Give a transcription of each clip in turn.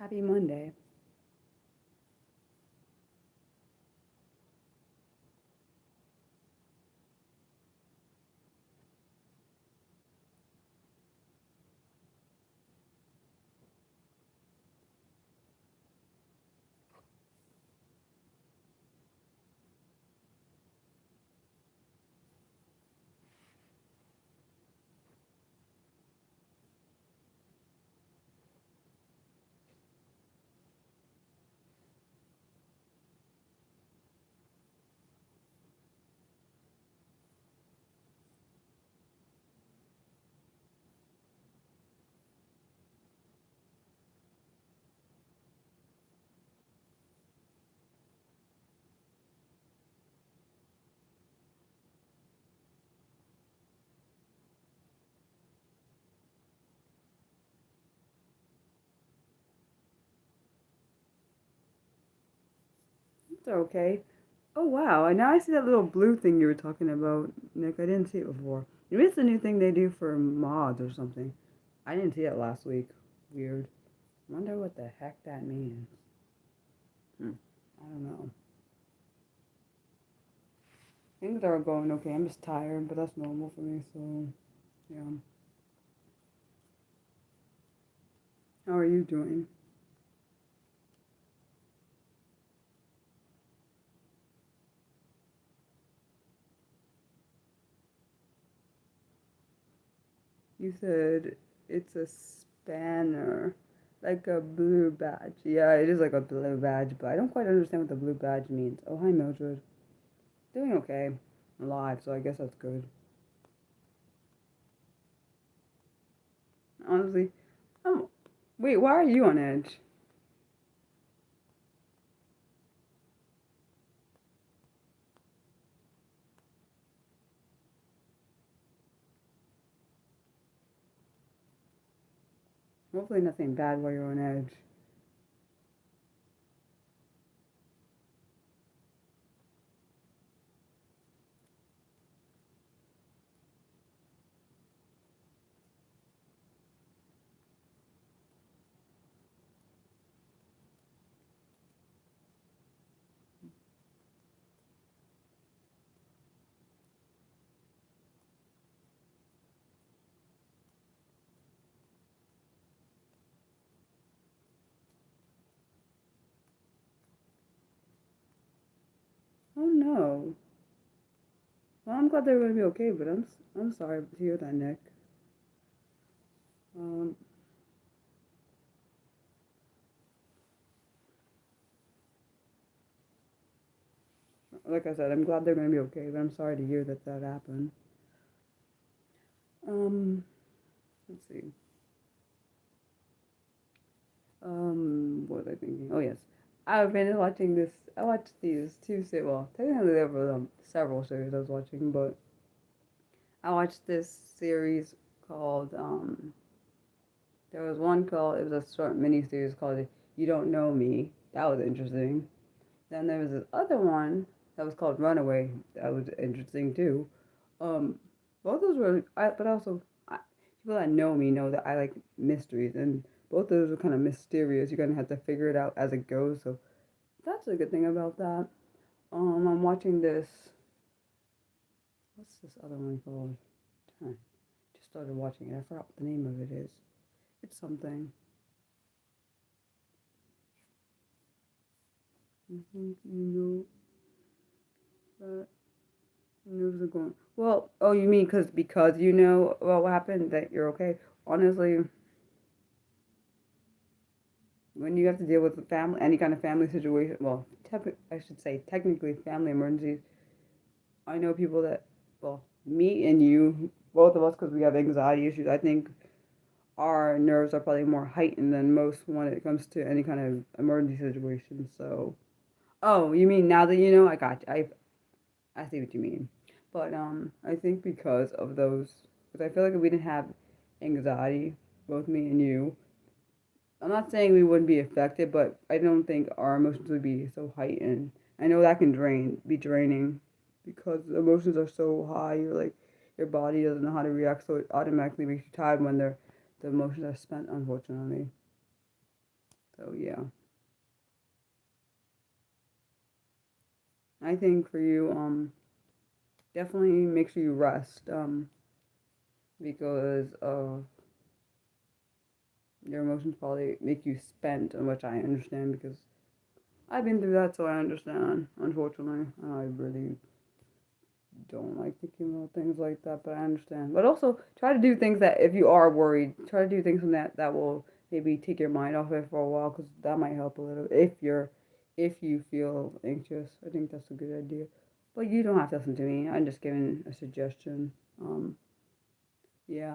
Happy Monday. It's okay. Oh wow, and now I see that little blue thing you were talking about, Nick. I didn't see it before. Maybe it's a new thing they do for mods or something. I didn't see it last week. Weird. Wonder what the heck that means. I don't know. Things are going okay. I'm just tired, but that's normal for me, so yeah. How are you doing? You said it's a spanner. Like a blue badge. Yeah, it is like a blue badge, but I don't quite understand what the blue badge means. Oh, hi, Mildred. Doing okay. I'm alive, so I guess that's good. Honestly, oh, wait, why are you on edge? Hopefully nothing bad while you're on edge. Oh no. Well, I'm glad they're gonna be okay, but I'm sorry to hear that, Nick. Um, like I said, I'm glad they're gonna be okay, but I'm sorry to hear that that happened. Um, let's see. What was I thinking? Oh yes, I've been watching this. I watched these two. Well, technically there were several series I was watching, but I watched this series called There was one called. It was a short mini series called "You Don't Know Me." That was interesting. Then there was this other one that was called Runaway. That was interesting too. Um, both those were, but also people that know me know that I like mysteries, and both those are kind of mysterious. You're gonna have to figure it out as it goes. So that's a good thing about that. I'm watching this. What's this other one called? Huh, just started watching it. I forgot what the name of it is. It's something. I think you know that. Nerves are going. Well, oh, you mean because you know what happened that you're okay. Honestly, when you have to deal with the family, any kind of family situation, well, I should say technically family emergencies. I know people that, well, me and you, both of us, because we have anxiety issues. I think our nerves are probably more heightened than most when it comes to any kind of emergency situation. So, oh, you mean now that you know? I got you. I see what you mean. But I think because of those, because I feel like if we didn't have anxiety, both me and you, I'm not saying we wouldn't be affected, but I don't think our emotions would be so heightened. I know that can be draining, because emotions are so high. You're like, your body doesn't know how to react, so it automatically makes you tired when the emotions are spent. Unfortunately, So yeah, I think for you, definitely make sure you rest, because your emotions probably make you spent, which I understand because I've been through that, so I understand. Unfortunately, I really don't like thinking about things like that, but I understand. But also try to do things that, if you are worried, try to do things from that will maybe take your mind off it for a while, because that might help a little. If you feel anxious, I think that's a good idea. But you don't have to listen to me. I'm just giving a suggestion. Yeah.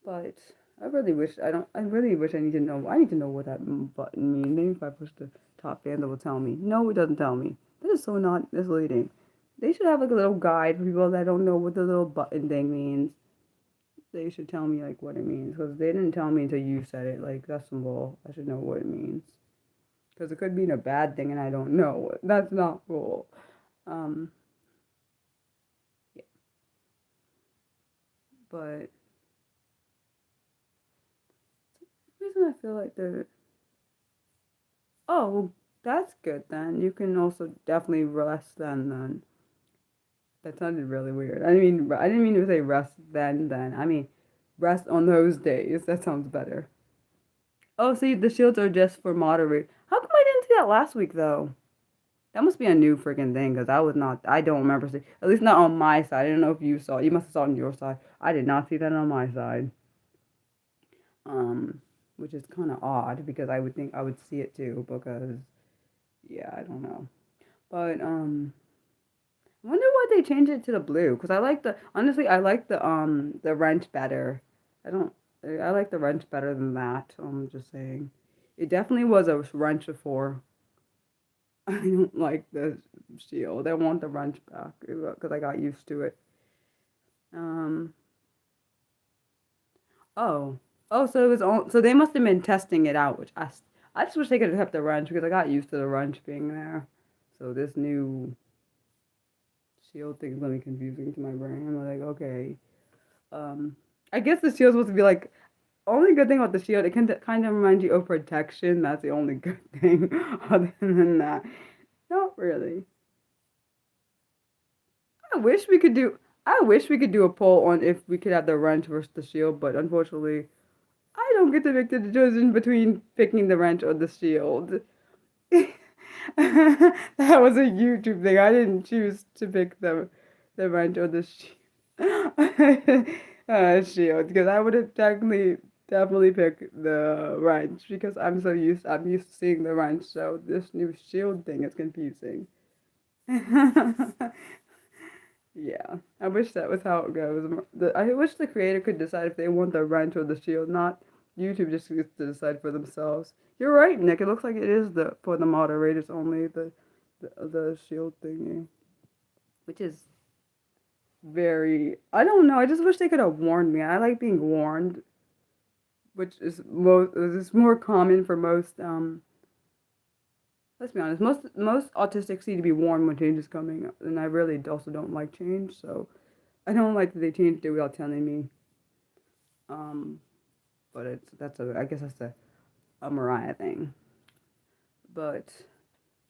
But I really wish I don't. I really wish I need to know. I need to know what that button means. Maybe if I push the top band, it will tell me. No, it doesn't tell me. That is so not misleading. They should have like a little guide for people that don't know what the little button thing means. They should tell me like what it means, because they didn't tell me until you said it. Like, that's some bull. I should know what it means, because it could mean a bad thing and I don't know. That's not cool. Um, yeah. But the reason I feel like the oh, well, that's good then. You can also definitely rest then. That sounded really weird. I didn't mean to say rest then. I mean rest on those days. That sounds better. Oh, see, the shields are just for moderate. How come I didn't see that last week though? That must be a new freaking thing, because I was not. I don't remember seeing. At least not on my side. I don't know if you saw. You must have saw it on your side. I did not see that on my side. Um, which is kind of odd, because I would think I would see it too. Because yeah, I don't know. But I wonder why they changed it to the blue. Because I like the honestly, I like the wrench better. I don't. I like the wrench better than that. I'm just saying. It definitely was a wrench before. I don't like the shield. I want the wrench back because I got used to it. Um. Oh. Oh. So it was all. So they must have been testing it out. I just wish they could have kept the wrench, because I got used to the wrench being there. So this new shield thing is gonna be confusing to my brain. I'm like, okay. Um. I guess the shield's supposed to be like. Only good thing about the shield, it can kind of remind you of protection. That's the only good thing. Other than that, not really. I wish we could do. I wish we could do a poll on if we could have the wrench versus the shield, but unfortunately, I don't get to make the decision between picking the wrench or the shield. That was a YouTube thing. I didn't choose to pick the wrench or the shield, because I would have definitely picked the wrench, because I'm used to seeing the wrench, so this new shield thing is confusing. Yeah, I wish that was how it goes. I wish the creator could decide if they want the wrench or the shield, not YouTube just gets to decide for themselves. You're right, Nick. It looks like it is the for the moderators only, the shield thingy, which is very. I don't know. I just wish they could have warned me. I like being warned, which is more common for most. Let's be honest. Most autistics need to be warned when change is coming, and I really also don't like change, so. I don't like that they changed it without telling me. Um, but I guess that's a Mariah thing. But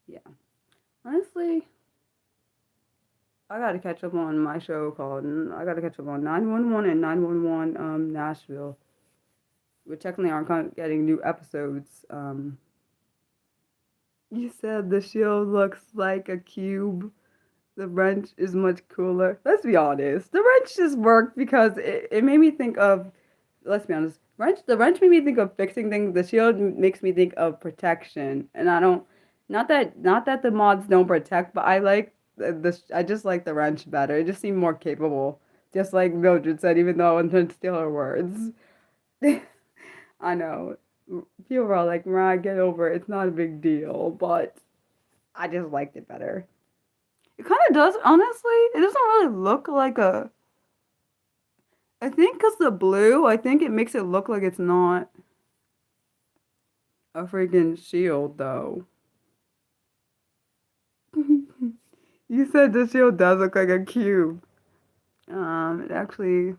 yeah, honestly, I gotta catch up on my show called. I gotta catch up on 911 and 911 Nashville. We technically aren't getting new episodes. You said the shield looks like a cube. The wrench is much cooler. Let's be honest. The wrench just worked because it made me think of. Let's be honest. The wrench made me think of fixing things. The shield makes me think of protection, and I don't. Not that the mods don't protect, but I like I just like the wrench better. It just seemed more capable. Just like Mildred said, even though I wasn't trying to steal her words. I know. People are like, Mariah, get over it. It's not a big deal, but I just liked it better. It kind of does, honestly. It doesn't really look like a. I think because the blue, I think it makes it look like it's not a freaking shield, though. You said the shield does look like a cube. It actually.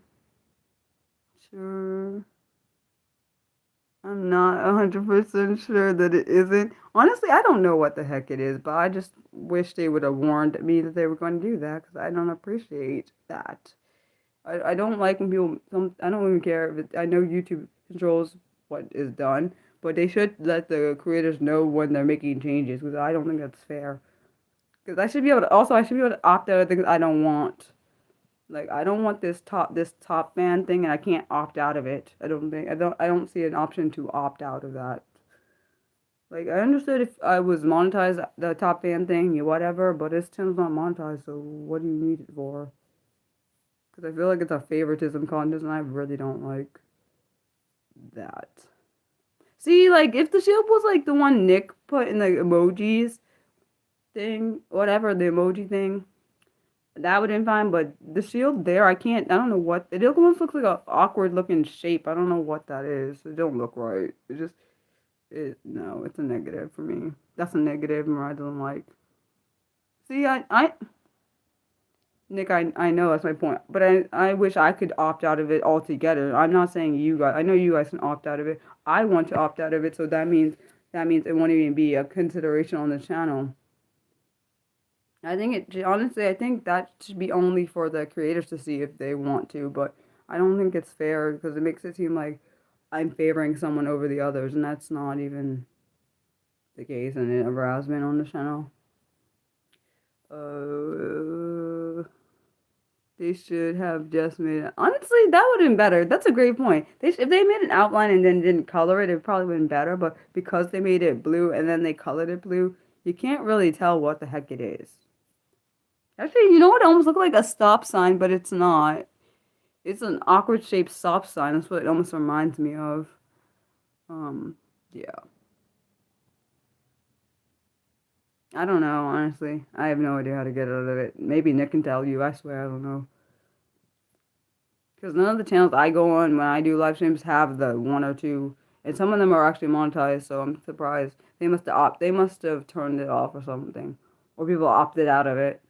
Sure. I'm not 100% sure that it isn't. Honestly, I don't know what the heck it is, but I just wish they would have warned me that they were going to do that because I don't appreciate that. I don't like when people, I don't even care if I know YouTube controls what is done, but they should let the creators know when they're making changes because I don't think that's fair. Because I should be able to, also, I should be able to opt out of things I don't want. Like I don't want this top man thing and I can't opt out of it. I don't see an option to opt out of that. Like I understood if I was monetized the top fan thing, whatever, but this channel's not monetized, so what do you need it for? Because I feel like it's a favoritism contest and I really don't like that. See, like if the shield was like the one Nick put in the emojis thing, whatever, the emoji thing, that would have been fine, but the shield there, I don't know what, it almost looks like a awkward looking shape. I don't know what that is. It don't look right. No, it's a negative for me. That's a negative and I don't like. See, Nick, I know that's my point, but I wish I could opt out of it altogether. I'm not saying you guys, I know you guys can opt out of it. I want to opt out of it, so that means it won't even be a consideration on the channel. Honestly, I think that should be only for the creators to see if they want to, but I don't think it's fair because it makes it seem like I'm favoring someone over the others, and that's not even the case, and it never has been on the channel. Uh, they should have just made it. Honestly, that would have been better. That's a great point. If they made an outline and then didn't color it, it probably would have been better, but because they made it blue and then they colored it blue, you can't really tell what the heck it is. Actually, you know what? It almost looked like a stop sign, but it's not. It's an awkward shaped stop sign. That's what it almost reminds me of. Yeah. I don't know, honestly. I have no idea how to get out of it. Maybe Nick can tell you. I swear, I don't know. Because none of the channels I go on when I do live streams have the one or two, and some of them are actually monetized. So I'm surprised they must have They must have turned it off or something, or people opted out of it.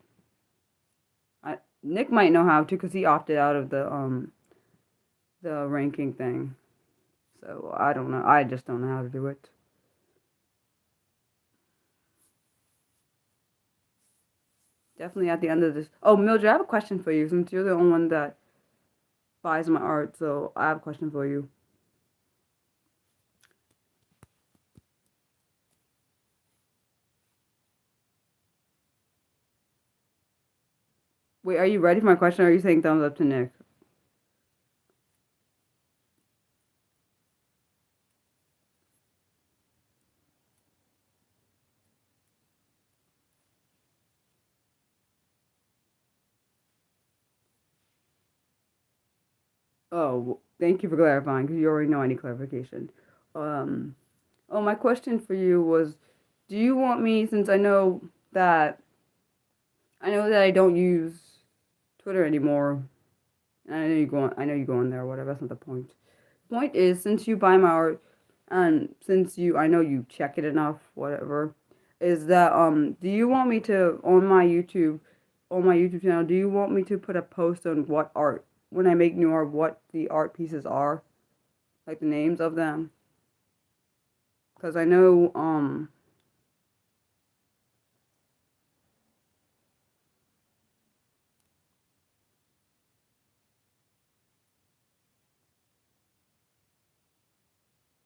Nick might know how to because he opted out of the ranking thing. So I don't know. I just don't know how to do it. Definitely at the end of this. Oh, Mildred, I have a question for you since you're the only one that buys my art. So I have a question for you. Wait, are you ready for my question or are you saying thumbs up to Nick? Oh, thank you for clarifying because you already know I need clarification. Um, oh, my question for you was, do you want me, since that I know that I don't use Twitter anymore, and I know you go on there or whatever, that's not the point. Point is, since you buy my art, and since I know you check it enough, whatever, is that, do you want me to, on my YouTube channel, do you want me to put a post on what art, when I make new art, what the art pieces are? Like the names of them? Because I know,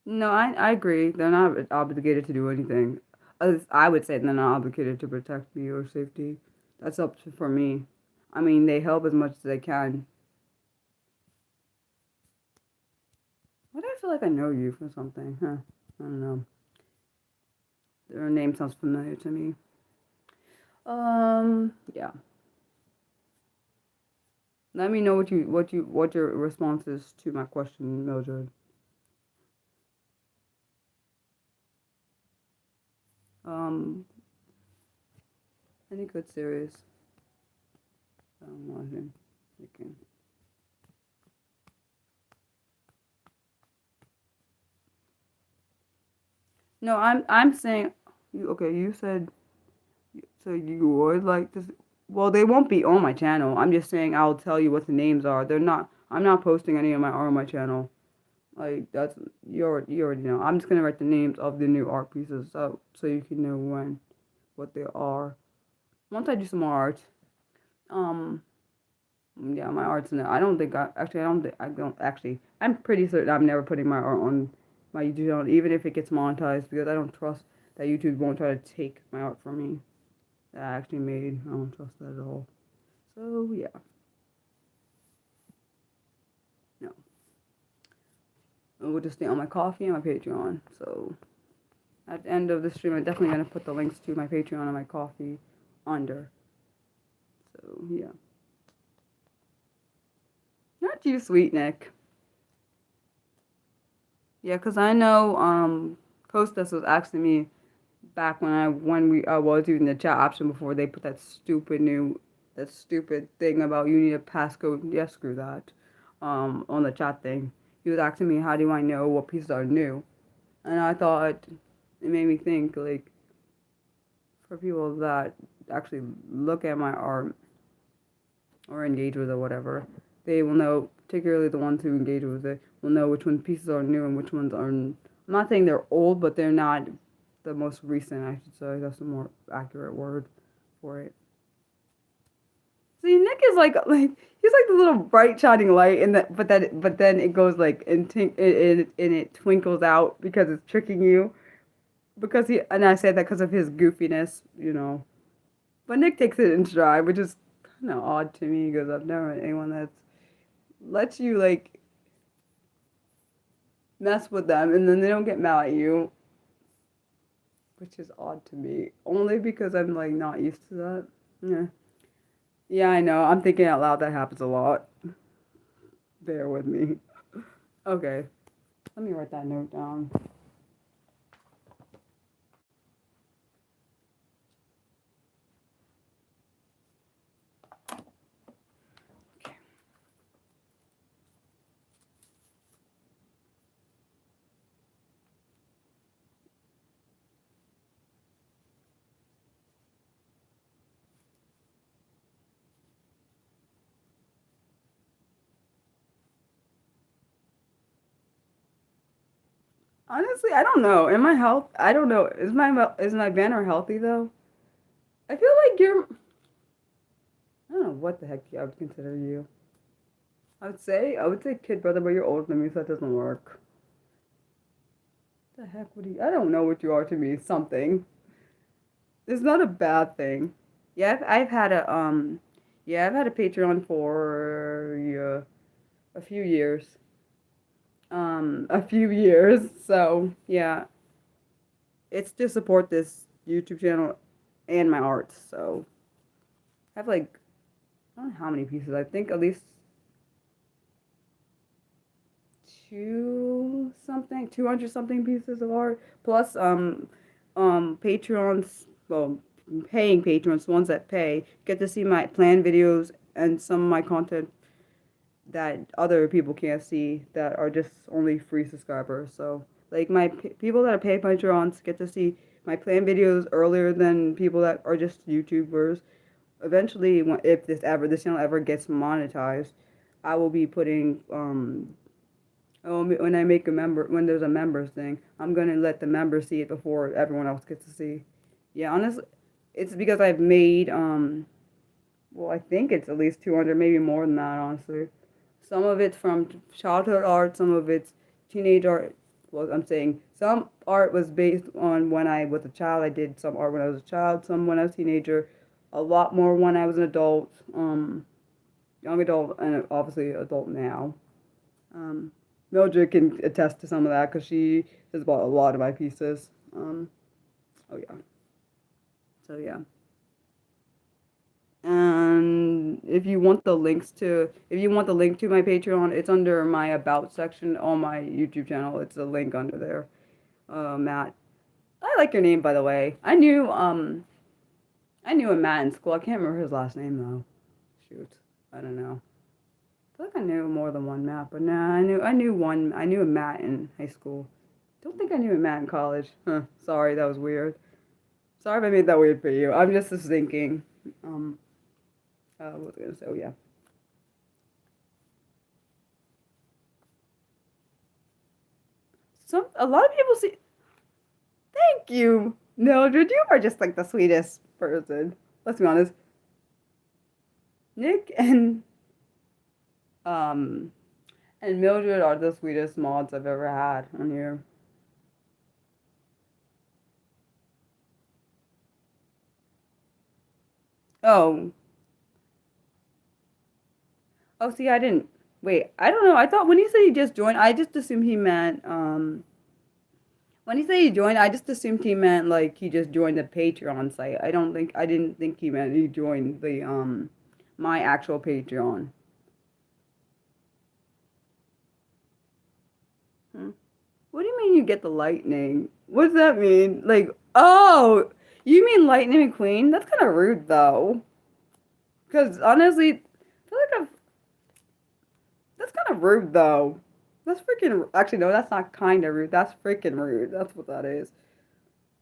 no, I agree. They're not obligated to do anything. I would say they're not obligated to protect me or safety. That's for me. I mean, they help as much as they can. Why do I feel like I know you from something? Huh? I don't know. Their name sounds familiar to me. Yeah. Let me know what your response is to my question, Mildred. Um, any good series? I'm watching. Thinking. No, I'm saying. Okay, you said so you would like to. Well, they won't be on my channel. I'm just saying I'll tell you what the names are. They're not. I'm not posting any of my art on my channel. Like that's you already know. I'm just gonna write the names of the new art pieces so you can know what they are. Once I do some more art, um, yeah, my art's in it. I don't actually. I'm pretty certain I'm never putting my art on my YouTube channel, even if it gets monetized, because I don't trust that YouTube won't try to take my art from me that I actually made. I don't trust that at all. So yeah, no. I will just stay on my coffee and my Patreon. So at the end of the stream, I'm definitely gonna put the links to my Patreon and my coffee under. So yeah, not you, sweet Nick. Yeah, cause I know Costas was asking me back when I was using the chat option before they put that stupid thing about you need a passcode. Yeah, screw that. On the chat thing, he was asking me how do I know what pieces are new, and I thought it made me think like for people that actually look at my art or engage with it, whatever, they will know. Particularly the ones who engage with it will know which one pieces are new and which ones are. I'm not saying they're old, but they're not the most recent. I should say that's a more accurate word for it. See, Nick is he's like the little bright shining light, and but then it goes like and it twinkles out because it's tricking you. Because he and I say that because of his goofiness, you know. But Nick takes it in stride, which is kind of odd to me because I've never met anyone that's lets you like mess with them and then they don't get mad at you, which is odd to me. Only because I'm like not used to that. Yeah. Yeah, I know. I'm thinking out loud. That happens a lot. Bear with me. Okay. Let me write that note down. Honestly, I don't know. Am I health? I don't know. Is my banner healthy though? I feel like you're. I don't know what the heck I would consider you. I would say kid brother, but you're older than me, so that doesn't work. What the heck would you? I don't know what you are to me. Something. It's not a bad thing. Yeah, I've had a Patreon for yeah, a few years. A few years. So yeah, it's to support this YouTube channel and my art. So I have like I don't know how many pieces. I think at least 200 something pieces of art. Plus Patreons, well, paying patrons, ones that pay, get to see my plan videos and some of my content that other people can't see that are just only free subscribers. So like people that are paid patrons get to see my plan videos earlier than people that are just YouTubers. Eventually, if this channel ever gets monetized, I will be putting when I make when there's a members thing, I'm gonna let the members see it before everyone else gets to see. Yeah, honestly, it's because I've made well, I think it's at least 200, maybe more than that, honestly. Some of it's from childhood art, some of it's teenage art. Well, I'm saying some art was based on when I was a child. I did some art when I was a child, some when I was a teenager, a lot more when I was an adult, young adult, and obviously adult now. Um, Mildred can attest to some of that because she has bought a lot of my pieces. Oh yeah. So yeah. And if you want the link to my Patreon, it's under my about section on my YouTube channel. It's a link under there. Matt. I like your name by the way. I knew a Matt in school. I can't remember his last name though. Shoot. I don't know. I feel like I knew more than one Matt, but nah, I knew a Matt in high school. Don't think I knew a Matt in college. Huh. Sorry, that was weird. Sorry if I made that weird for you. I'm just thinking. What was I gonna say? Oh yeah. A lot of people see. Thank you, Mildred. You are just like the sweetest person. Let's be honest. Nick um and Mildred are the sweetest mods I've ever had on here. Oh, oh, see, I didn't. Wait, I don't know. I thought when he said he just joined, I just assumed he meant when he said he joined, I just assumed he meant like he just joined the Patreon site. I didn't think he meant he joined the my actual Patreon. Hmm. What do you mean you get the lightning? What does that mean? Like, oh, you mean Lightning McQueen? That's kind of rude though. Because honestly, I feel like that's kind of rude though. That's freaking. Actually, no, that's not kind of rude. That's freaking rude. That's what that is.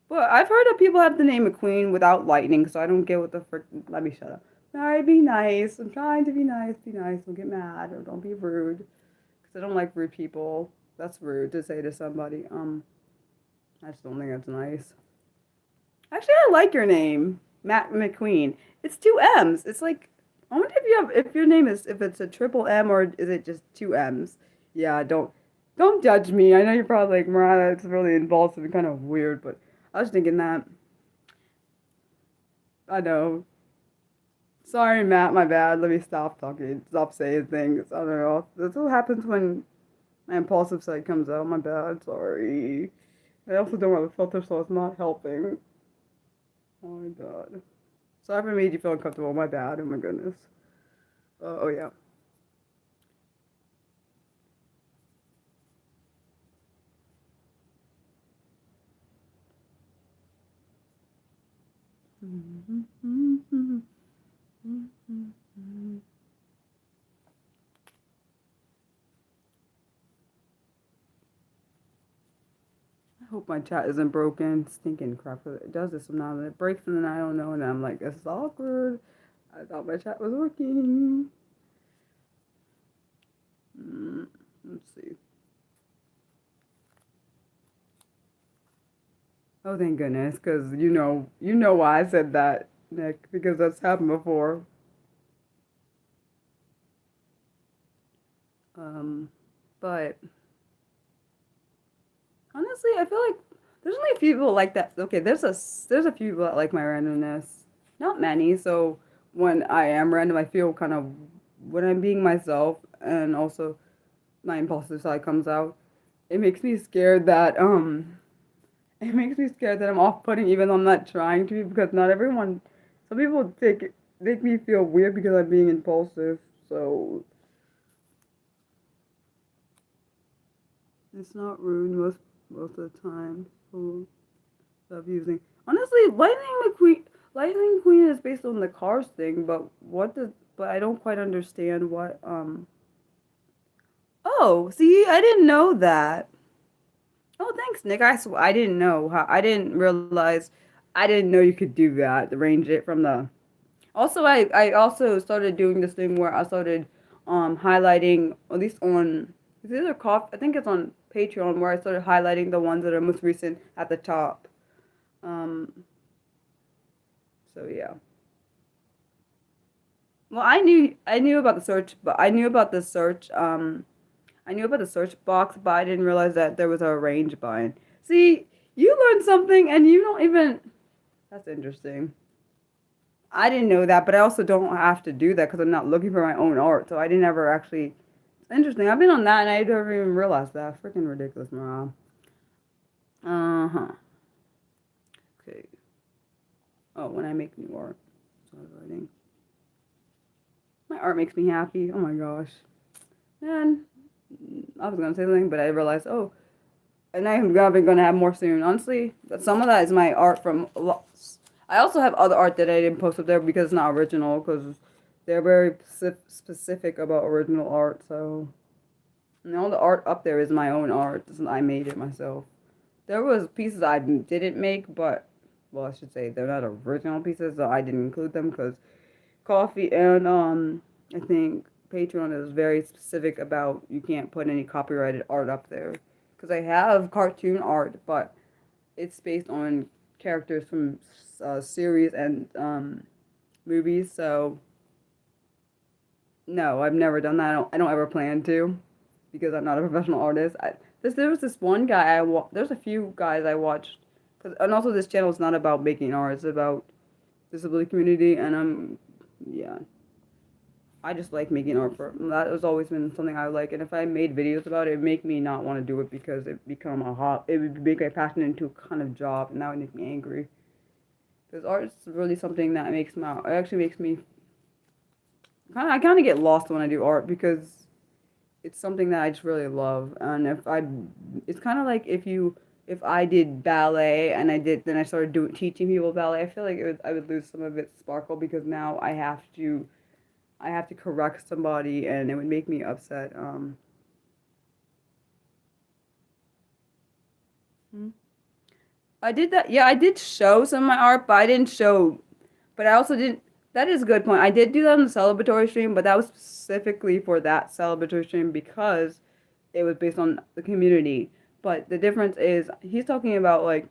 But I've heard of people have the name McQueen without lightning, so I don't get what the frick. Let me shut up. Alright, be nice. I'm trying to be nice. Be nice. Don't get mad or don't be rude. Because I don't like rude people. That's rude to say to somebody. I just don't think that's nice. Actually, I like your name, Matt McQueen. It's two M's. It's like I wonder if your name is if it's a triple M or is it just two M's? Yeah, don't judge me. I know you're probably like Mariah. It's really impulsive and kind of weird, but I was thinking that. I know. Sorry, Matt. My bad. Let me stop talking. Stop saying things. I don't know. That's what happens when my impulsive side comes out. My bad. Sorry. I also don't have a filter, so it's not helping. Oh my god. Sorry if I made you feel uncomfortable. My bad. Oh my goodness. Oh yeah. I hope my chat isn't broken. Stinking crap. It does this now and it breaks and then I don't know and I'm like, this is awkward. I thought my chat was working. Let's see. Oh, thank goodness, because you know why I said that, Nick, because that's happened before. Um, but honestly, I feel like there's only a few people like that. Okay, there's a few people that like my randomness. Not many. So when I am random, I feel kind of when I'm being myself, and also my impulsive side comes out. It makes me scared that it makes me scared that I'm off-putting, even though I'm not trying to, because not everyone. Some people make me feel weird because I'm being impulsive. So it's not rude most of the time. People love using. Honestly, Lightning McQueen is based on the Cars thing, but what does? But I don't quite understand what. Oh, see, I didn't know that. Oh, thanks, Nick. I didn't know how. I didn't realize. I didn't know you could do that. Arrange it from the. Also, I also started doing this thing where I started highlighting at least on it's either I think it's on Patreon where I started highlighting the ones that are most recent at the top. Um, so yeah. Well, I knew about the search, but I knew about the search box, but I didn't realize that there was a range button. See, you learned something and you don't even. That's interesting. I didn't know that, but I also don't have to do that because I'm not looking for my own art. So I didn't ever actually. It's interesting. I've been on that and I never even realized that. Freaking ridiculous, Mara. Uh huh. Okay. Oh, when I make new art. So writing. My art makes me happy. Oh my gosh. Man, I was gonna say something, but I realized, oh, and I'm probably gonna have more soon. Honestly, but some of that is my art from. I also have other art that I didn't post up there because it's not original. Because they're very specific about original art. So, and all the art up there is my own art. I made it myself. There was pieces I didn't make, but well, I should say they're not original pieces, so I didn't include them because Coffee and I think Patreon is very specific about you can't put any copyrighted art up there. because I have cartoon art, but it's based on characters from series and movies. So no, I've never done that. I don't ever plan to, because I'm not a professional artist. There was this one guy there's a few guys I watched, and also this channel is not about making art. It's about disability community, and yeah, I just like making art. That has always been something I like, and if I made videos about it, it'd make me not want to do it because it would make my passion into a kind of job, and that would make me angry. Because art is really something that it actually makes me I kind of get lost when I do art because it's something that I just really love. And it's kind of like if I did ballet and then I started teaching people ballet, I feel like I would lose some of its sparkle because now I have to correct somebody and it would make me upset. Hmm. I did that. Yeah, I did show some of my art, but I didn't show. But I also didn't. That is a good point. I did do that on the celebratory stream, but that was specifically for that celebratory stream because it was based on the community. But the difference is he's talking about like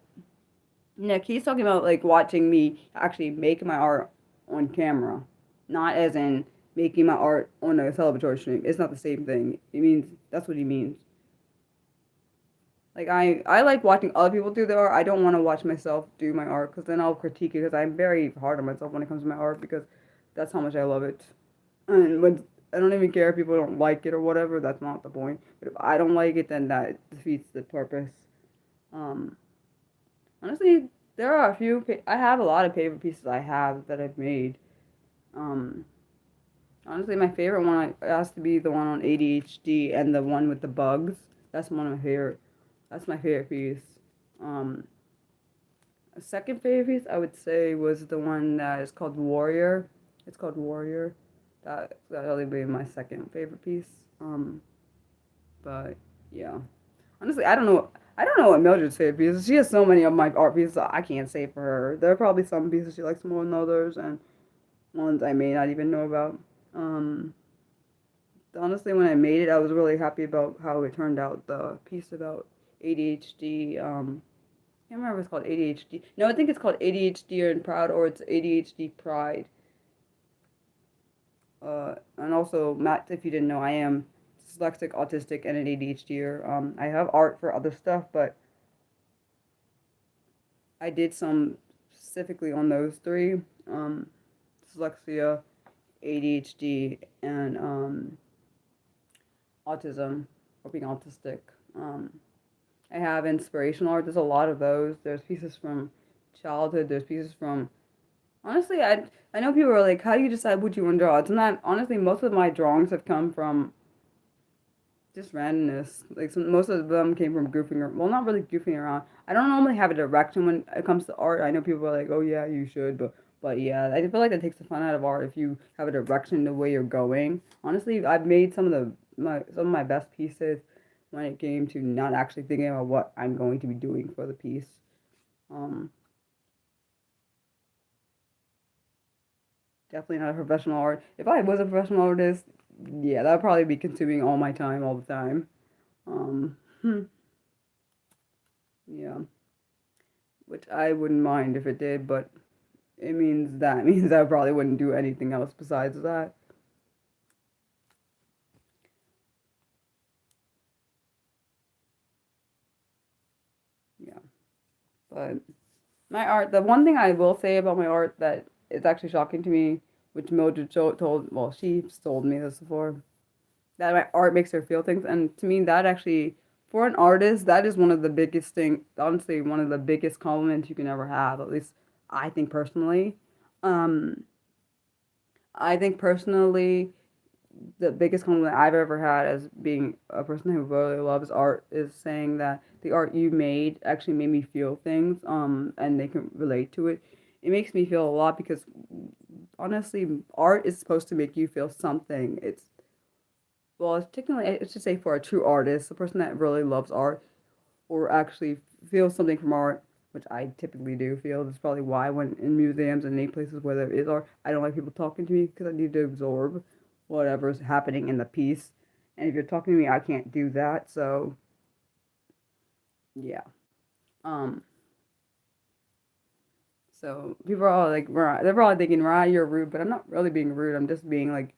Nick. He's talking about like watching me actually make my art on camera, not as in making my art on a celebratory stream. It's not the same thing. It means that's what he means. Like I like watching other people do their art. I don't want to watch myself do my art because then I'll critique it because I'm very hard on myself when it comes to my art because that's how much I love it. And when I don't even care if people don't like it or whatever, that's not the point. But if I don't like it, then that defeats the purpose. Um, Honestly, there are a few. I have a lot of favorite pieces I have that I've made. Um, Honestly, my favorite one has to be the one on ADHD and the one with the bugs. That's one of my favorite. That's my favorite piece. Um, a second favorite piece I would say was the one that is called Warrior. It's called Warrior. That really be my second favorite piece. But yeah, honestly, I don't know. I don't know what Mildred's favorite piece is. She has so many of my art pieces. I can't say for her. There are probably some pieces she likes more than others, and ones I may not even know about. Um, Honestly, when I made it, I was really happy about how it turned out. The piece about ADHD. I can't remember if it's called ADHD. No, I think it's called ADHD and Proud, or it's ADHD Pride. And also, Matt, if you didn't know, I am dyslexic, autistic, and an ADHDer. I have art for other stuff, but I did some specifically on those three. Dyslexia, ADHD, and autism, or being autistic. Um, I have inspirational art. There's a lot of those. There's pieces from childhood. There's pieces from honestly. I know people are like, how do you decide what you want to draw? It's not honestly. Most of my drawings have come from just randomness. Like most of them came from goofing around. Well, not really goofing around. I don't normally have a direction when it comes to art. I know people are like, oh yeah, you should, but yeah, I feel like that takes the fun out of art if you have a direction the way you're going. Honestly, I've made some of my best pieces when it came to not actually thinking about what I'm going to be doing for the piece. Um, Definitely not a professional art. If I was a professional artist, yeah, that would probably be consuming all my time all the time. Um, yeah, which I wouldn't mind if it did, but that means I probably wouldn't do anything else besides that. Yeah, but the one thing I will say about my art that is actually shocking to me, which well, she told me this before, that my art makes her feel things, and to me, that actually, for an artist, that is one of the biggest thing, honestly, one of the biggest compliments you can ever have, at least I think personally. Um, I think personally, the biggest compliment I've ever had as being a person who really loves art is saying that the art you made actually made me feel things, and they can relate to it. It makes me feel a lot because honestly, art is supposed to make you feel something. It's technically, I should say for a true artist, a person that really loves art or actually feels something from art, which I typically do feel. That's probably why when in museums and any places where there is art, I don't like people talking to me because I need to absorb whatever's happening in the piece. And if you're talking to me, I can't do that. So Yeah. Um. So people are all like, they're probably thinking, "Right, you're rude," but I'm not really being rude. I'm just being like,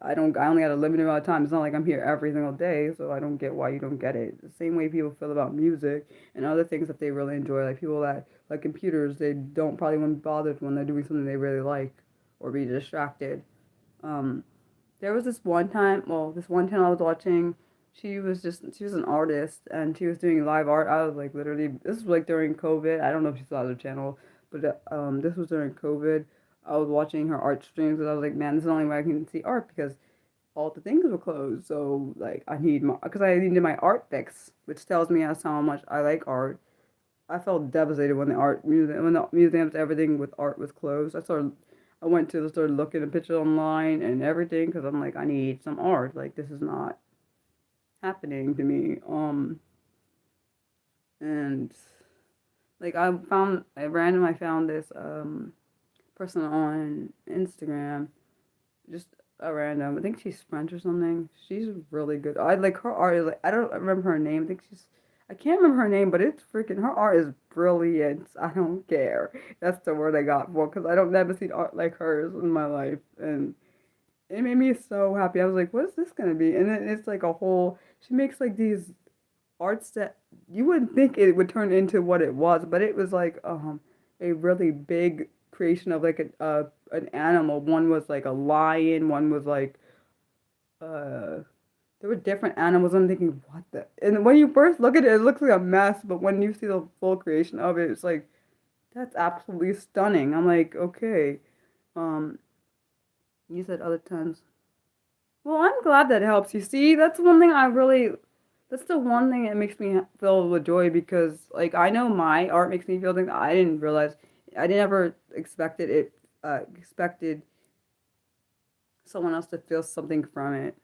I only got a limited amount of time. It's not like I'm here every single day, so I don't get why you don't get it. The same way people feel about music and other things that they really enjoy, like people that like computers, they don't probably want to be bothered when they're doing something they really like or be distracted. Um, there was this one time I was watching. She was an artist and she was doing live art. I was like literally, this was like during COVID. I don't know if she still has her channel, but this was during COVID. I was watching her art streams and I was like, man, this is the only way I can see art because all the things were closed. So like because I needed my art fix, which tells me as how much I like art. I felt devastated when the museums, everything with art was closed. I went to started looking at pictures online and everything because I'm like, I need some art. Like this is not happening to me. And like I found this person on Instagram, just a random. I think she's French or something. She's really good. I like her art. Is like I don't remember her name. I can't remember her name, but it's freaking her art is brilliant. I don't care. That's the word I got for because I don't never seen art like hers in my life, and it made me so happy. I was like, what is this gonna be? And then it's like a whole. She makes like these arts that you wouldn't think it would turn into what it was, but it was like a really big creation of like an animal. One was like a lion, one was like uh there were different animals. I'm thinking, what the? And when you first look at it, it looks like a mess, but when you see the full creation of it, it's like that's absolutely stunning. I'm like, okay. Um, you said other times. Well, I'm glad that helps. You see, that's the one thing that makes me feel with joy because, like, I know my art makes me feel things I didn't realize. I didn't ever expected someone else to feel something from it.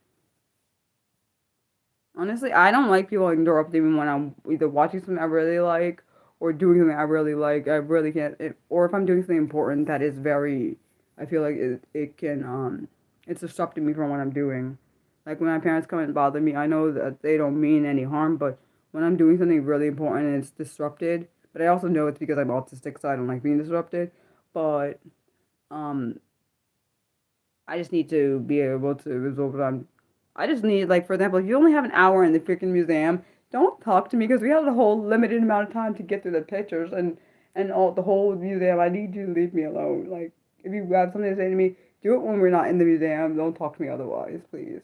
Honestly, I don't like people interrupting me when I'm either watching something I really like or doing something I really like. I really can't, or if I'm doing something important that is I feel like it's disrupting me from what I'm doing. Like when my parents come and bother me, I know that they don't mean any harm, but when I'm doing something really important and it's disrupted, but I also know it's because I'm autistic, so I don't like being disrupted. But um, I just need to be able to resolve what I just need, like, for example, if you only have an hour in the freaking museum, don't talk to me because we have a whole limited amount of time to get through the pictures and all the whole museum. I need you to leave me alone. Like, if you have something to say to me, do it when we're not in the museum. Don't talk to me otherwise, please.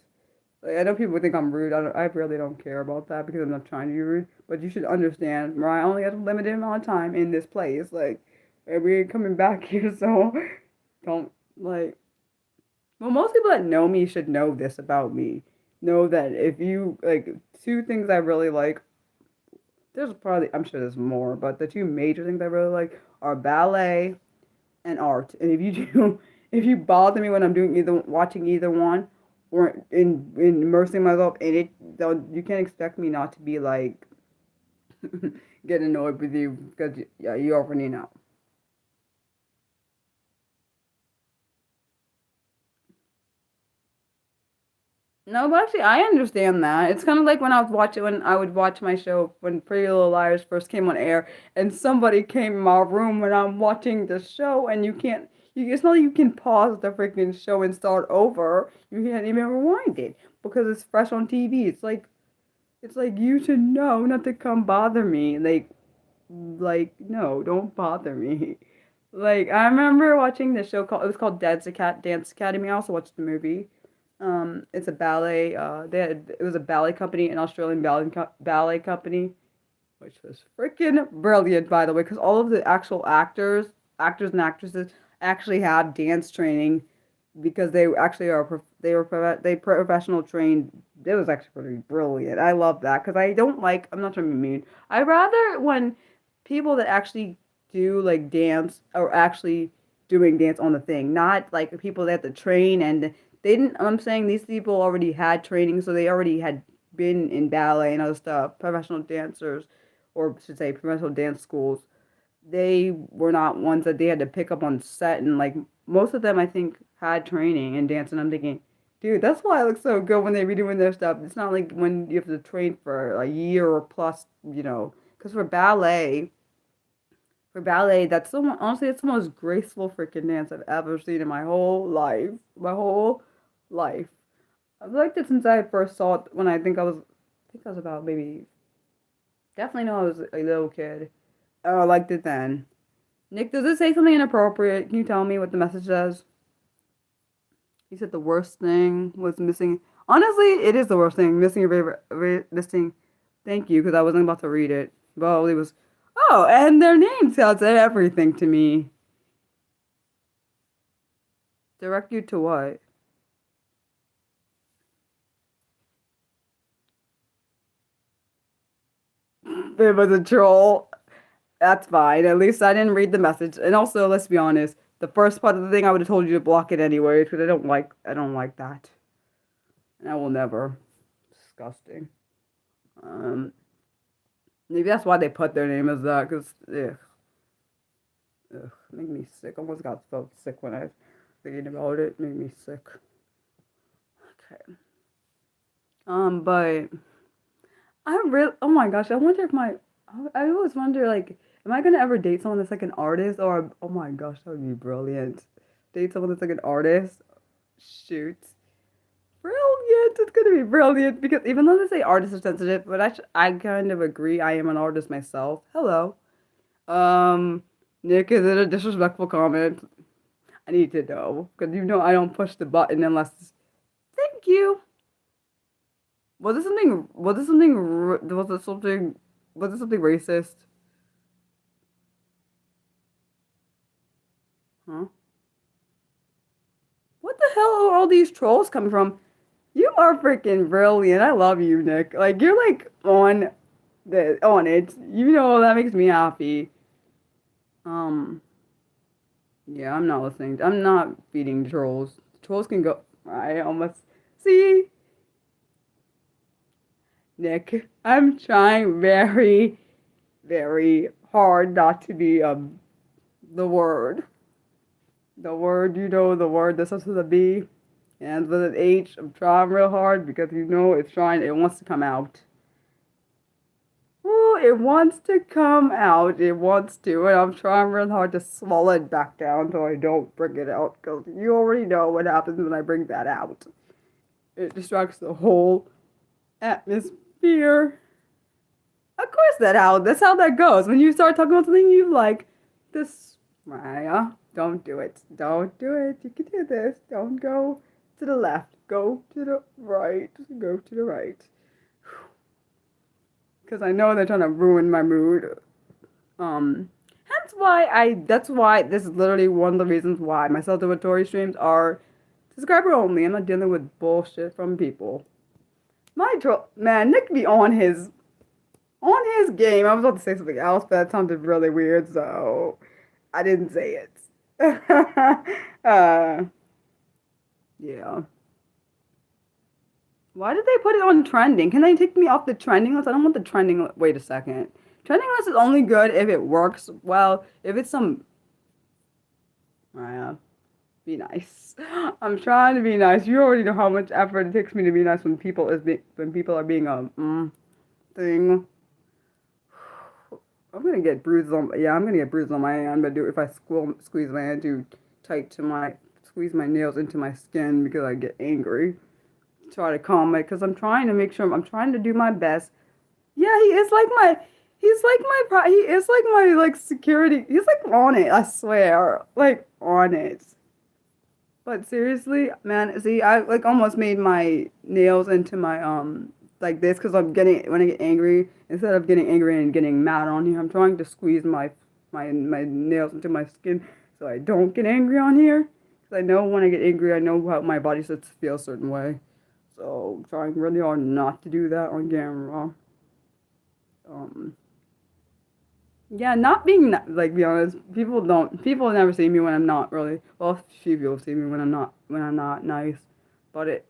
Like, I know people think I'm rude. I really don't care about that because I'm not trying to be rude. But you should understand, Mariah only has a limited amount of time in this place. Like, and we're coming back here, so don't like. Well, most people that know me should know this about me. Know that if you like two things I really like, there's probably I'm sure there's more, but the two major things I really like are ballet and art. And if you do, if you bother me when I'm doing either watching either one or in immersing myself in it, you can't expect me not to be like get annoyed with you because yeah, you already know. No, but actually, I understand that. It's kind of like when I would watch my show when Pretty Little Liars first came on air, and somebody came in my room when I'm watching the show, and it's not like you can pause the freaking show and start over. You can't even rewind it because it's fresh on TV. It's like you should know not to come bother me. No, don't bother me. Like I remember watching the show called it was called Dance Academy. I also watched the movie. It's a ballet. It was a ballet company, an Australian ballet company, which was freaking brilliant, by the way, because all of the actual actors and actresses actually have dance training because they actually they professional trained. It was actually pretty brilliant. I love that because I'm not trying to be mean. I rather when people that actually do like dance are actually doing dance on the thing, not like people that have to train and they didn't. I'm saying these people already had training, so they already had been in ballet and other stuff, professional dancers, or I should say professional dance schools. They were not ones that they had to pick up on set, and like most of them, I think, had training in dance. And I'm thinking, dude, that's why it looks so good when they redoing their stuff. It's not like when you have to train for a year or plus, because Because for ballet, that's the one, honestly, it's the most graceful freaking dance I've ever seen in my whole life. My whole life. I've liked it since I first saw it when I think I was about maybe, definitely know I was a little kid. Oh, I liked it then. Nick, does it say something inappropriate? Can you tell me what the message says? He said the worst thing was missing. Honestly, it is the worst thing. Missing your favorite, missing. Thank you, because I wasn't about to read it. Well, it was. Oh, and their names tells everything to me. Direct you to what? It was a troll. That's fine. At least I didn't read the message. And also, let's be honest, the first part of the thing I would have told you to block it anyway, because I don't like that. And I will never. Disgusting. Um, Maybe that's why they put their name as that, because made me sick. Almost got felt sick when I was thinking about it. Made me sick. Okay. But I really, oh my gosh, I wonder if I always wonder, like, am I gonna ever date someone that's like an artist, or, oh my gosh, that would be brilliant. Date someone that's like an artist? Shoot. Brilliant! It's gonna be brilliant, because even though they say artists are sensitive, but I kind of agree. I am an artist myself. Hello. Um, Nick, is it a disrespectful comment? I need to know, because you know I don't push the button unless. Thank you. Was it something? Was it something? Was it something? Was it something racist? Huh? What the hell are all these trolls coming from? You are freaking brilliant. I love you, Nick. Like you're like on it. You know that makes me happy. Um, yeah, I'm not listening. I'm not feeding trolls. Trolls can go. I almost see. Nick, I'm trying very, very hard not to be the word. The word, you know, the word that starts with a B and with an H. I'm trying real hard because you know it wants to come out. Oh, it wants to come out. It wants to, and I'm trying real hard to swallow it back down so I don't bring it out because you already know what happens when I bring that out. It distracts the whole atmosphere. Of course that's how that goes. When you start talking about something you like, this Maya, don't do it. Don't do it. You can do this. Don't go to the left. Go to the right. Go to the right. Because I know they're trying to ruin my mood. That's why this is literally one of the reasons why my celebratory streams are subscriber only. I'm not dealing with bullshit from people. Man, Nick be on his game. I was about to say something else, but that sounded really weird, so I didn't say it. uh, yeah. Why did they put it on trending? Can they take me off the trending list? I don't want the trending list. Wait a second. Trending list is only good if it works well. If it's some, be nice. I'm trying to be nice. You already know how much effort it takes me to be nice when people are being thing. I'm gonna get bruises on my hand, but if I squeeze my hand too tight squeeze my nails into my skin because I get angry. Try to calm it, because I'm trying to make sure, I'm trying to do my best. Yeah, he is like my, like, security. He's like on it, I swear. Like, on it. But seriously, man, see, I like almost made my nails into my like this because when I get angry, instead of getting angry and getting mad on here, I'm trying to squeeze my nails into my skin so I don't get angry on here. Because I know when I get angry, I know how my body starts to feel a certain way. So I'm trying really hard not to do that on camera. Um, Yeah, not being like, be honest, people never see me when I'm not really, well, few people see me when I'm not nice, but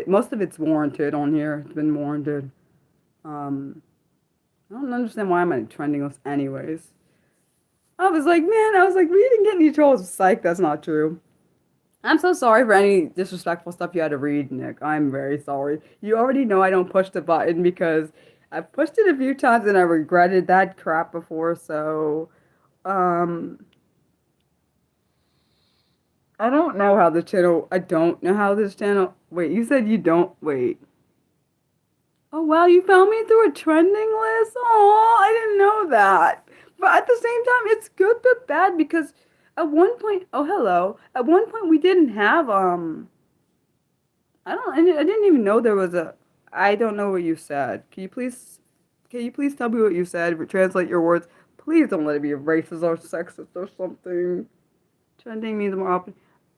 most of it's warranted on here. It's been warranted. Um, I don't understand why I'm on trending list anyways. I was like, we didn't get any trolls. Psych, that's not true. I'm so sorry for any disrespectful stuff you had to read, Nick. I'm very sorry. You already know I don't push the button because I've pushed it a few times and I regretted that crap before, so um I don't know how this channel wait, you said you don't wait. Oh wow, you found me through a trending list? Oh, I didn't know that. But at the same time, it's good but bad because at one point, oh hello, at one point we didn't have I didn't even know there was a. I don't know what you said. Can you please tell me what you said? Translate your words. Please don't let it be racist or sexist or something. Trending means more open.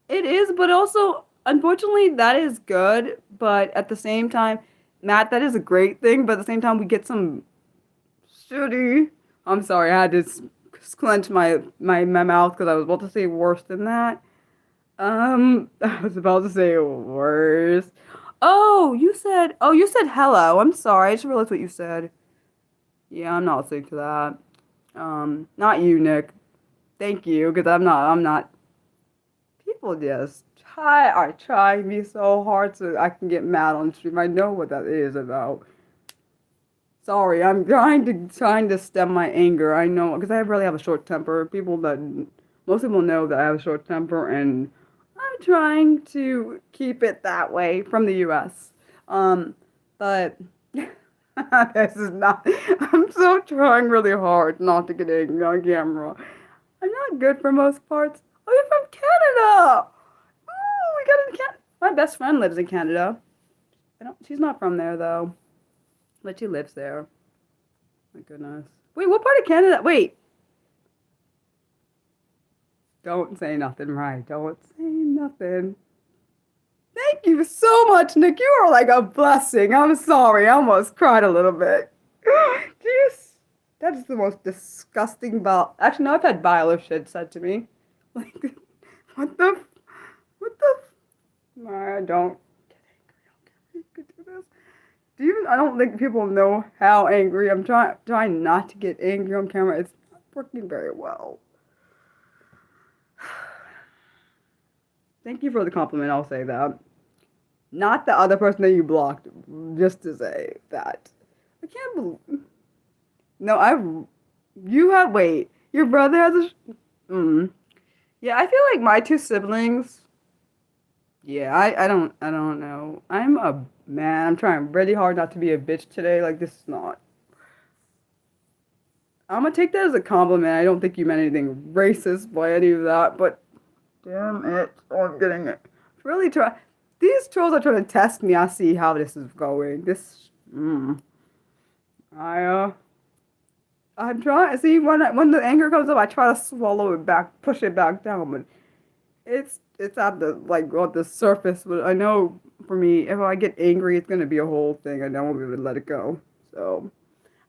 It is, but also, unfortunately, that is good. But at the same time, Matt, that is a great thing. But at the same time, we get some shitty. I'm sorry, I had to clench my mouth because I was about to say worse than that. I was about to say worse. Oh, you said hello. I'm sorry. I just realized what you said. Yeah, I'm not listening to that. Not you, Nick. Thank you, because I'm not. People just are trying me so hard so I can get mad on stream. I know what that is about. Sorry, I'm trying to stem my anger. I know, because I really have a short temper. Most people know that I have a short temper, and I'm trying to keep it that way from the U.S. But this is not. I'm so trying really hard not to get angry on camera. I'm not good for most parts. Oh, you're from Canada. Oh, we got in Canada. My best friend lives in Canada. She's not from there though, but she lives there. My goodness. Wait, what part of Canada? Wait. Don't say nothing, right? Don't say nothing. Thank you so much, Nick. You are like a blessing. I'm sorry. I almost cried a little bit. Jeez. That is the most disgusting bile. Actually, no, I've had vile shit said to me. Like, what the? What the? I don't get angry. I could do this. I don't think people know how angry I'm trying not to get angry on camera. It's not working very well. Thank you for the compliment, I'll say that. Not the other person that you blocked, just to say that. I can't believe. No, wait, your brother has Yeah, I feel like my two siblings, yeah, I don't know. I'm trying really hard not to be a bitch today, like this is not. I'm gonna take that as a compliment. I don't think you meant anything racist by any of that, but damn it. Oh, I'm getting it. Really try. These trolls are trying to test me. I see how this is going. I, I'm trying. See, when the anger comes up, I try to swallow it back, push it back down, but it's at the, like, on the surface. But I know for me, if I get angry, it's gonna be a whole thing, and I won't be able to let it go. So,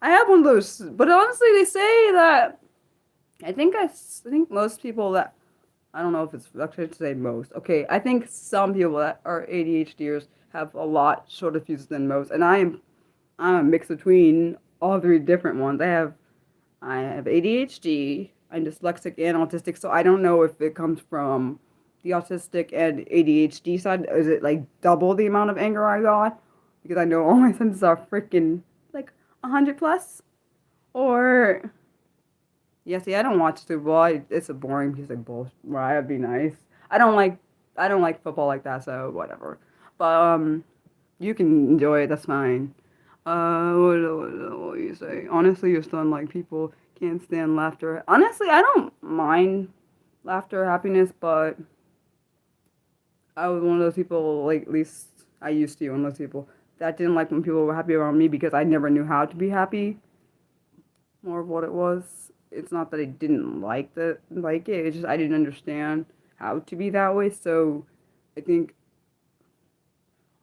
I have one of those. But honestly, they say that I think most people that I don't know if it's I should say most. Okay, I think some people that are ADHDers have a lot shorter fuses than most, and I'm a mix between all three different ones. I have ADHD, I'm dyslexic and autistic, so I don't know if it comes from the autistic and ADHD side. Is it like double the amount of anger I got? Because I know all my sentences are freaking like 100 plus, or yeah, see, I don't watch Super Bowl. It's a boring piece of bullshit. Right, it'd be nice. I don't like I don't like football like that, so whatever. But you can enjoy it. That's fine. What do you say? Honestly, you're stunned. Like people can't stand laughter. Honestly, I don't mind laughter, or happiness, but I was one of those people. Like at least I used to be one of those people that didn't like when people were happy around me because I never knew how to be happy. More of what it was. It's not that I didn't like it. It's just I didn't understand how to be that way. So I think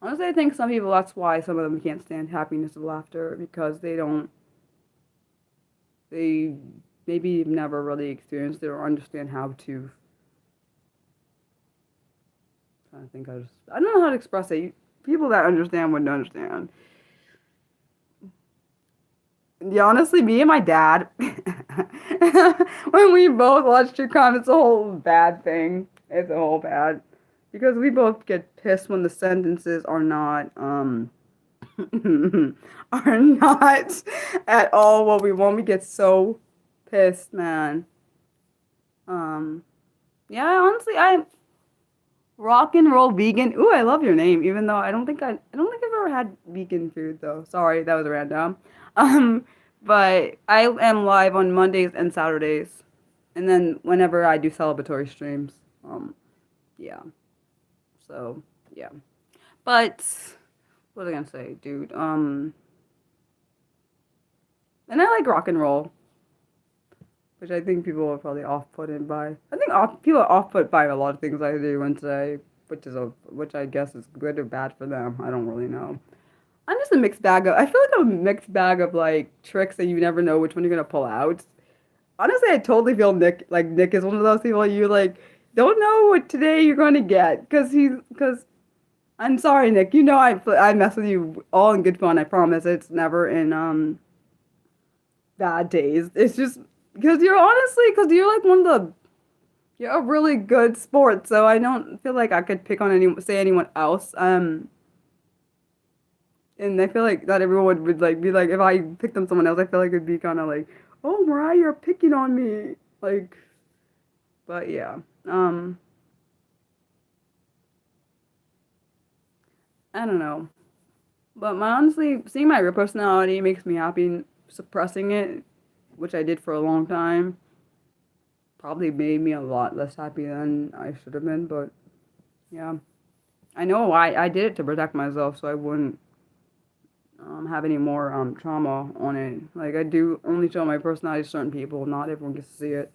honestly I think some people that's why some of them can't stand happiness or laughter because they maybe never really experienced it or understand how to I don't know how to express it. People that understand wouldn't understand. Yeah, honestly, me and my dad, when we both watch true crime, it's a whole bad thing. It's a whole bad because we both get pissed when the sentences are not are not at all what we want. We get so pissed, man. Um, yeah, honestly, I rock and roll vegan. Ooh, I love your name. Even though I don't think I've ever had vegan food though. Sorry, that was random. Um, but I am live on Mondays and Saturdays, and then whenever I do celebratory streams. Yeah. So yeah. But what was I gonna say, dude? And I like rock and roll, which I think people are probably off-putted by. I think people are off-put by a lot of things I do and say, which I guess is good or bad for them. I don't really know. I'm just a mixed bag of. I feel like I'm a mixed bag of like tricks that you never know which one you're gonna pull out. Honestly, I totally feel Nick is one of those people you like don't know what today you're gonna get because I'm sorry, Nick. You know I mess with you all in good fun. I promise. It's never in bad days. It's just because you're like one of the you're a really good sport. So I don't feel like I could pick on anyone else. And I feel like that everyone would like be like if I picked on someone else, I feel like it'd be kind of like, oh, Mariah, you're picking on me. Like, but yeah. Um, I don't know. But my honestly, seeing my real personality makes me happy. Suppressing it, which I did for a long time, probably made me a lot less happy than I should have been. But yeah, I know I did it to protect myself, so I wouldn't have any more trauma on it. Like I do only show my personality to certain people. Not everyone gets to see it,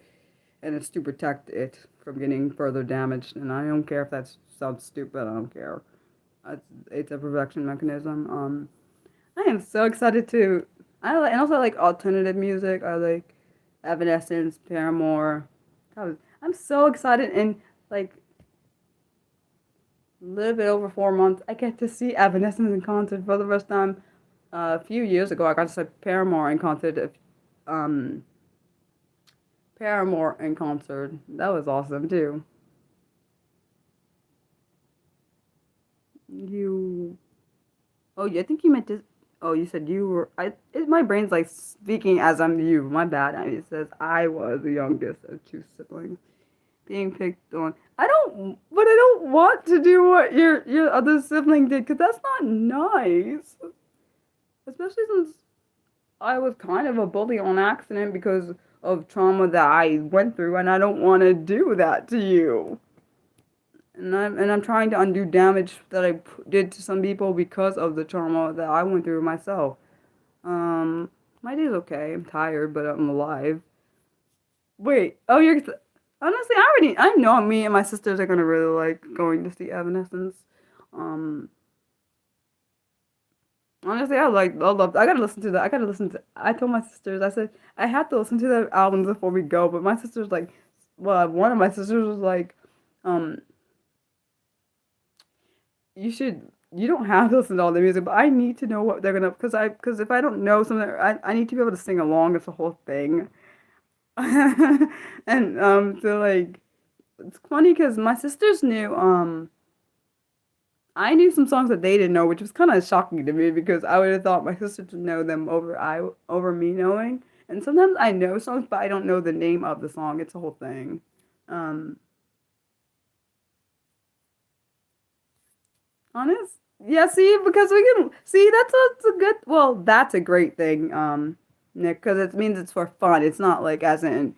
and it's to protect it from getting further damaged. And I don't care if that sounds stupid. I don't care. It's a protection mechanism. I am so excited to. And also I like alternative music. I like Evanescence, Paramore. I'm so excited and like a little bit over 4 months. I get to see Evanescence in concert for the first time. A few years ago, I got to see Paramore in concert. Um, Paramore in concert. That was awesome too. You. Oh, yeah, I think you meant to. Oh, you said you were. My brain's like speaking as I'm you. My bad. It says I was the youngest of two siblings being picked on. But I don't want to do what your other sibling did because that's not nice. Especially since I was kind of a bully on accident because of trauma that I went through, and I don't want to do that to you. And I'm trying to undo damage that did to some people because of the trauma that I went through myself. Um, my day's okay. I'm tired, but I'm alive. Wait. Oh, you're honestly, I know me and my sisters are gonna really like going to see Evanescence. Um, honestly, I love. I gotta listen to that. I gotta listen to. I told my sisters. I said I have to listen to the albums before we go. But my sister's like, well, one of my sisters was like, um, you should. You don't have to listen to all the music, but I need to know what they're gonna. Because if I don't know something, I need to be able to sing along. It's a whole thing. And so like it's funny because my sisters knew I knew some songs that they didn't know, which was kind of shocking to me because I would have thought my sister to know them over me knowing. And sometimes I know songs, but I don't know the name of the song. It's a whole thing. Um, honest, yeah. See, because we can see that's a good. Well, that's a great thing, Nick, because it means it's for fun. It's not like as in.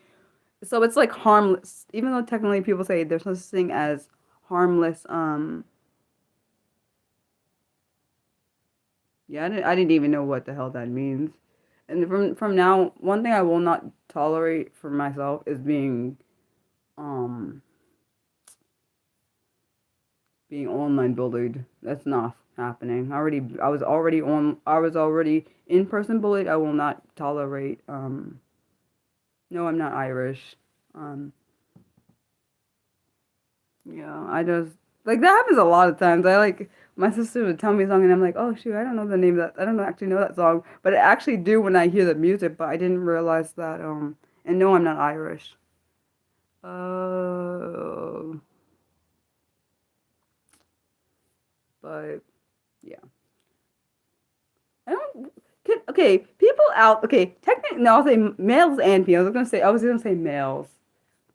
So it's like harmless, even though technically people say there's no such thing as harmless. Yeah, I didn't even know what the hell that means. And from now, one thing I will not tolerate for myself is um being online bullied. That's not happening. I was already in person bullied. I will not tolerate no, I'm not Irish. Um yeah, I just like that happens a lot of times. I like my sister would tell me a song and I'm like, oh shoot, I don't know the name of that. I don't actually know that song, but I actually do when I hear the music. But I didn't realize that. And no, I'm not Irish. Uh, but yeah. okay, people out. Okay, technically, no, I'll say males and females. I was gonna say males.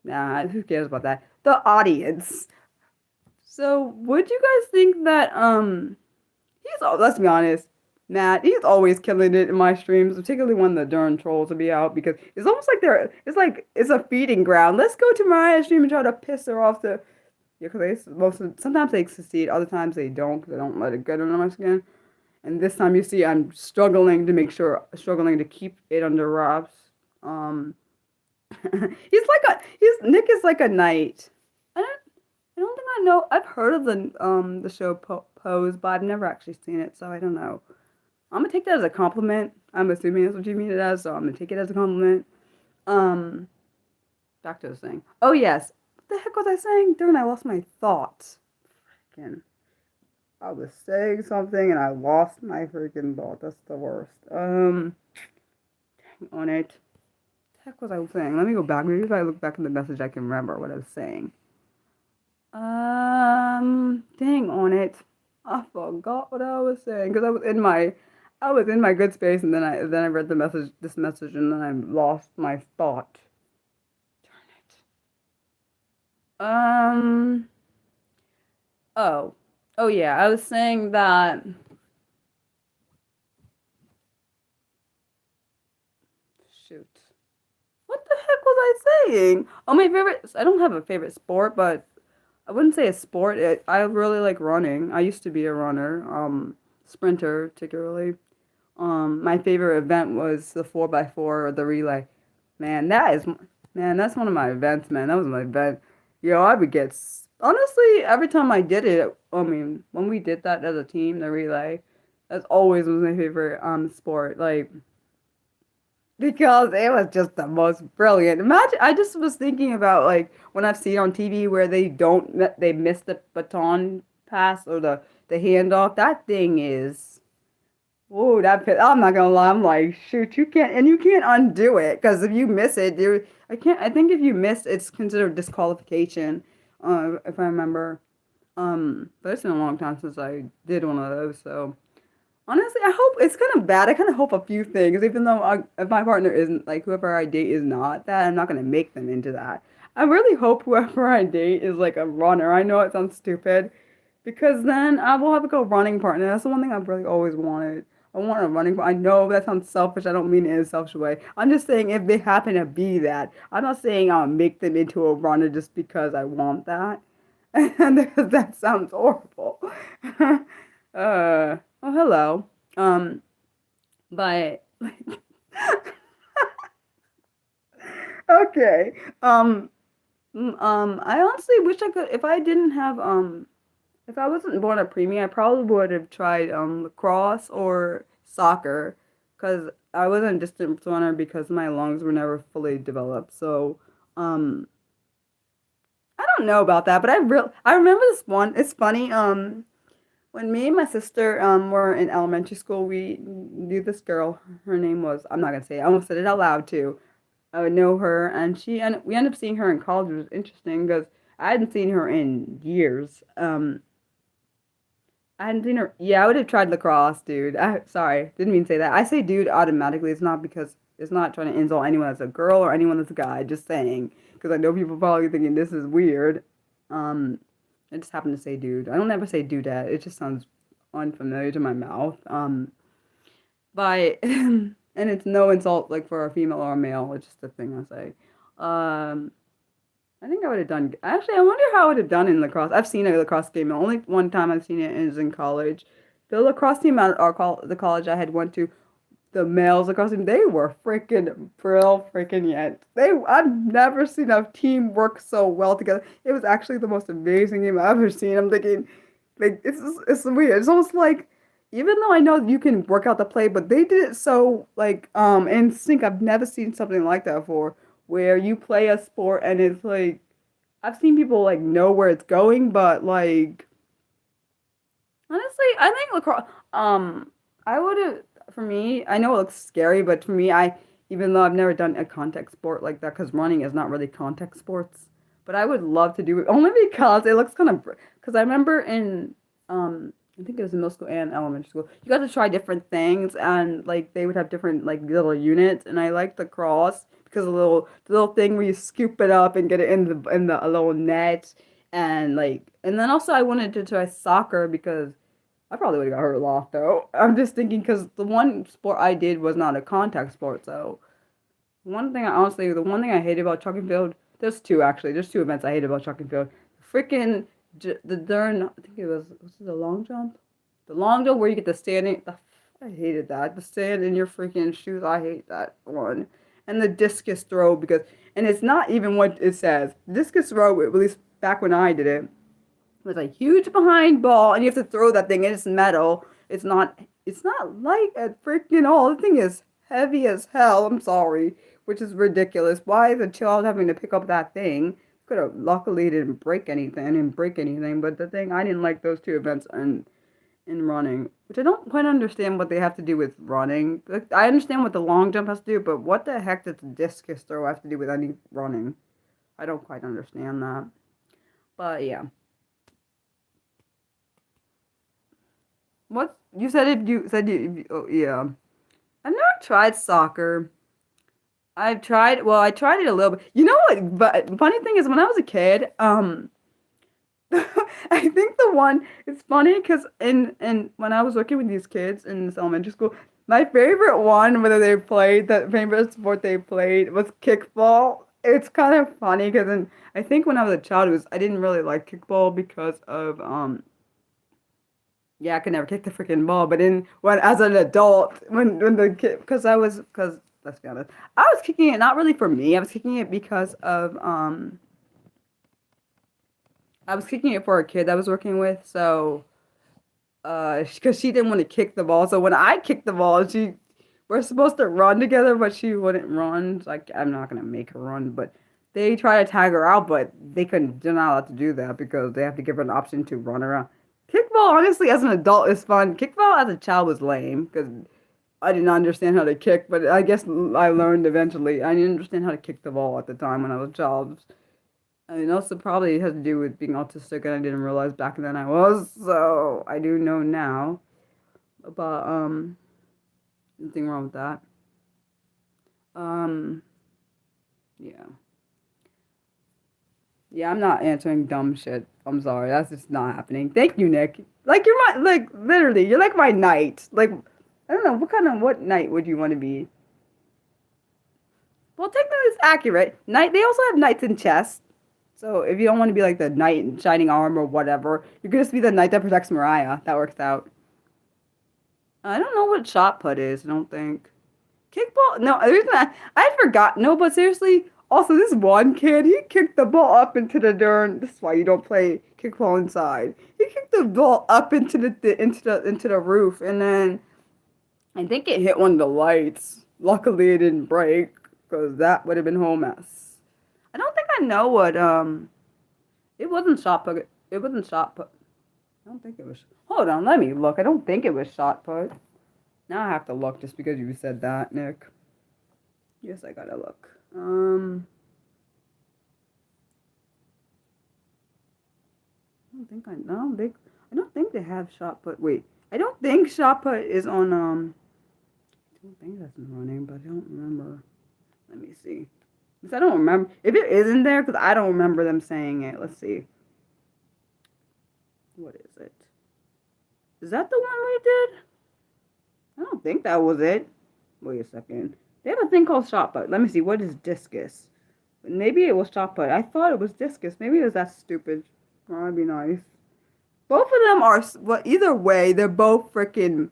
Nah, who cares about that? The audience. So, would you guys think that let's be honest, Matt, he's always killing it in my streams, particularly when the darn trolls will be out because it's almost like it's a feeding ground. Let's go to Mariah's stream and try to piss her off to yeah, because sometimes they succeed, other times they don't because they don't let it get under my skin. And this time you see I'm struggling to keep it under wraps. Um, he's Nick is like a knight. I don't I don't think I know. I've heard of the show Pose, but I've never actually seen it, so I don't know. I'm gonna take that as a compliment. I'm assuming that's what you mean it as, so I'm gonna take it as a compliment. Um, Back to the thing. Oh yes, what the heck was I saying? Darn, I lost my thoughts. Freaking, I was saying something and I lost my freaking thought. That's the worst. Dang on it. What the heck was I saying? Let me go back. Maybe if I look back in the message, I can remember what I was saying. Dang on it. I forgot what I was saying because I was in my good space and then I read this message, and then I lost my thought. Darn it. Oh. Oh yeah, I was saying that shoot. What the heck was I saying? Oh, I don't have a favorite sport, but I wouldn't say a sport. I really like running. I used to be a runner, sprinter particularly. My favorite event was the 4x4 or the relay. Man, that's one of my events, man. That was my event. Yo, I would honestly, every time I did it, I mean, when we did that as a team, the relay, that's always was my favorite sport. Like because it was just the most brilliant. Imagine, I just was thinking about like when I've seen on TV where they miss the baton pass or the handoff. That thing is, oh, I'm not gonna lie. I'm like, shoot, you can't undo it because if you miss it, I think if you miss, it's considered disqualification. If I remember. But it's been a long time since I did one of those, so. Honestly, I hope it's kind of bad. I kind of hope a few things, even though if my partner isn't like whoever I date is not that, I'm not gonna make them into that. I really hope whoever I date is like a runner. I know it sounds stupid, because then I will have like a running partner. That's the one thing I've really always wanted. I want a running. I know that sounds selfish. I don't mean it in a selfish way. I'm just saying if they happen to be that, I'm not saying I'll make them into a runner just because I want that, and that sounds horrible. Oh, hello. Um, but okay. I honestly wish I could. If I wasn't born a preemie, I probably would have tried lacrosse or soccer, because I wasn't a distance runner because my lungs were never fully developed. So, um, I don't know about that, but I remember this one. It's funny. When me and my sister were in elementary school, we knew this girl. Her name was, I'm not gonna say it. I almost said it out loud too. I would know her, and we ended up seeing her in college, which was interesting because I hadn't seen her in years. I hadn't seen her. Yeah, I would have tried lacrosse, dude. Sorry, didn't mean to say that. I say dude automatically. It's not because it's not trying to insult anyone that's a girl or anyone that's a guy. Just saying because I know people probably thinking this is weird. Um, I just happen to say dude. I don't ever say dudette. It just sounds unfamiliar to my mouth. But and it's no insult like for a female or a male. It's just a thing I say. Um, I think I would have done. Actually, I wonder how I would have done in lacrosse. I've seen a lacrosse game. The only one time I've seen it is in college. The lacrosse team at the college I had went to, the males lacrosse team, they were freaking freaking yet. I've never seen a team work so well together. It was actually the most amazing game I've ever seen. I'm thinking, like, it's weird. It's almost like, even though I know you can work out the play, but they did it so like in sync. I've never seen something like that before, where you play a sport and it's like I've seen people like know where it's going, but like honestly, I think lacrosse. I would have for me. I know it looks scary, but for me, even though I've never done a contact sport like that, because running is not really contact sports, but I would love to do it only because it looks kind of. Because I remember in I think it was in middle school and elementary school. You got to try different things, and like they would have different like little units. And I liked the cross because the little thing where you scoop it up and get it in the a little net, and then also I wanted to try soccer because I probably would have got hurt a lot though. I'm just thinking because the one sport I did was not a contact sport, so the one thing I hated about track and field, there's two actually. There's two events I hate about track and field. Freaking the darn, I think was it the long jump? The long jump where you get the standing. I hated that. The sand in your freaking shoes. I hate that one. And the discus throw and it's not even what it says. Discus throw, at least back when I did it, was a huge behind ball, and you have to throw that thing, and it's metal. It's not light at freaking all. The thing is heavy as hell. I'm sorry, which is ridiculous. Why is a child having to pick up that thing? Could have luckily didn't break anything. I didn't break anything, but the thing I didn't like those two events in running, which I don't quite understand what they have to do with running. Like, I understand what the long jump has to do, but what the heck does the discus throw have to do with any running? I don't quite understand that. But yeah. What you said if you said you oh yeah. I've never tried soccer. I tried it a little bit. You know what? But funny thing is, when I was a kid, I think it's funny because in when I was working with these kids in this elementary school, my favorite one, the favorite sport they played was kickball. It's kind of funny because I think when I was a child, I didn't really like kickball because of yeah, I could never kick the freaking ball. But when as an adult, when the kid, because let's be honest, I was kicking it not really for me. I was kicking it because of I was kicking it for a kid I was working with. So because she didn't want to kick the ball. So when I kicked the ball, we're supposed to run together, but she wouldn't run. Like I'm not gonna make her run, but they try to tag her out, but they're not allowed to do that because they have to give her an option to run around. Kickball, honestly, as an adult is fun. Kickball as a child was lame because I didn't understand how to kick, but I guess I learned eventually. I didn't understand how to kick the ball at the time when I was a child. I mean, also probably has to do with being autistic, and I didn't realize back then I was, so I do know now. But, nothing wrong with that. Um, yeah. Yeah, I'm not answering dumb shit. I'm sorry, that's just not happening. Thank you, Nick. Like, literally, you're like my knight. Like, I don't know, what knight would you want to be? Well, technically it's accurate. Knight, they also have knights in chess. So if you don't want to be like the knight in shining armor or whatever, you could just be the knight that protects Mariah. That works out. I don't know what shot put is, I don't think. Kickball? No, the reason I forgot. No, but seriously, also this one kid, he kicked the ball up into the darn. This is why you don't play kickball inside. He kicked the ball up into the roof, and then I think it hit one of the lights. Luckily, it didn't break because that would have been a whole mess. I don't think I know what It wasn't shot put. It wasn't shot put. I don't think it was. Hold on, let me look. I don't think it was shot put. Now I have to look just because you said that, Nick. Yes, I gotta look. I don't think they have shot put. Wait, I don't think shot put is on. I don't think that's running, but I don't remember. Let me see. Because I don't remember if it is in there because I don't remember them saying it. Let's see. What is it? Is that the one we did? I don't think that was it. Wait a second. They have a thing called shot put. Let me see. What is discus? Maybe it was shot put. I thought it was discus. Maybe it was that stupid. Oh, that'd be nice. Both of them are. Well, either way, they're both freaking.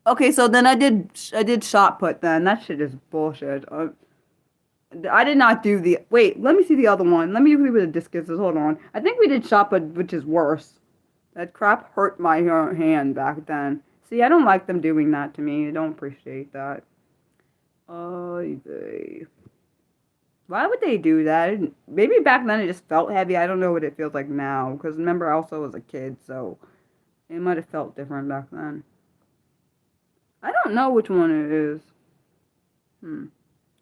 Okay, so then I did shot put. Then that shit is bullshit. I did not do the. Wait, let me see the other one. Let me see what the discus is. Hold on. I think we did shot put, which is worse. That crap hurt my hand back then. See, I don't like them doing that to me. I don't appreciate that. Why would they do that? Maybe back then it just felt heavy. I don't know what it feels like now. Because remember, I also was a kid, so it might have felt different back then. I don't know which one it is.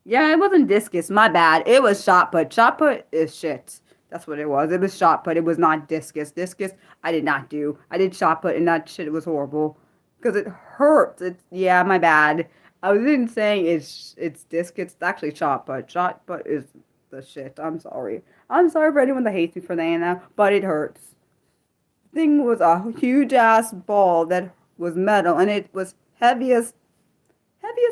Yeah, it wasn't discus. My bad. It was shot put. Shot put is shit. That's what it was. It was shot put. It was not discus. Discus, I did not do. I did shot put, and that shit was horrible because it hurts. It's yeah, my bad. I wasn't saying it's discus. It's actually shot put. Shot put is the shit. I'm sorry. I'm sorry for anyone that hates me for saying that, but it hurts. Thing was a huge ass ball that was metal, and it was heavy as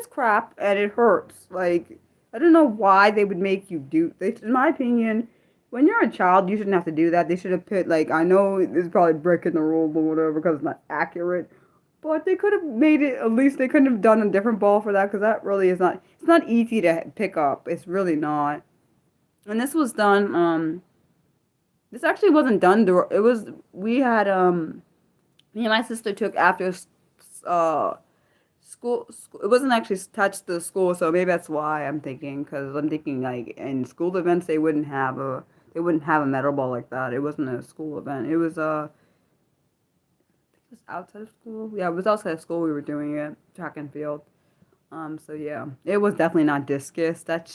crap, and it hurts. Like, I don't know why they would make you do this. In my opinion, when you're a child, you shouldn't have to do that. They should have put, like, I know it's probably breaking the rule or whatever because it's not accurate, but they could have made it, at least they couldn't have done a different ball for that because that really is not, it's not easy to pick up. It's really not. And this was done, this actually wasn't done, it was, we had, me and my sister took after, school, it wasn't actually touched the school, so maybe that's why I'm thinking, because I'm thinking like in school events they wouldn't have a metal ball like that. It wasn't a school event. It was it was outside of school. Yeah, it was outside of school. We were doing it, track and field. So yeah, it was definitely not discus. That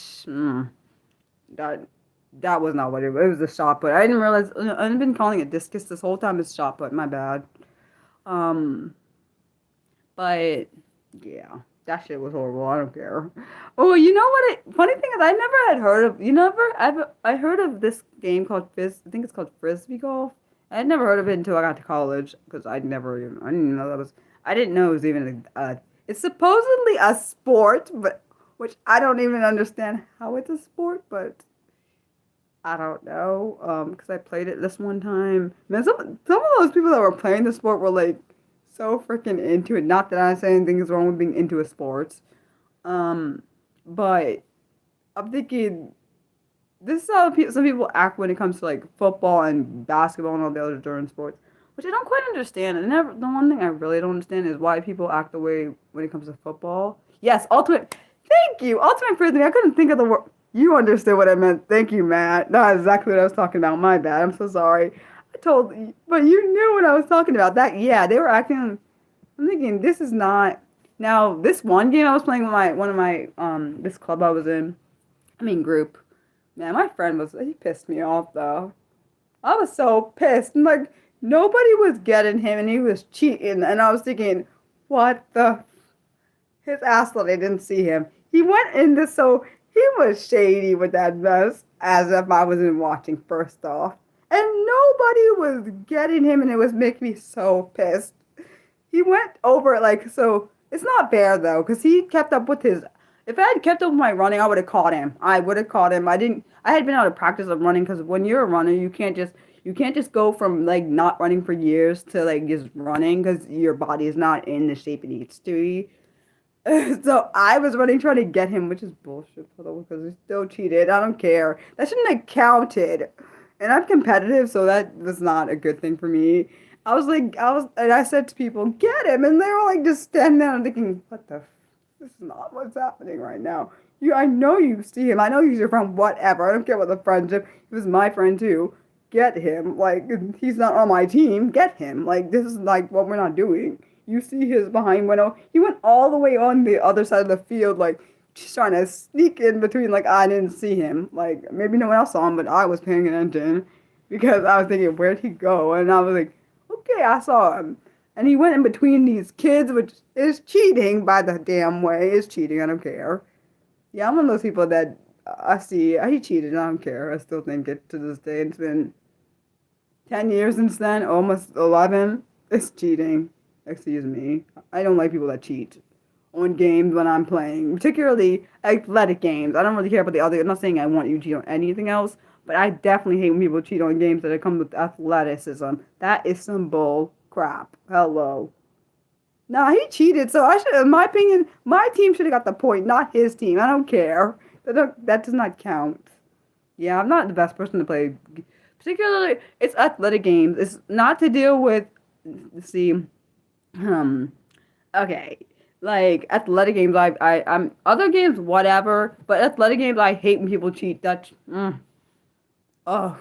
that was not what it was. It was a shot put. I didn't realize. I've been calling it discus this whole time. It's shot put. My bad. Um, but yeah, that shit was horrible. I don't care. Oh, you know what? Funny thing is, I never had heard of. I heard of this game called I think it's called frisbee golf. I had never heard of it until I got to college because I didn't even know that was. I didn't know it was even it's supposedly a sport, but which I don't even understand how it's a sport, but I don't know. Because I played it this one time. Man, some of those people that were playing the sport were like so freaking into it. Not that I'm saying anything is wrong with being into a sport. But I'm thinking this is how some people act when it comes to like football and basketball and all the other during sports, which I don't quite understand. And never, the one thing I really don't understand is why people act the way when it comes to football. Yes, ultimate. Thank you, ultimate frisbee. I couldn't think of the word. You understood what I meant. Thank you, Matt. That's exactly what I was talking about. My bad. I'm so sorry. But you knew what I was talking about. That, yeah, they were acting. I'm thinking this is not. Now, this one game I was playing with one of my this club I was in. I mean group. Man, my friend he pissed me off though. I was so pissed. And like nobody was getting him, and he was cheating. And I was thinking, what the? His ass thought I didn't see him. He went in this so. He was shady with that mess, as if I wasn't watching first off. And nobody was getting him, and it was making me so pissed. He went over it like, so, it's not fair, though, because he kept up with his, if I had kept up with my running, I would have caught him. I would have caught him. I had been out of practice of running, because when you're a runner, you can't just go from, like, not running for years to, like, just running, because your body is not in the shape it needs to be. So I was running trying to get him, which is bullshit for the because he still cheated. I don't care. That shouldn't have counted. And I'm competitive, so that was not a good thing for me. And I said to people, get him, and they were like just standing there and thinking, what the? This is not what's happening right now. I know you see him. I know he's your friend. Whatever. I don't care about the friendship. He was my friend too. Get him. Like he's not on my team. Get him. Like this is like what we're not doing. You see his behind window. He went all the way on the other side of the field, like, just trying to sneak in between, like, I didn't see him. Like, maybe no one else saw him, but I was paying attention. Because I was thinking, where'd he go? And I was like, okay, I saw him. And he went in between these kids, which is cheating, by the damn way. It's cheating, I don't care. Yeah, I'm one of those people that I see, he cheated, I don't care. I still think it to this day. It's been 10 years since then, almost 11. It's cheating. Excuse me. I don't like people that cheat on games when I'm playing, particularly athletic games. I don't really care about the other. I'm not saying I want you to cheat on anything else, but I definitely hate when people cheat on games that come with athleticism. That is some bull crap. Hello. Nah, he cheated, so in my opinion, my team should have got the point, not his team. I don't care. That does not count. Yeah, I'm not the best person to play. Particularly, it's athletic games. It's not to deal with, see, okay, like athletic games, I'm other games, whatever, but athletic games, I hate when people cheat. Oh,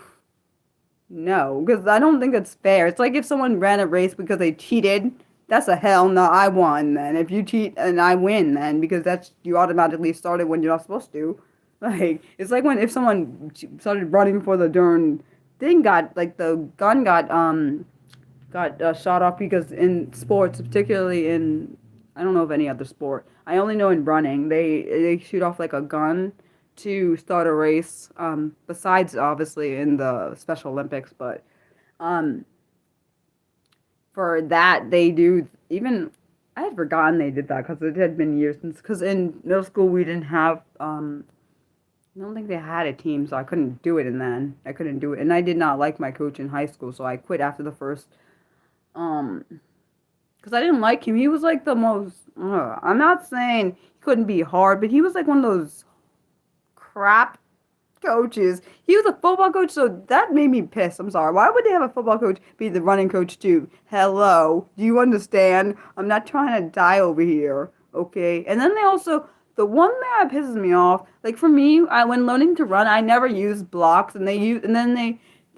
no, because I don't think it's fair. It's like if someone ran a race because they cheated, that's a hell no, I won then. If you cheat and I win then, because you automatically started when you're not supposed to. Like, it's like if someone started running for the darn thing got like the gun got shot off because in sports, particularly in I don't know of any other sport. I only know in running they shoot off like a gun to start a race. Besides obviously in the Special Olympics, but um, for that they do even. I had forgotten they did that because it had been years since. Because in middle school we didn't have I don't think they had a team, so I couldn't do it. And then I couldn't do it, and I did not like my coach in high school, so I quit after the first um because I didn't like him. He was like the most. I'm not saying he couldn't be hard, but he was like one of those crap coaches. He was a football coach, so that made me pissed. I'm sorry. Why would they have a football coach be the running coach too? Hello, do you understand? I'm not trying to die over here, okay? And then they also. The one thing that pisses me off, like for me, when learning to run, I never used blocks, and they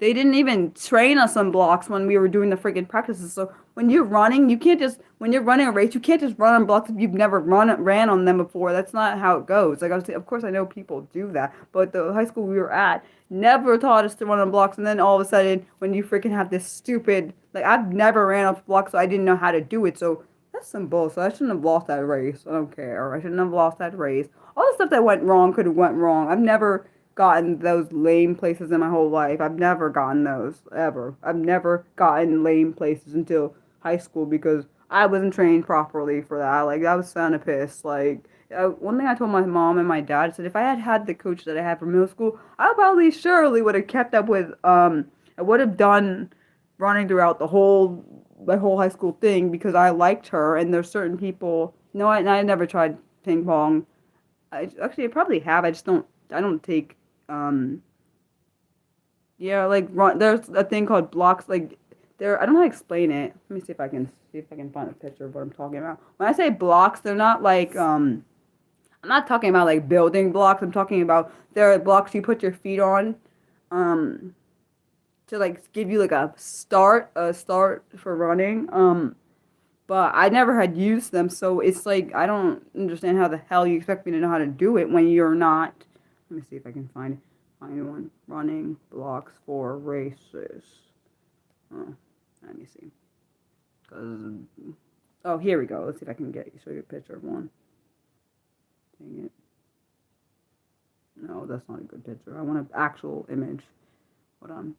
didn't even train us on blocks when we were doing the freaking practices. So when you're running, you can't just when you're running a race, you can't just run on blocks if you've never ran on them before. That's not how it goes. Like I was saying, of course I know people do that, but the high school we were at never taught us to run on blocks. And then all of a sudden, when you freaking have this stupid like I've never ran off blocks, so I didn't know how to do it. So that's some bullshit. I shouldn't have lost that race. I don't care. I shouldn't have lost that race. All the stuff that went wrong could have went wrong. I've never gotten those lame places in my whole life. I've never gotten those ever. I've never gotten lame places until high school because I wasn't trained properly for that. Like I was kind of pissed. Like one thing I told my mom and my dad I said if I had had the coach that I had for middle school, I probably surely would have kept up with. I would have done running throughout the whole high school thing because I liked her. And there's certain people. No, I never tried ping pong. I probably have. I don't take yeah, like there's a thing called blocks. Like there, I don't know how to explain it. Let me see if I can find a picture of what I'm talking about. When I say blocks, they're not like I'm not talking about like building blocks. I'm talking about there are blocks you put your feet on, um, to like give you like a start for running. But I never had used them, so it's like I don't understand how the hell you expect me to know how to do it when you're not. Let me see if I can find one. Running blocks for races. Oh, let me see. Oh, here we go. Let's see if I can show you a picture of one. Dang it. No, that's not a good picture. I want an actual image. Hold on.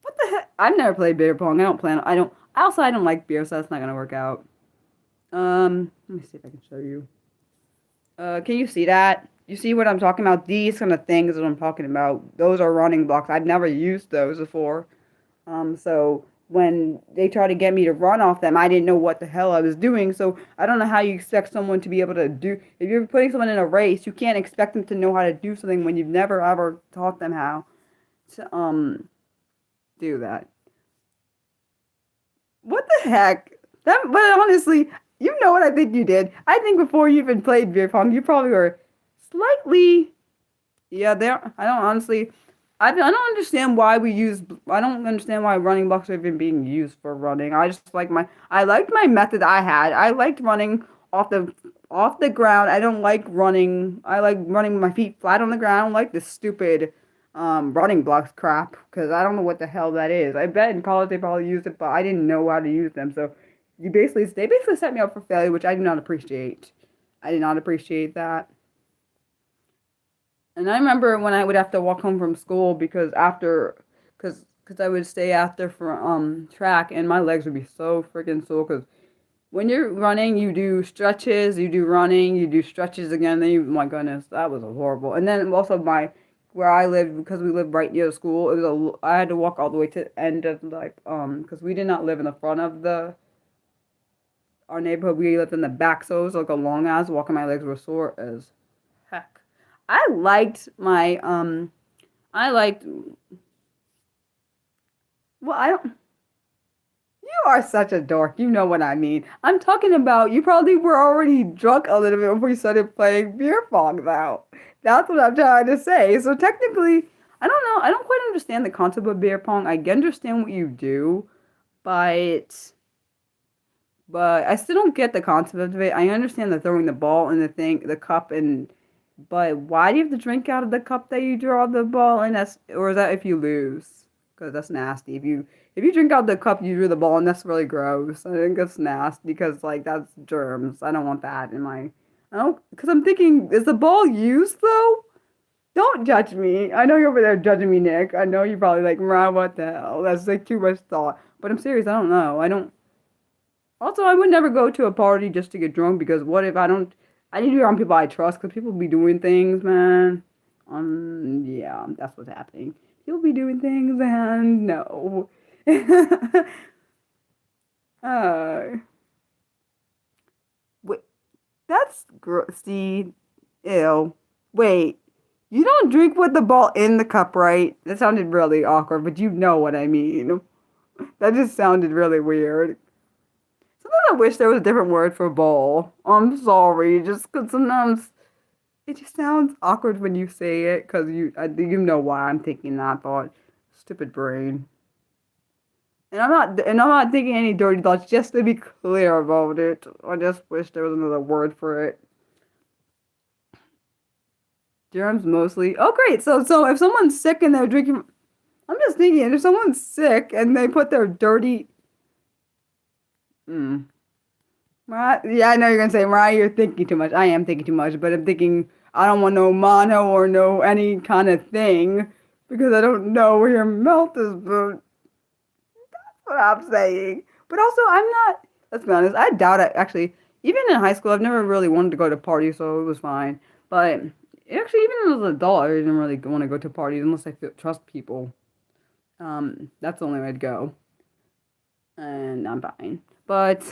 What the heck? I've never played beer pong. I don't like beer, so that's not gonna work out. Let me see if I can show you. Can you see that? You see what I'm talking about? These kind of things that I'm talking about. Those are running blocks. I've never used those before. So when they try to get me to run off them, I didn't know what the hell I was doing. So I don't know how you expect someone to be able to do. If you're putting someone in a race, you can't expect them to know how to do something when you've never ever taught them how to do that. What the heck? But honestly, you know what I think you did. I think before you even played beer pong, you probably were slightly. Yeah, there. I don't honestly. I don't understand why we use. I don't understand why running blocks are even being used for running. I liked my method I had. I liked running off the ground. I don't like running. I like running with my feet flat on the ground. I don't like this stupid running blocks crap because I don't know what the hell that is. I bet in college they probably used it, but I didn't know how to use them. So they basically set me up for failure, which I did not appreciate. I did not appreciate that. And I remember when I would have to walk home from school because I would stay after for track, and my legs would be so freaking sore because when you're running, you do stretches, you do running, you do stretches again. Then my goodness, that was horrible. And then also where I lived, because we lived right near the school, I had to walk all the way to the end of like because we did not live in the front of our neighborhood. We lived in the back, so it was like a long ass walk, and my legs were sore as heck. I liked my I liked well I don't You are such a dork. You know what I mean. I'm talking about you probably were already drunk a little bit before you started playing beer pong now. That's what I'm trying to say. So technically, I don't know. I don't quite understand the concept of beer pong. I understand what you do, but I still don't get the concept of it. I understand the throwing the ball in the cup, and But why do you have to drink out of the cup that you draw the ball in? Or is that if you lose? Because that's nasty. If you drink out the cup you drew the ball in, that's really gross. I think that's nasty because like that's germs. I don't want that in my. I don't because I'm thinking, is the ball used though? Don't judge me. I know you're over there judging me, Nick. I know you're probably like, Mariah, what the hell? That's like too much thought. But I'm serious. I don't know. I don't. Also, I would never go to a party just to get drunk because what if I don't? I need to be around people I trust because people be doing things, man. Yeah, that's what's happening. People be doing things, and no. uh, wait, that's gross. See, ew. Wait, you don't drink with the ball in the cup, right? That sounded really awkward, but you know what I mean. That just sounded really weird. Sometimes I wish there was a different word for bowl. I'm sorry, just because sometimes it just sounds awkward when you say it, because you know why I'm thinking that thought. Stupid brain. And I'm not thinking any dirty thoughts, just to be clear about it. I just wish there was another word for it. Germs mostly. Oh, great. So if someone's sick and they're drinking, I'm just thinking, if someone's sick and they put their dirty, mm, Mariah, yeah, I know you're gonna say, Mariah, you're thinking too much. I am thinking too much, but I'm thinking I don't want no mono or no any kind of thing because I don't know where your mouth is. But that's what I'm saying. But also, I'm not. Let's be honest. I doubt it. Actually, even in high school, I've never really wanted to go to parties, so it was fine. But actually, even as an adult, I didn't really want to go to parties unless trust people. That's the only way I'd go, and I'm fine. But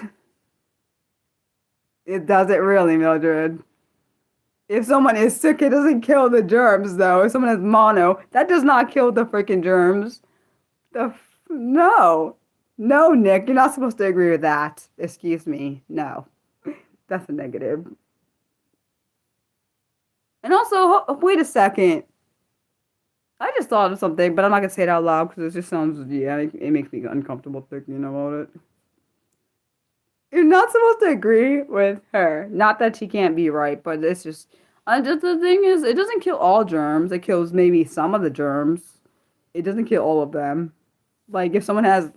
it doesn't really, Mildred. If someone is sick, it doesn't kill the germs, though. If someone has mono, that does not kill the freaking germs. No. No, Nick, you're not supposed to agree with that. Excuse me. No. That's a negative. And also, wait a second. I just thought of something, but I'm not gonna say it out loud because it just sounds, yeah, it makes me uncomfortable thinking about it. You're not supposed to agree with her. Not that she can't be right, but it's just the thing is, it doesn't kill all germs. It kills maybe some of the germs. It doesn't kill all of them. Like if someone has,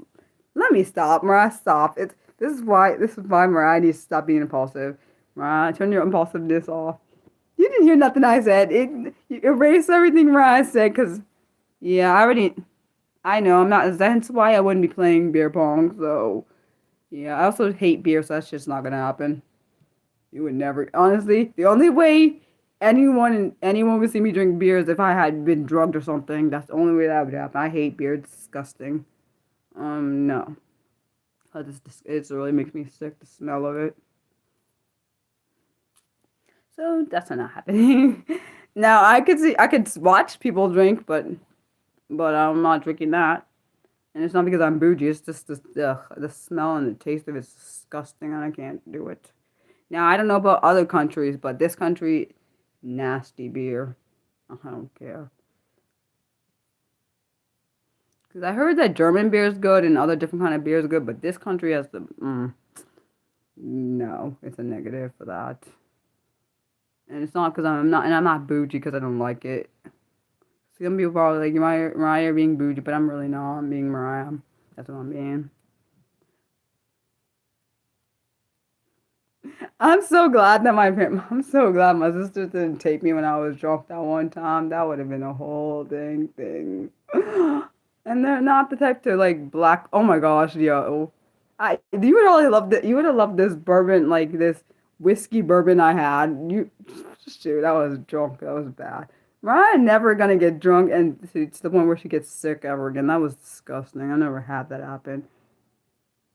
let me stop, Mariah, stop. This is why Mariah needs to stop being impulsive. Mariah, turn your impulsiveness off. You didn't hear nothing I said. You erase everything Mariah said, cause yeah, I know I'm not. That's why I wouldn't be playing beer pong. So yeah, I also hate beer, so that's just not gonna happen. You would never. Honestly, the only way anyone would see me drink beer is if I had been drugged or something. That's the only way that would happen. I hate beer. It's disgusting. No. It really makes me sick, the smell of it. So that's not happening. Now I could watch people drink, but I'm not drinking that. And it's not because I'm bougie. It's just the smell and the taste of it's disgusting, and I can't do it. Now I don't know about other countries, but this country, nasty beer. I don't care. Because I heard that German beer is good and other different kind of beer is good, but this country has no, it's a negative for that. And it's not because I'm not bougie because I don't like it. Some people probably like Mariah, you're being bougie, but I'm really not. I'm being Mariah. That's what I'm being. I'm so glad my sister didn't take me when I was drunk that one time. That would have been a whole dang thing. And they're not the type to like black. Oh my gosh, yo. You would really love that. You would have loved this bourbon, like this whiskey bourbon I had. Shoot, I was drunk. That was bad. Mariah never gonna get drunk and to the point where she gets sick ever again. That was disgusting. I never had that happen.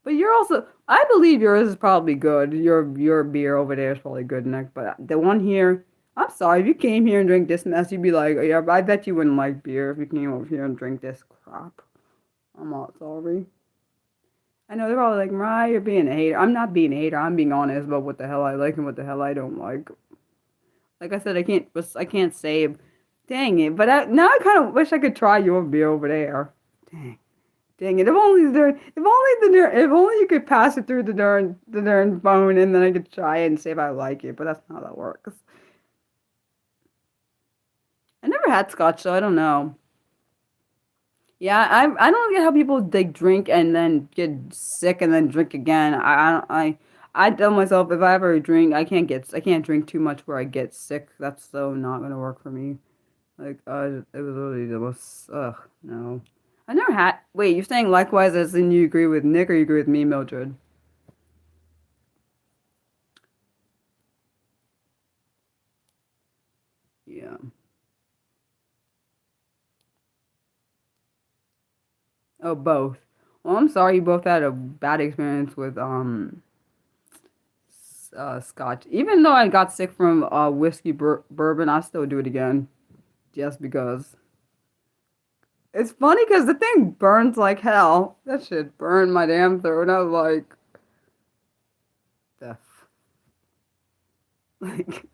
But you're also, I believe yours is probably good. Your beer over there is probably good, Nick. But the one here, I'm sorry, if you came here and drank this mess, you'd be like, yeah, I bet you wouldn't like beer if you came over here and drink this crap. I'm not sorry. I know they're probably like, Mariah, you're being a hater. I'm not being a hater. I'm being honest about what the hell I like and what the hell I don't like. Like I said, I can't say, dang it. But now I kind of wish I could try your beer over there. Dang. Dang it! If only you could pass it through the darn phone, and then I could try it and see if I like it. But that's not how that works. never had scotch, so I don't know. Yeah, I don't get how people like drink and then get sick and then drink again. I tell myself if I ever drink, I can't drink too much where I get sick. That's so not gonna work for me. Like it was really the most no. I never had. Wait, you're saying likewise as in you agree with Nick or you agree with me, Mildred? Yeah. Oh, both. Well, I'm sorry you both had a bad experience with scotch. Even though I got sick from whiskey bourbon, I still do it again just because. It's funny because the thing burns like hell. That shit burned my damn throat. And I was like, death. Like,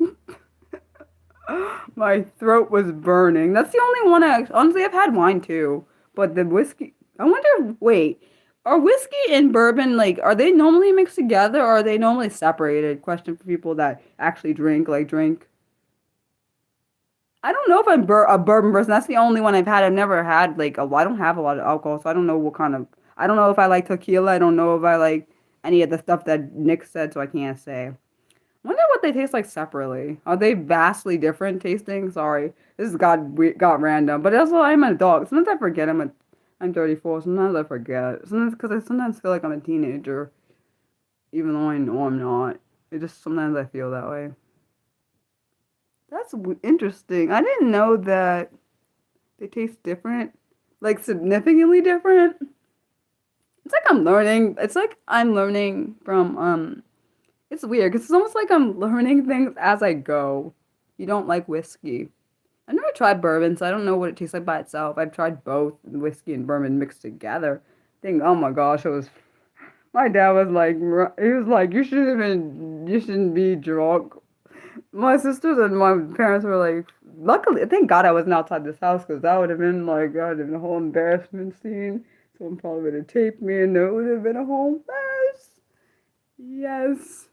my throat was burning. That's the only one honestly, I've had wine too. But the whiskey, I wonder, wait, are whiskey and bourbon, like, are they normally mixed together or are they normally separated? Question for people that actually drink. I don't know if I'm a bourbon person. That's the only one I've had. I've never had like I don't have a lot of alcohol, so I don't know what kind of. I don't know if I like tequila. I don't know if I like any of the stuff that Nick said, so I can't say. Wonder what they taste like separately. Are they vastly different tasting? Sorry, this got random. But also, I'm an adult. Sometimes I forget I'm 34. Sometimes I forget. Sometimes because I sometimes feel like I'm a teenager, even though I know I'm not. It just sometimes I feel that way. That's interesting. I didn't know that they taste different, like significantly different. It's like I'm learning. It's like I'm learning from It's weird because it's almost like I'm learning things as I go. You don't like whiskey. I've never tried bourbon, so I don't know what it tastes like by itself. I've tried both whiskey and bourbon mixed together. Think, oh my gosh, it was. My dad was like, he was like, you shouldn't be drunk. My sisters and my parents were like, luckily, thank God I wasn't outside this house because that would have been like, that would have been a whole embarrassment scene. Someone probably would have taped me and it would have been a whole mess. Yes.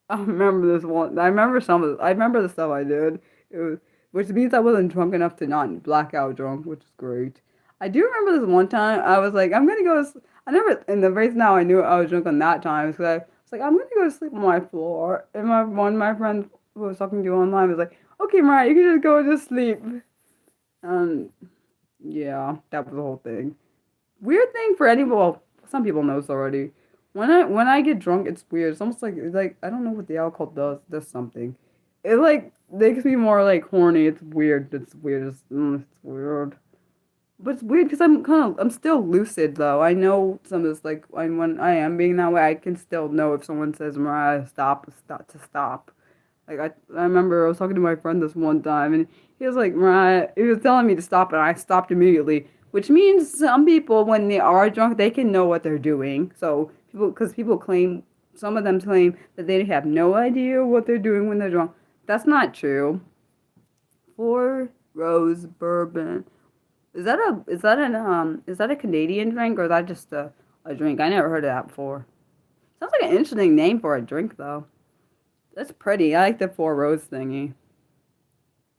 I remember this one. I remember the stuff I did. It was, which means I wasn't drunk enough to not blackout drunk, which is great. I do remember this one time I was like, I'm gonna go. I never, and the reason now I knew I was drunk on that time is because I was like, I'm gonna go to sleep on my floor. And one of my friends who was talking to online was like, okay, Mariah, you can just go to sleep. Um, yeah, that was the whole thing. Weird thing for anyone. Well, some people know this already. When I get drunk, it's weird. It's like I don't know what the alcohol does something. It like makes me more like horny. It's weird. It's weird. But it's weird because I'm still lucid though. I know some of this like when I am being that way, I can still know if someone says Mariah stop. Like I remember I was talking to my friend this one time and he was like Mariah, he was telling me to stop and I stopped immediately. Which means some people when they are drunk they can know what they're doing. So people claim some of them claim that they have no idea what they're doing when they're drunk. That's not true. Four Rose Bourbon. Is that a Canadian drink or is that just a drink? I never heard of that before. Sounds like an interesting name for a drink though. That's pretty. I like the Four Rose thingy.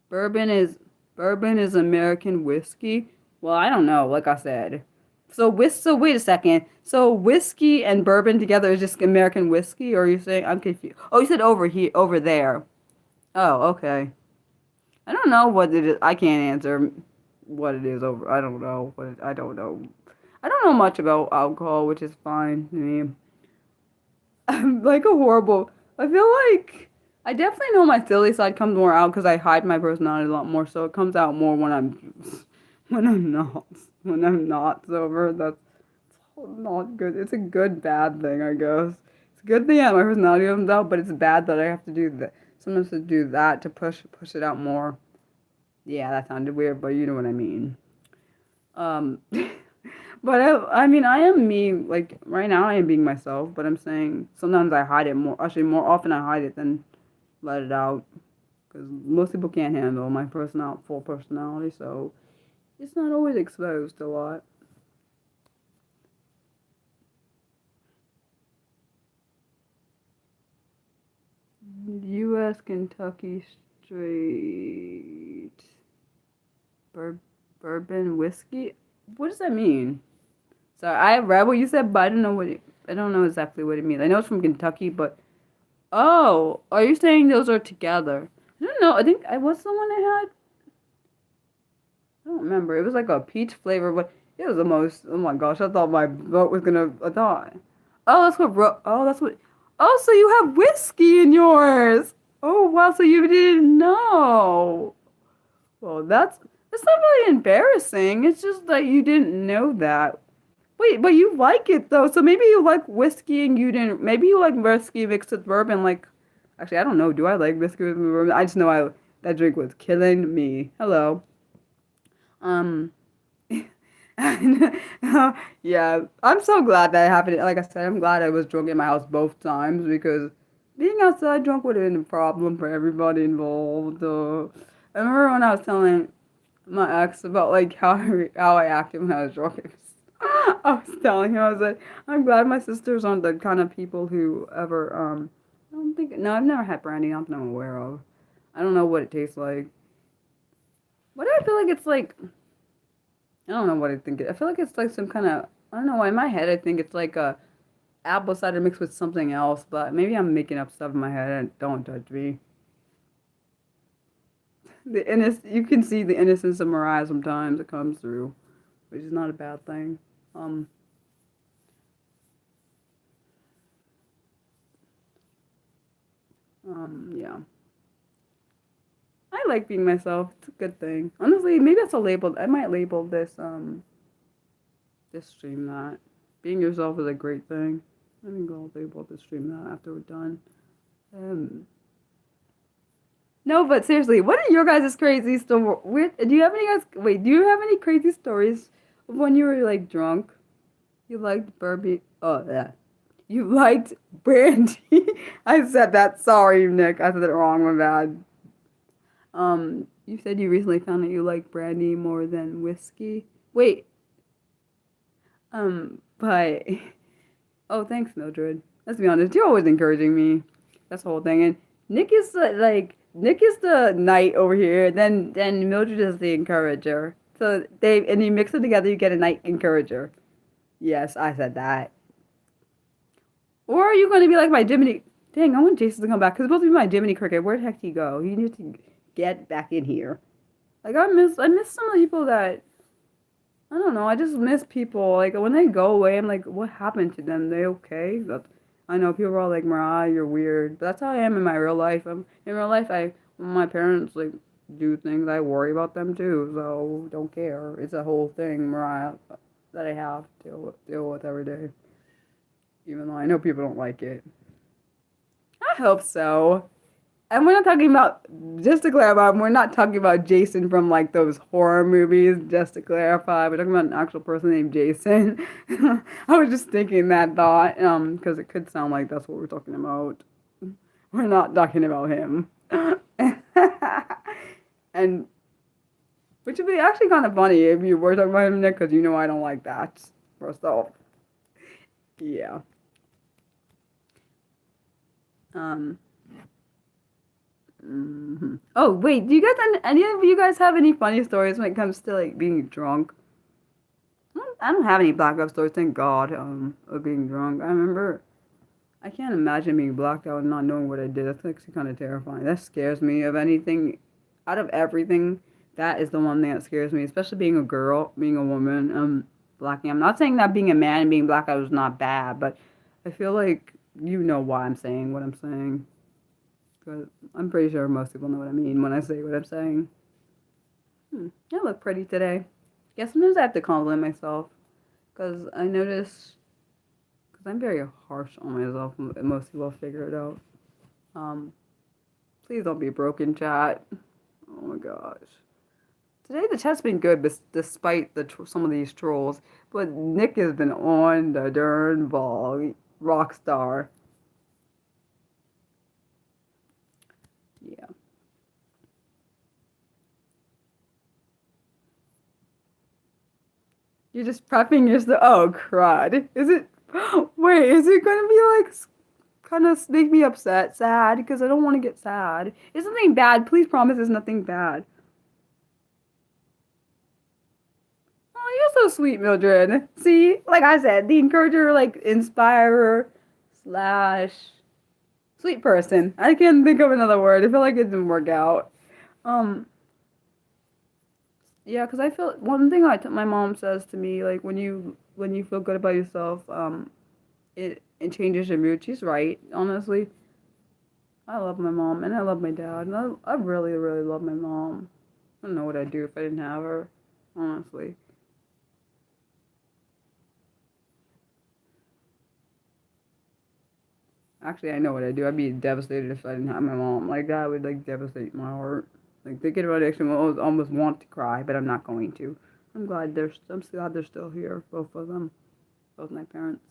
Bourbon is bourbon is American whiskey. Well, I don't know, like I said. So wait a second. So whiskey and bourbon together is just American whiskey or are you saying I'm confused. Oh, you said over there. Oh, okay. I don't know what it is. I can't answer what it is over. I don't know. I don't know. I don't know much about alcohol, which is fine to me. I'm like a horrible. I feel like I definitely know my silly side comes more out because I hide my personality a lot more, so it comes out more when when I'm not sober. That's not good. It's a good bad thing, I guess. It's a good thing that my personality comes out, but it's bad that I have to do that. Sometimes to do that to push it out more. Yeah, that sounded weird, but you know what I mean. Um, but I mean, I am me. Like right now, I am being myself. But I'm saying sometimes I hide it more. Actually, more often I hide it than let it out. Because most people can't handle my full personality. So it's not always exposed a lot. U.S. Kentucky Straight. bourbon whiskey. What does that mean? So I read what you said, but I don't know I don't know exactly what it means. I know it's from Kentucky, but oh, are you saying those are together? I don't know. I think I was the one I had. I don't remember. It was like a peach flavor, but it was the most. Oh my gosh! I thought my vote was gonna. I thought. Oh, that's what. Oh, that's what. Oh, so you have whiskey in yours. Oh wow! So you didn't know. Well, that's not really embarrassing. It's just that you didn't know that. Wait, but you like it though. So maybe you like whiskey and you didn't. Maybe you like whiskey mixed with bourbon. Like, actually, I don't know. Do I like whiskey with bourbon? I just know that drink was killing me. Hello. Um. Yeah, I'm so glad that happened. Like I said, I'm glad I was drunk in my house both times because being outside drunk would have been a problem for everybody involved. I remember when I was telling my ex about like how I acted when I was drunk. I was telling him I was like, I'm glad my sisters aren't the kind of people who ever I don't think no, I've never had brandy, not that I'm aware of. I don't know what it tastes like. What do I feel like it's like? I don't know what I think. I feel like it's like some kind of I don't know why in my head I think it's like a apple cider mixed with something else, but maybe I'm making up stuff in my head and don't judge me. You can see the innocence of Mariah sometimes it comes through, which is not a bad thing. Um, yeah. I like being myself. It's a good thing. Honestly, maybe that's a label. I might label this stream that. Being yourself is a great thing. I think I'll label this stream that after we're done. Um, no, but seriously, what are your guys' crazy stories? Do you have any guys? Wait, do you have any crazy stories of when you were like drunk? You liked Barbie? Oh yeah, you liked brandy. I said that. Sorry, Nick. I said it wrong. My bad. You said you recently found that you like brandy more than whiskey. Wait, but oh, thanks, Mildred. Let's be honest, you're always encouraging me. That's the whole thing. And Nick is the knight over here. Then Mildred is the encourager. So they and you mix them together, you get a knight encourager. Yes, I said that. Or are you going to be like my Jiminy? Dang, I want Jason to come back because it's supposed to be my Jiminy Cricket. Where the heck did he go? He needs to get back in here. Like I miss some of the people that I don't know. I just miss people. Like when they go away, I'm like, what happened to them? They okay? I know people are all like, Mariah, you're weird. But that's how I am in my real life. In real life, when my parents like do things, I worry about them too. So don't care. It's a whole thing, Mariah, that I have to deal with every day. Even though I know people don't like it. I hope so. And we're not talking about, just to clarify, we're not talking about Jason from like those horror movies, just to clarify. We're talking about an actual person named Jason. I was just thinking that thought, because it could sound like that's what we're talking about. We're not talking about him. And, which would be actually kind of funny if you were talking about him, Nick, because you know I don't like that. First off. Yeah. Um. Oh wait, do you guys any of you guys have any funny stories when it comes to like being drunk? I don't have any blackout stories, thank God. Of being drunk. I remember. I can't imagine being blacked out and not knowing what I did. That's actually kind of terrifying. That scares me. Of anything, out of everything, that is the one thing that scares me. Especially being a girl, being a woman. Blacking. I'm not saying that being a man and being blackout is not bad, but I feel like you know why I'm saying what I'm saying. Because I'm pretty sure most people know what I mean when I say what I'm saying. I look pretty today. Yeah, sometimes I have to compliment myself. Because I notice, because I'm very harsh on myself, and most people figure it out. Please don't be broken, chat. Oh my gosh. Today the chat's been good, but despite some of these trolls. But Nick has been on the darn ball. Rock star. Yeah. You're just prepping yourself. Oh, crud. Is it? Wait, is it gonna be like kind of make me upset, sad? Because I don't want to get sad. It's nothing bad. Please promise it's nothing bad. so sweet, Mildred. See, like I said, the encourager, like inspirer slash sweet person. I can't think of another word. I feel like it didn't work out. Um, yeah, because I feel one thing my mom says to me, like when you feel good about yourself, it changes your mood. She's right, honestly. I love my mom and I love my dad. And I really, really love my mom. I don't know what I'd do if I didn't have her, honestly. Actually, I know what I'd do. I'd be devastated if I didn't have my mom. Like, that would, like, devastate my heart. Like, thinking about it actually almost want to cry, but I'm not going to. I'm glad they're still here, both of them, both my parents.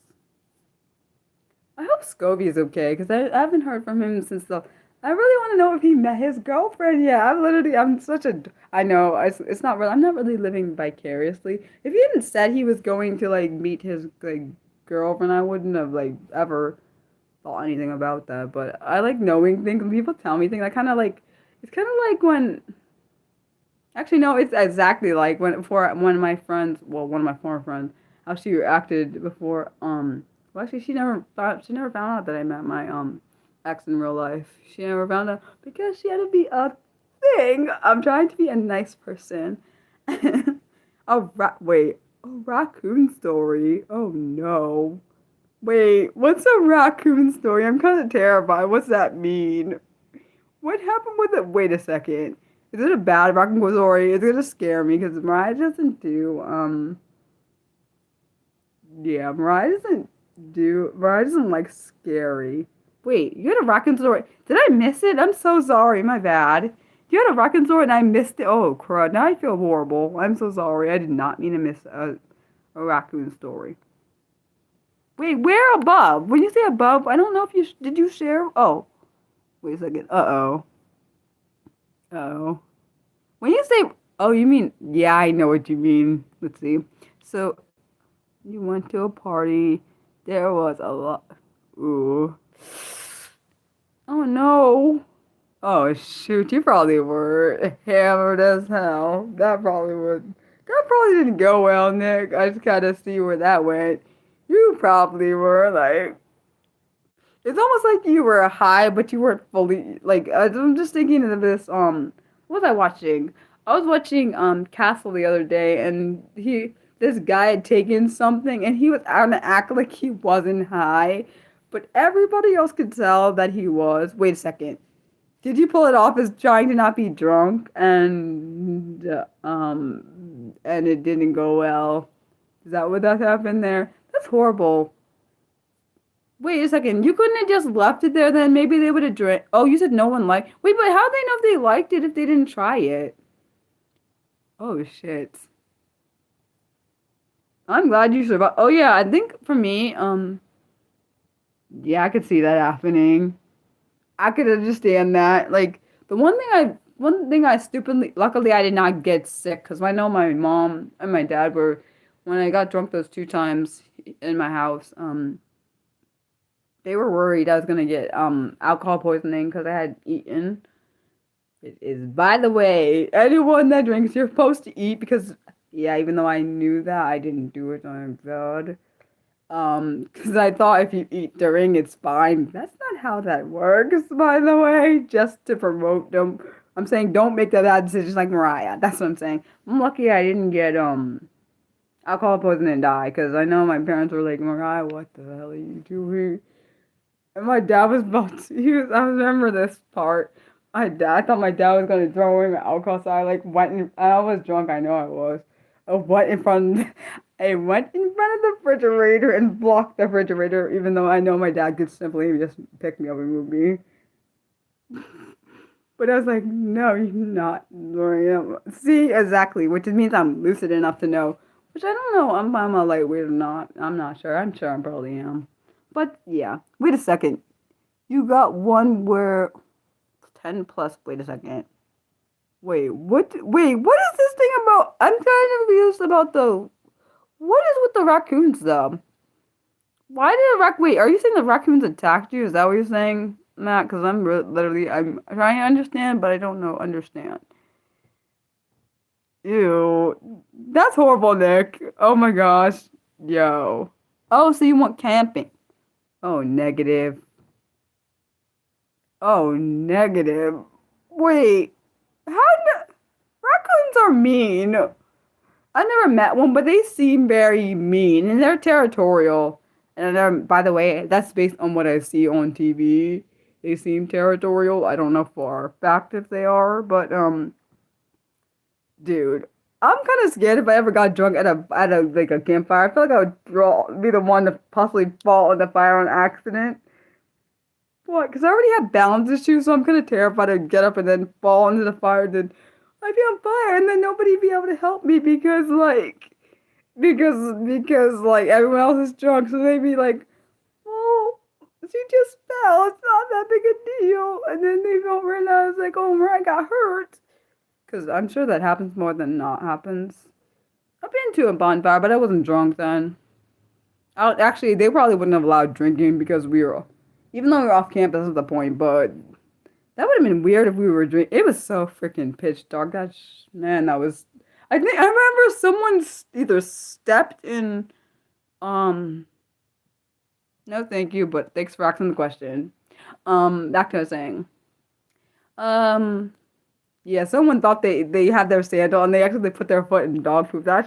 I hope Scobie is okay because I haven't heard from him since the. I really want to know if he met his girlfriend. Yeah, I'm such a. I know it's not real. I'm not really living vicariously. If he hadn't said he was going to like meet his like girlfriend, I wouldn't have like ever thought anything about that. But I like knowing things when people tell me things. I kind of like. It's kind of like when. Actually, no, it's exactly like when before one of my friends, well, one of my former friends, how she acted before. Well, actually, she never found out that I met my ex in real life. She never found out because she had to be a thing. I'm trying to be a nice person. Wait, a raccoon story. Oh no. Wait, what's a raccoon story? I'm kind of terrified. What's that mean? What happened with it? Wait a second. Is it a bad raccoon story? It's gonna scare me because Mariah doesn't do yeah, Mariah doesn't like scary. Wait, you had a raccoon story. Did I miss it? I'm so sorry, my bad. You had a raccoon story and I missed it. Oh crud, now I feel horrible. I'm so sorry. I did not mean to miss a raccoon story. Wait, where above? When you say above, I don't know if did you share? Oh, wait a second. Uh-oh. Uh-oh. When you say, oh, you mean, yeah, I know what you mean. Let's see. So, you went to a party. There was a lot. Ooh. Oh no. Oh shoot, you probably were hammered as hell. That probably didn't go well, Nick. I just kind of see where that went. You probably were like, it's almost like you were high, but you weren't fully, like, I'm just thinking of this, what was I watching? I was watching, Castle the other day, and this guy had taken something, and he was out to act like he wasn't high, but everybody else could tell that he was. Wait a second. Did you pull it off as trying to not be drunk, and it didn't go well? Is that what that happened there? That's horrible. Wait a second. You couldn't have just left it there then? Maybe they would have drank. Oh, you said no one liked. Wait, but how do they know if they liked it if they didn't try it? Oh, shit. I'm glad you survived. Oh, yeah. I think for me, yeah, I could see that happening. I could understand that. Like, one thing I stupidly, luckily I did not get sick because I know my mom and my dad were, when I got drunk those 2 times in my house, they were worried I was gonna get alcohol poisoning because I had eaten. It is, by the way, anyone that drinks, you're supposed to eat because, yeah, even though I knew that, I didn't do it on God. Because I thought if you eat during, it's fine. That's not how that works, by the way. Just to promote them, I'm saying don't make that bad decisions like Mariah. That's what I'm saying. I'm lucky I didn't get alcohol poisoning and die because I know my parents were like, Mariah, what the hell are you doing? And my dad was about to, I remember this part. I thought my dad was going to throw away my alcohol, so I like I was drunk, I know I was. I went in front, I went in front of the refrigerator and blocked the refrigerator, even though I know my dad could simply just pick me up and move me. But I was like, no, you're not throwing it. See, exactly, which means I'm lucid enough to know. Which I don't know, I'm a lightweight or not. I'm not sure. I'm sure I probably am. But yeah, wait a second. You got one where 10 plus. Wait a second. Wait, what? Wait, what is this thing about? I'm kind of confused about the. What is with the raccoons though? Why did wait? Are you saying the raccoons attacked you? Is that what you're saying, Matt? Because literally I'm trying to understand, but I don't understand. Ew, that's horrible, Nick. Oh my gosh. Yo. Oh, so you want camping? Oh, negative. Oh, negative. Wait. Raccoons are mean. I never met one, but they seem very mean and they're territorial. And they're, by the way, that's based on what I see on TV. They seem territorial. I don't know for a fact if they are, but dude, I'm kind of scared if I ever got drunk at a like a campfire. I feel like I would be the one to possibly fall in the fire on accident. What? Because I already have balance issues, so I'm kind of terrified to get up and then fall into the fire. Then I'd be on fire, and then nobody be able to help me because like everyone else is drunk, so they'd be like, "Oh, she just fell. It's not that big a deal," and then they don't realize like, "Oh, I got hurt." Because I'm sure that happens more than not happens. I've been to a bonfire, but I wasn't drunk then. Actually, they probably wouldn't have allowed drinking because even though we were off campus, that's the point. But that would have been weird if we were drinking. It was so freaking pitch dark. Man, that was. I think I remember someone either stepped in. Um, no, thank you, but thanks for asking the question. Back to what I was saying. Um, yeah, someone thought they had their sandal and they actually put their foot in dog poop. Ugh.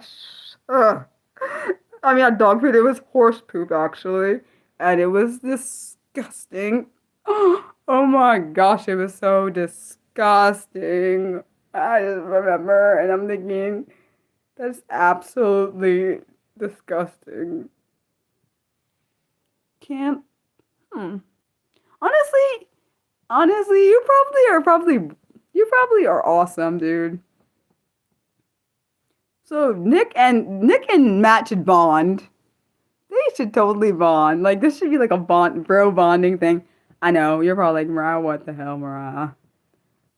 I mean, not dog poop. It was horse poop actually, and it was disgusting. Oh my gosh, it was so disgusting. I just remember, and I'm thinking, that's absolutely disgusting. Can't. Hmm. Honestly, honestly, you probably are awesome, dude. So Nick and Matt should bond. They should totally bond. Like this should be like a bro bonding thing. I know you're probably like Mariah, what the hell, Mariah?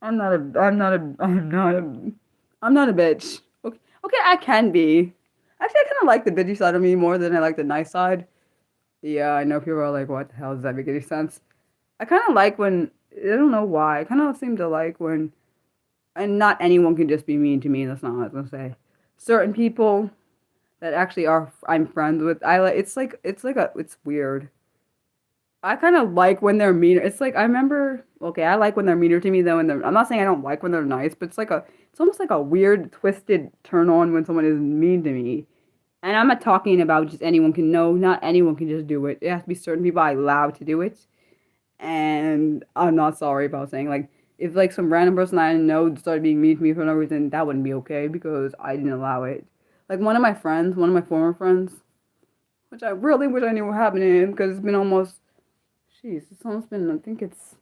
I'm not a bitch. Okay, okay, I can be. Actually, I kind of like the bitchy side of me more than I like the nice side. Yeah, I know people are like, what the hell does that make any sense? I kind of like when I don't know why. I kind of seem to like when, and not anyone can just be mean to me. That's not what I was gonna say. Certain people that actually are I'm friends with. I like it's weird. I kind of like when they're meaner. It's like I remember. Okay, I like when they're meaner to me though. I'm not saying I don't like when they're nice, but it's almost like a weird twisted turn on when someone is mean to me. And I'm not talking about just anyone can know. Not anyone can just do it. It has to be certain people I allow to do it. And I'm not sorry about saying like if like some random person I didn't know started being mean to me for no reason, that wouldn't be okay because I didn't allow it. Like one of my former friends, which I really wish I knew what happened to him because it's been almost, jeez, it's almost been I think it's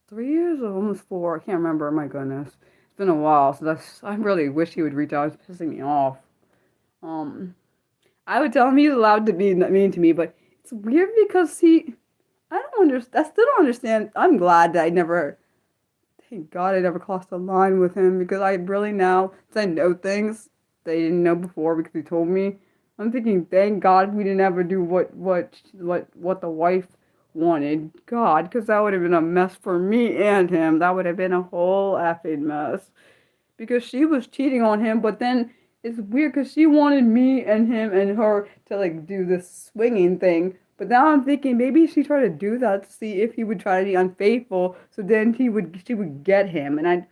3 years or almost four. I can't remember. My goodness, it's been a while. So I really wish he would reach out. It's pissing me off. Um, I would tell him he's allowed to be mean to me, but it's weird because I don't understand. I still don't understand. I'm glad that thank God I never crossed the line with him because I really now, since I know things they didn't know before because he told me. I'm thinking, thank God we didn't ever do what the wife wanted. God, because that would have been a mess for me and him. That would have been a whole effing mess because she was cheating on him, but then it's weird because she wanted me and him and her to like do this swinging thing. But now I'm thinking maybe she tried to do that to see if he would try to be unfaithful, so then she would get him, and I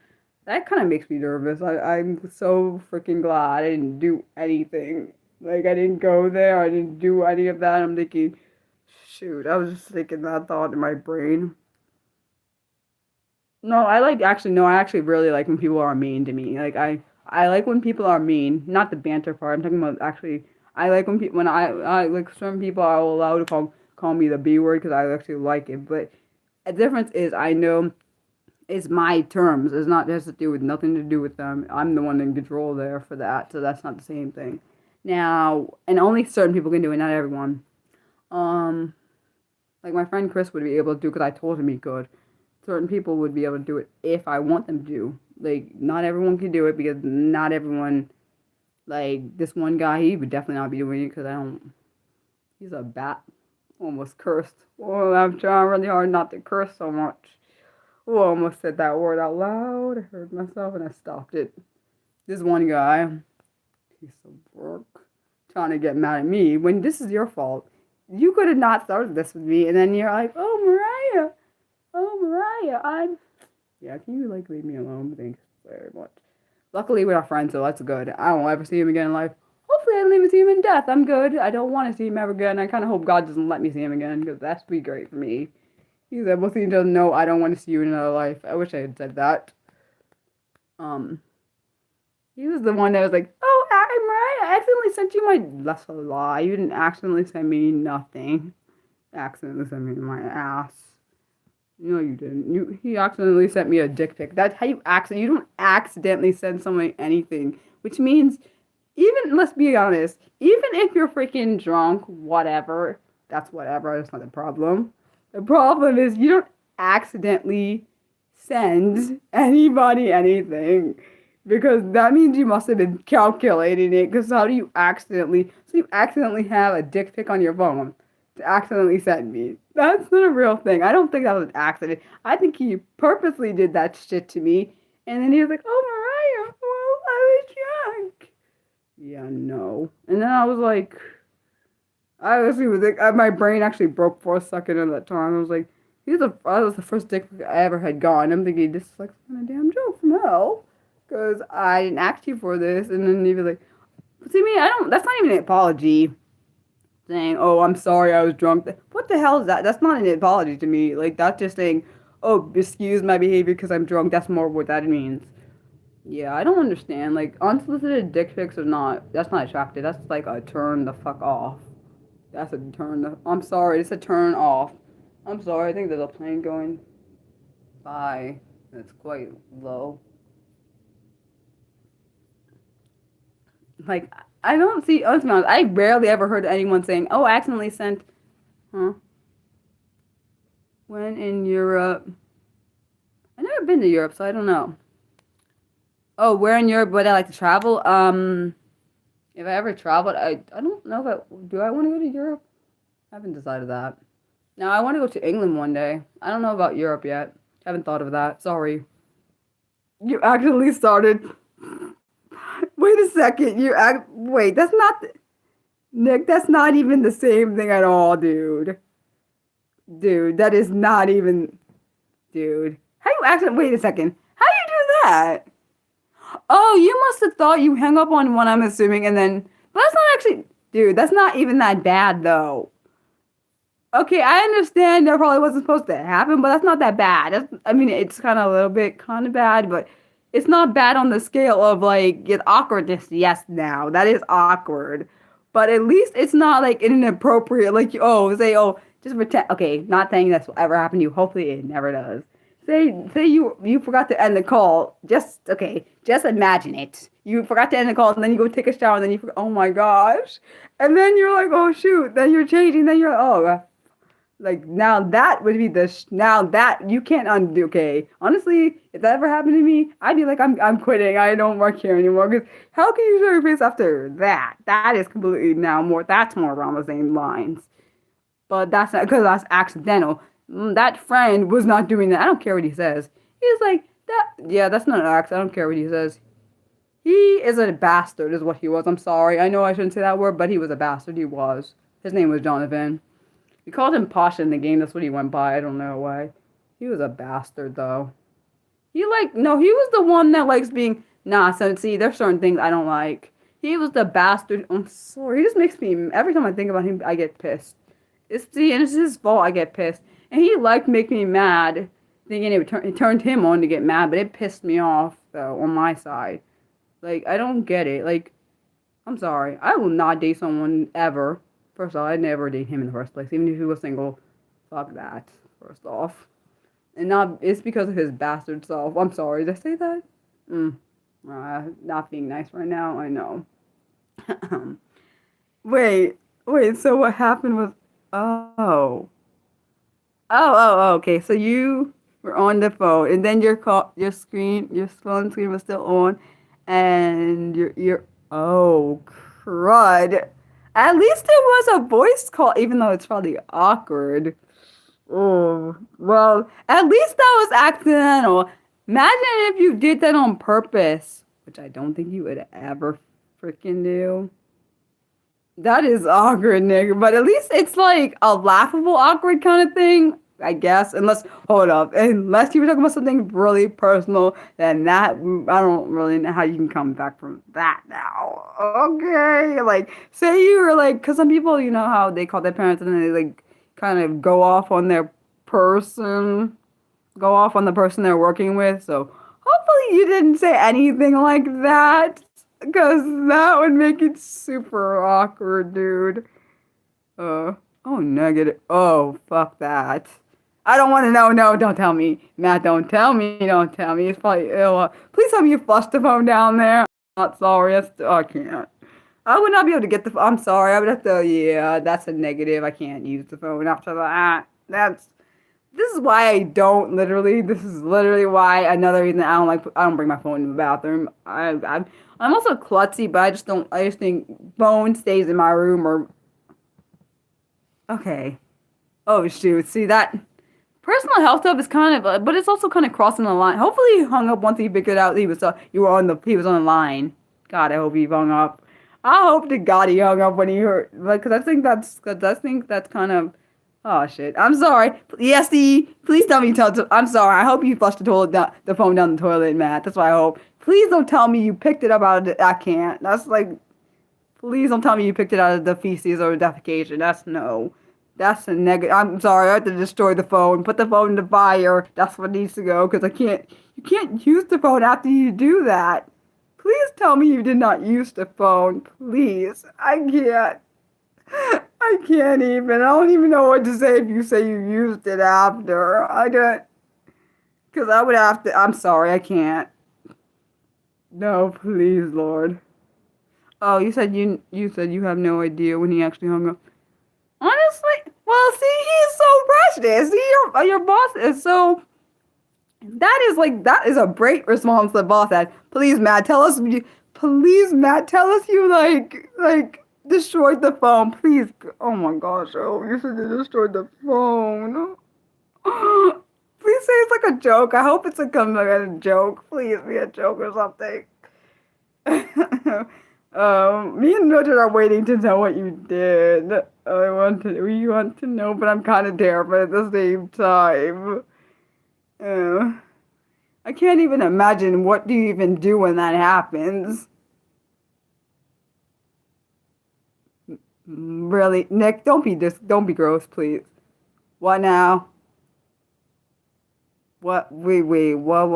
that kind of makes me nervous. I'm so freaking glad I didn't do anything. Like I didn't go there, I didn't do any of that. I'm thinking, shoot, I was just thinking that thought in my brain. No, I actually really like when people are mean to me. I like when people are mean, not the banter part. I'm talking about actually I like when I like certain people I will allow to call me the B word because I actually like it. But the difference is I know it's my terms. It's not has to do with nothing to do with them. I'm the one in control there for that, so that's not the same thing. Now, and only certain people can do it, not everyone. Um, like my friend Chris would be able to do because I told him he could. Certain people would be able to do it if I want them to. Like, not everyone can do it because not everyone, like, this one guy, he would definitely not be doing it because I don't, he's a bat. Almost cursed. Oh, I'm trying really hard not to curse so much. Oh, I almost said that word out loud. I heard myself and I stopped it. This one guy, piece of work. trying to get mad at me when this is your fault. You could have not started this with me, and then you're like, oh Mariah, yeah. Can you like leave me alone? Thanks very much. Luckily, we're not friends, so that's good. I won't ever see him again in life. Hopefully, I don't even see him in death. I'm good. I don't want to see him ever again. I kind of hope God doesn't let me see him again, because that's be great for me. He said, "Well, he doesn't know I don't want to see you in another life." I wish I had said that. Um, he was the one that was like, "Oh, Mariah, I accidentally sent you my." That's a lie. You didn't accidentally send me nothing. Accidentally sent me my ass. No, you didn't. He accidentally sent me a dick pic. That's how you accident. You don't accidentally send someone anything, which means even let's be honest, even if you're freaking drunk, whatever, that's whatever. That's not the problem. The problem is you don't accidentally send anybody anything. Because that means you must have been calculating it. Because how do you accidentally? So you accidentally have a dick pic on your phone to accidentally send me. That's not a real thing. I don't think that was an accident. I think he purposely did that shit to me. And then he was like, "Oh, Mariah, well, I was drunk." Yeah, no. And then I was like, my brain actually broke for a second at that time. I was like, that was the first dick pic I ever had gotten. I'm thinking, this is like some kind of damn joke from hell. Because I didn't ask you for this. And then he was like, see me, that's not even an apology. Saying, "Oh, I'm sorry, I was drunk." What the hell is that? That's not an apology to me. Like, that's just saying, "Oh, excuse my behavior because I'm drunk." That's more what that means. Yeah, I don't understand. Like, unsolicited dick pics that's not attractive. That's like a turn the fuck off. That's a I'm sorry, it's a turn off. I'm sorry, I think there's a plane going by. It's quite low. Like, I don't see, I rarely ever heard anyone saying, "Oh, I accidentally sent," huh? When in Europe? I've never been to Europe, so I don't know. Oh, where in Europe would I like to travel? If I ever traveled, I don't know do I want to go to Europe? I haven't decided that. Now, I want to go to England one day. I don't know about Europe yet. Haven't thought of that. Sorry. You actually started. Wait a second. Wait, that's not. Nick, that's not even the same thing at all, dude. Dude, that is not even. Dude. How you actually. Wait a second. How you do that? Oh, you must have thought you hung up on one, I'm assuming, and then. But that's not actually. Dude, that's not even that bad, though. Okay, I understand that probably wasn't supposed to happen, but that's not that bad. I mean, it's kind of a little bit kind of bad, but it's not bad on the scale of like it's awkwardness. Yes, now that is awkward, but at least it's not like inappropriate. Like just pretend. Okay, not saying this will ever happen to you. Hopefully, it never does. Say you forgot to end the call. Just imagine it. You forgot to end the call, and then you go take a shower, and then you forget. Oh my gosh, and then you're like, oh shoot. Then you're changing. Then you're like, oh. Like, now that would be now that you can't undo. Okay, honestly, if that ever happened to me, I'd be like, I'm quitting. I don't work here anymore. Because how can you show your face after that? That is completely that's more around the same lines. But that's not, because that's accidental. That friend was not doing that. I don't care what he says. He's like, yeah, that's not an accident. I don't care what he says. He is a bastard, is what he was. I'm sorry. I know I shouldn't say that word, but he was a bastard. He was. His name was Jonathan. We called him Pasha in the game. That's what he went by. I don't know why. He was a bastard, though. He was the one that likes being, so see, there's certain things I don't like. He was the bastard. I'm sorry. He just makes me, every time I think about him, I get pissed. And it's his fault I get pissed. And he liked making me mad, thinking it turned him on to get mad, but it pissed me off, though, on my side. Like, I don't get it. Like, I'm sorry. I will not date someone ever. First of all, I'd never date him in the first place, even if he was single. Fuck that, first off. And it's because of his bastard self. I'm sorry, did I say that? Not being nice right now, I know. Wait, so what happened was, okay, so you were on the phone, and then your phone screen was still on, and oh, crud. At least it was a voice call, even though it's probably awkward. Oh, well, at least that was accidental. Imagine if you did that on purpose, which I don't think you would ever freaking do. That is awkward, Nick. But at least it's like a laughable awkward kind of thing, I guess. Unless, hold up, unless you were talking about something really personal, then that I don't really know how you can come back from that now. Okay, like say you were like, because some people, you know how they call their parents and then they like kind of person, go off on the person they're working with. So hopefully you didn't say anything like that, because that would make it super awkward, dude. Uh, oh, negative. Oh, fuck that. I don't want to know. No, don't tell me. Matt, don't tell me. Don't tell me. It's probably ill. Please tell me you flushed the phone down there. I'm not sorry. I can't. I would not be able to get I'm sorry. I would have to, yeah, that's a negative. I can't use the phone after that. This is why I don't literally. This is literally why another reason I don't bring my phone in the bathroom. I'm also klutzy, but I just don't. I just think phone stays in my room or okay. Oh shoot! See that personal health stuff is kind of, but it's also kind of crossing the line. Hopefully he hung up once he figured out he was on the line. God, I hope he hung up. I hope to God he hung up when he heard, like, because I think that's kind of. Oh shit! I'm sorry. Yes, please tell me. I'm sorry. I hope you flushed the phone down the toilet, Matt. That's what I hope. Please don't tell me you picked it up out of the. I can't. That's like. Please don't tell me you picked it out of the feces or defecation. That's no. That's a negative. I'm sorry. I have to destroy the phone. Put the phone in the fire. That's what needs to go. Because I can't. You can't use the phone after you do that. Please tell me you did not use the phone. Please. I can't. I can't even. I don't even know what to say if you say you used it after. I don't. Because I would have to. I'm sorry. I can't. No, please, Lord. Oh, you said you have no idea when he actually hung up. Honestly, well, see, he's so precious. See, your boss is so. That is a great response the boss had. Please, Matt, tell us. Please, Matt, tell us you like destroyed the phone. Please. Oh my gosh, oh, you said you destroyed the phone. Please say it's like a joke. I hope it's like a joke. Please be a joke or something. Me and Mildred are waiting to know what you did. We want to know, but I'm kind of terrified at the same time. I can't even imagine what do you even do when that happens. Really, Nick, don't be gross, please. What now? What? Wait, what?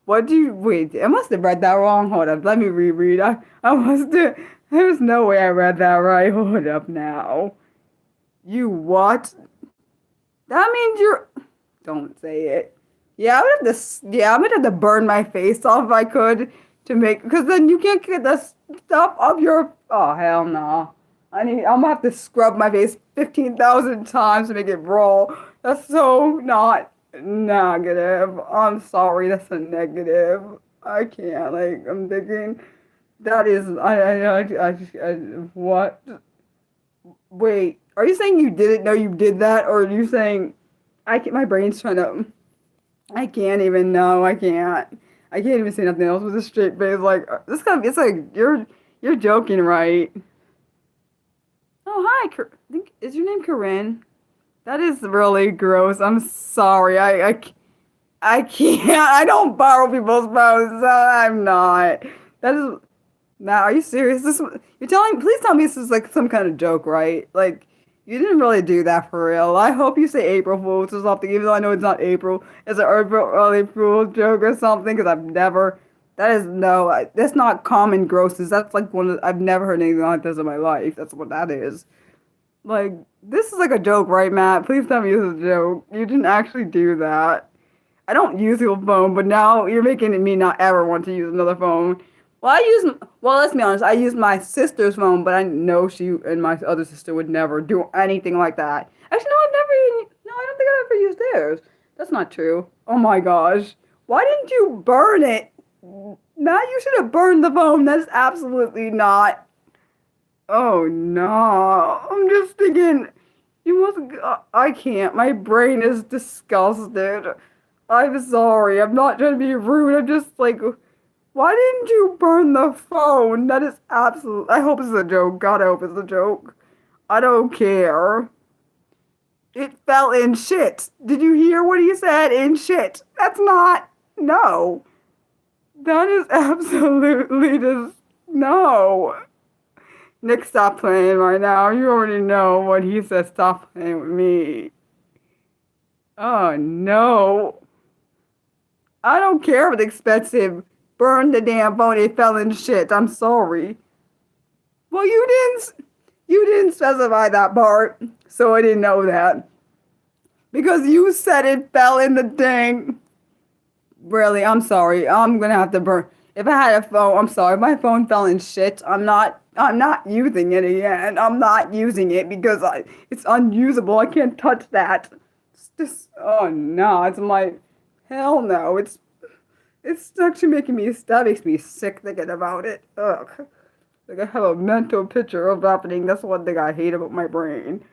What do you, wait, I must have read that wrong. Hold up, let me reread. I must have, there's no way I read that right. Hold up now. You what? That means don't say it. Yeah, I'm gonna have to burn my face off if I could because then you can't get the stuff off oh hell no. I'm gonna have to scrub my face 15,000 times to make it raw. That's so not negative. I'm sorry, that's a negative. I can't, like, I'm thinking, that is, what? Wait, are you saying you didn't know you did that, or are you saying, my brain's trying to, I can't even know, I can't even say nothing else with a straight face, like, it's like, you're joking, right? Oh, hi, is your name Corinne? That is really gross. I'm sorry. I can't. I don't borrow people's phones. So I'm not. That is. Now, are you serious? Please tell me this is like some kind of joke, right? Like, you didn't really do that for real. I hope you say April Fool's or something, even though I know it's not April. It's an early Fool's joke or something, because that's not common grosses. That's like I've never heard anything like this in my life. That's what that is. Like, this is like a joke, right, Matt? Please tell me this is a joke. You didn't actually do that. I don't use your phone, but now you're making me not ever want to use another phone. Well, let's be honest, I use my sister's phone, but I know she and my other sister would never do anything like that. Actually, no, I don't think I've ever used theirs. That's not true. Oh my gosh. Why didn't you burn it? Matt, you should have burned the phone. That's absolutely not. Oh no, I'm just thinking, I can't, my brain is disgusted. I'm sorry, I'm not trying to be rude, I'm just like, Why didn't you burn the phone? That is absolute. I hope it's a joke. God, I hope it's a joke. I don't care. It fell in shit. Did you hear what he said? In shit. That's not. No. That is absolutely just. No. Nick, stop playing right now. You already know what he said. Stop playing with me. Oh, no. I don't care if it's expensive. Burn the damn phone. It fell in shit. I'm sorry. Well, you didn't specify that part, so I didn't know that. Because you said it fell in the thing. Really, I'm sorry. I'm gonna have to burn. If I had a phone, I'm sorry. If my phone fell in shit, I'm not using it again. I'm not using it because it's unusable. I can't touch that. It's just, oh no, it's my, hell no. It's actually making me, that makes me sick thinking about it. Ugh. Like I have a mental picture of happening. That's one thing I hate about my brain.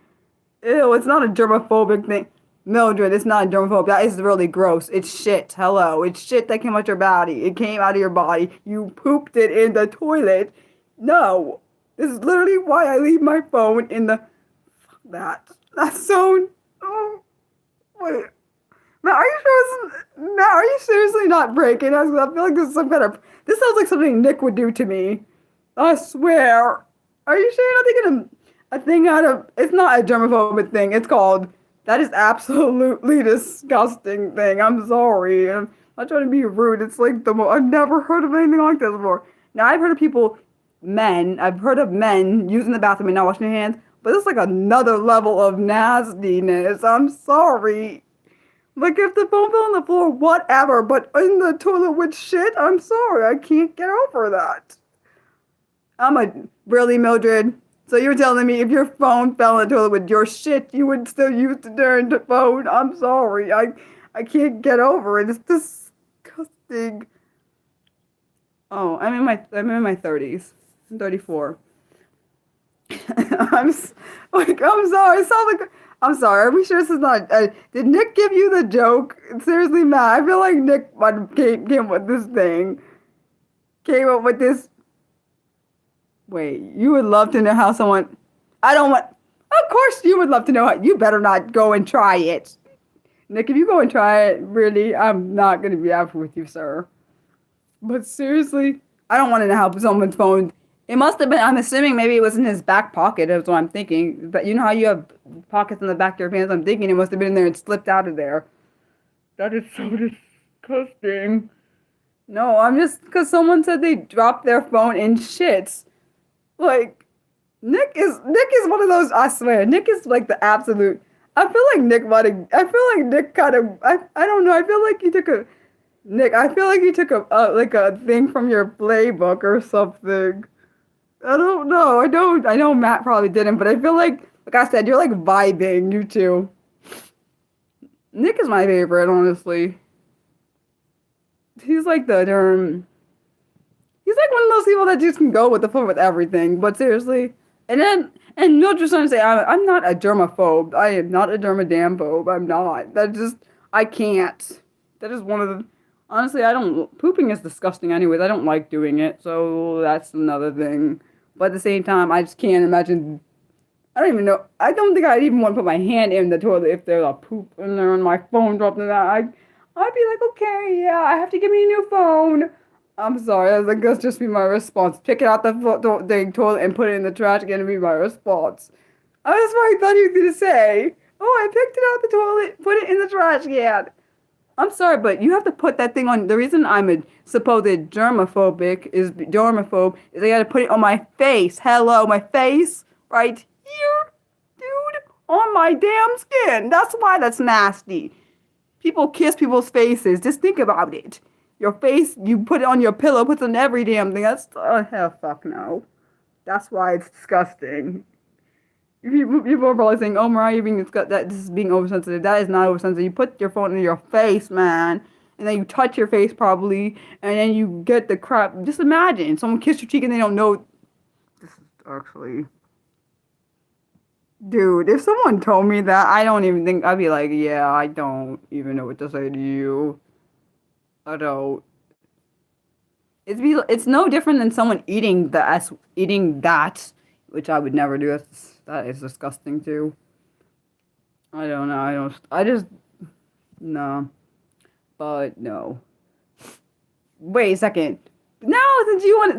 Ew, it's not a germophobic thing. Mildred, it's not a germaphobe. That is really gross. It's shit. Hello. It's shit that came out your body. It came out of your body. You pooped it in the toilet. No. This is literally why I leave my phone in the... Fuck that. That's so... Oh, wait. Matt, are you sure Matt, are you seriously not breaking us? I feel like this is some kind of... This sounds like something Nick would do to me. I swear. Are you sure you're not thinking of a thing out of... It's not a germophobic thing. It's called... That is absolutely disgusting thing. I'm sorry. I'm not trying to be rude. It's like the most... I've never heard of anything like this before. Now, I've heard of people... I've heard of men using the bathroom and not washing their hands. But it's like another level of nastiness. I'm sorry. Like, if the phone fell on the floor, whatever. But in the toilet with shit, I'm sorry. I can't get over that. Really, Mildred? So you're telling me if your phone fell in the toilet with your shit, you would still use the darn phone? I'm sorry. I can't get over it. It's disgusting. Oh, I'm in my 30s. I'm 34. I'm sorry. It sounds like I'm sorry. Are we sure this is not? Did Nick give you the joke? Seriously, Matt. I feel like Nick came up with this thing. Came up with this. Wait, you would love to know how someone. I don't want. Of course, you would love to know how. You better not go and try it, Nick. If you go and try it, really, I'm not going to be happy with you, sir. But seriously, I don't want to know how someone's phone. It must have been. I'm assuming maybe it was in his back pocket. That's what I'm thinking. But you know how you have pockets in the back of your pants? I'm thinking it must have been in there and slipped out of there. That is so disgusting. No, I'm just because someone said they dropped their phone in shits. Like, Nick is one of those. I swear, Nick is like the absolute. I feel like Nick might have. I feel like Nick kind of. I don't know. I feel like he took a. Nick, I feel like you took a like a thing from your playbook or something. I don't know. I know Matt probably didn't, but I feel like I said, you're like vibing, you two. Nick is my favorite, honestly. He's like he's like one of those people that just can go with the flow with everything. But seriously, and you're just trying to say I'm not a germaphobe. I am not a germadamnphobe. I'm not. I can't. That is one of the. Honestly, I don't. Pooping is disgusting anyways. I don't like doing it, so that's another thing. But at the same time, I just can't imagine. I don't even know. I don't think I'd even want to put my hand in the toilet if there's a poop in there and my phone dropped in that. I'd be like, okay, yeah, I have to give me a new phone. I'm sorry. I was like, that's just be my response. Pick it out the toilet and put it in the trash can and be my response. That's what I thought you were going to say. Oh, I picked it out the toilet, put it in the trash can. I'm sorry, but you have to put that thing on. The reason I'm a supposed germaphobe is I gotta put it on my face. Hello, my face right here, dude, on my damn skin. That's why that's nasty. People kiss people's faces. Just think about it. Your face, you put it on your pillow, puts on every damn thing. That's hell, fuck no. That's why it's disgusting. People are probably saying, "Oh, Mariah, you're being this is being oversensitive." That is not oversensitive. You put your phone in your face, man, and then you touch your face probably, and then you get the crap. Just imagine someone kissed your cheek and they don't know. This is actually, dude. If someone told me that, I don't even think I'd be like, "Yeah, I don't even know what to say to you." I don't. It's no different than someone eating that, which I would never do. That is disgusting too. I don't know. I just no. But no. Wait a second. No,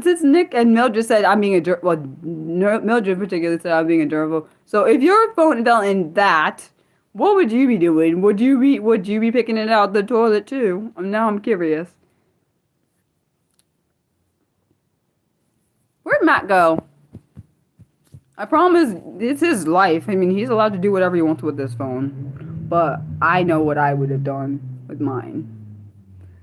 since Nick and Mildred said I'm being a well, Mildred in particular said I'm being a germaphobe. So if your phone fell in that, what would you be doing? Would you be picking it out the toilet too? Now I'm curious. Where'd Matt go? I promise it's his life. I mean, he's allowed to do whatever he wants with this phone. But I know what I would have done with mine.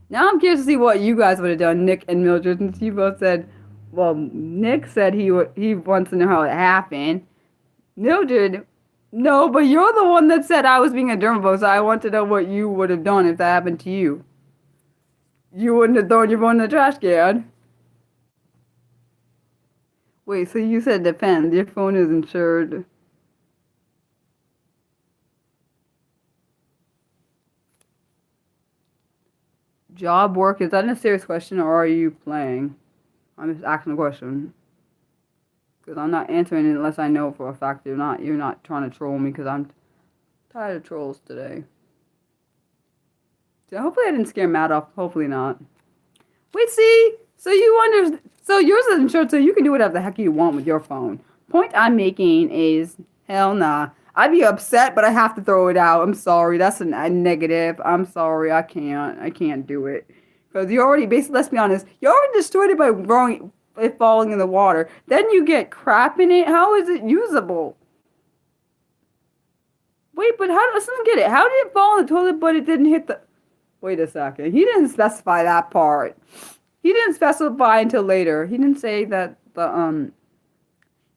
Now I'm curious to see what you guys would have done, Nick and Mildred, since you both said, well, Nick said he wants to know how it happened. Mildred, no, but you're the one that said I was being a germaphobe, so I want to know what you would have done if that happened to you. You wouldn't have thrown your phone in the trash can. Wait, so you said depends. Your phone is insured. Job work, is that a serious question or are you playing? I'm just asking a question. Because I'm not answering it unless I know for a fact you're not trying to troll me because I'm tired of trolls today. So hopefully I didn't scare Matt off. Hopefully not. Wait, see? So yours is insured, so you can do whatever the heck you want with your phone. Point I'm making is, hell nah. I'd be upset, but I have to throw it out. I'm sorry. That's a negative. I'm sorry. I can't do it. Because you already, basically, let's be honest, you already destroyed it by it falling in the water. Then you get crap in it. How is it usable? Wait, but let's not get it. How did it fall in the toilet, but it didn't hit the... Wait a second. He didn't specify that part. He didn't specify until later. He didn't say that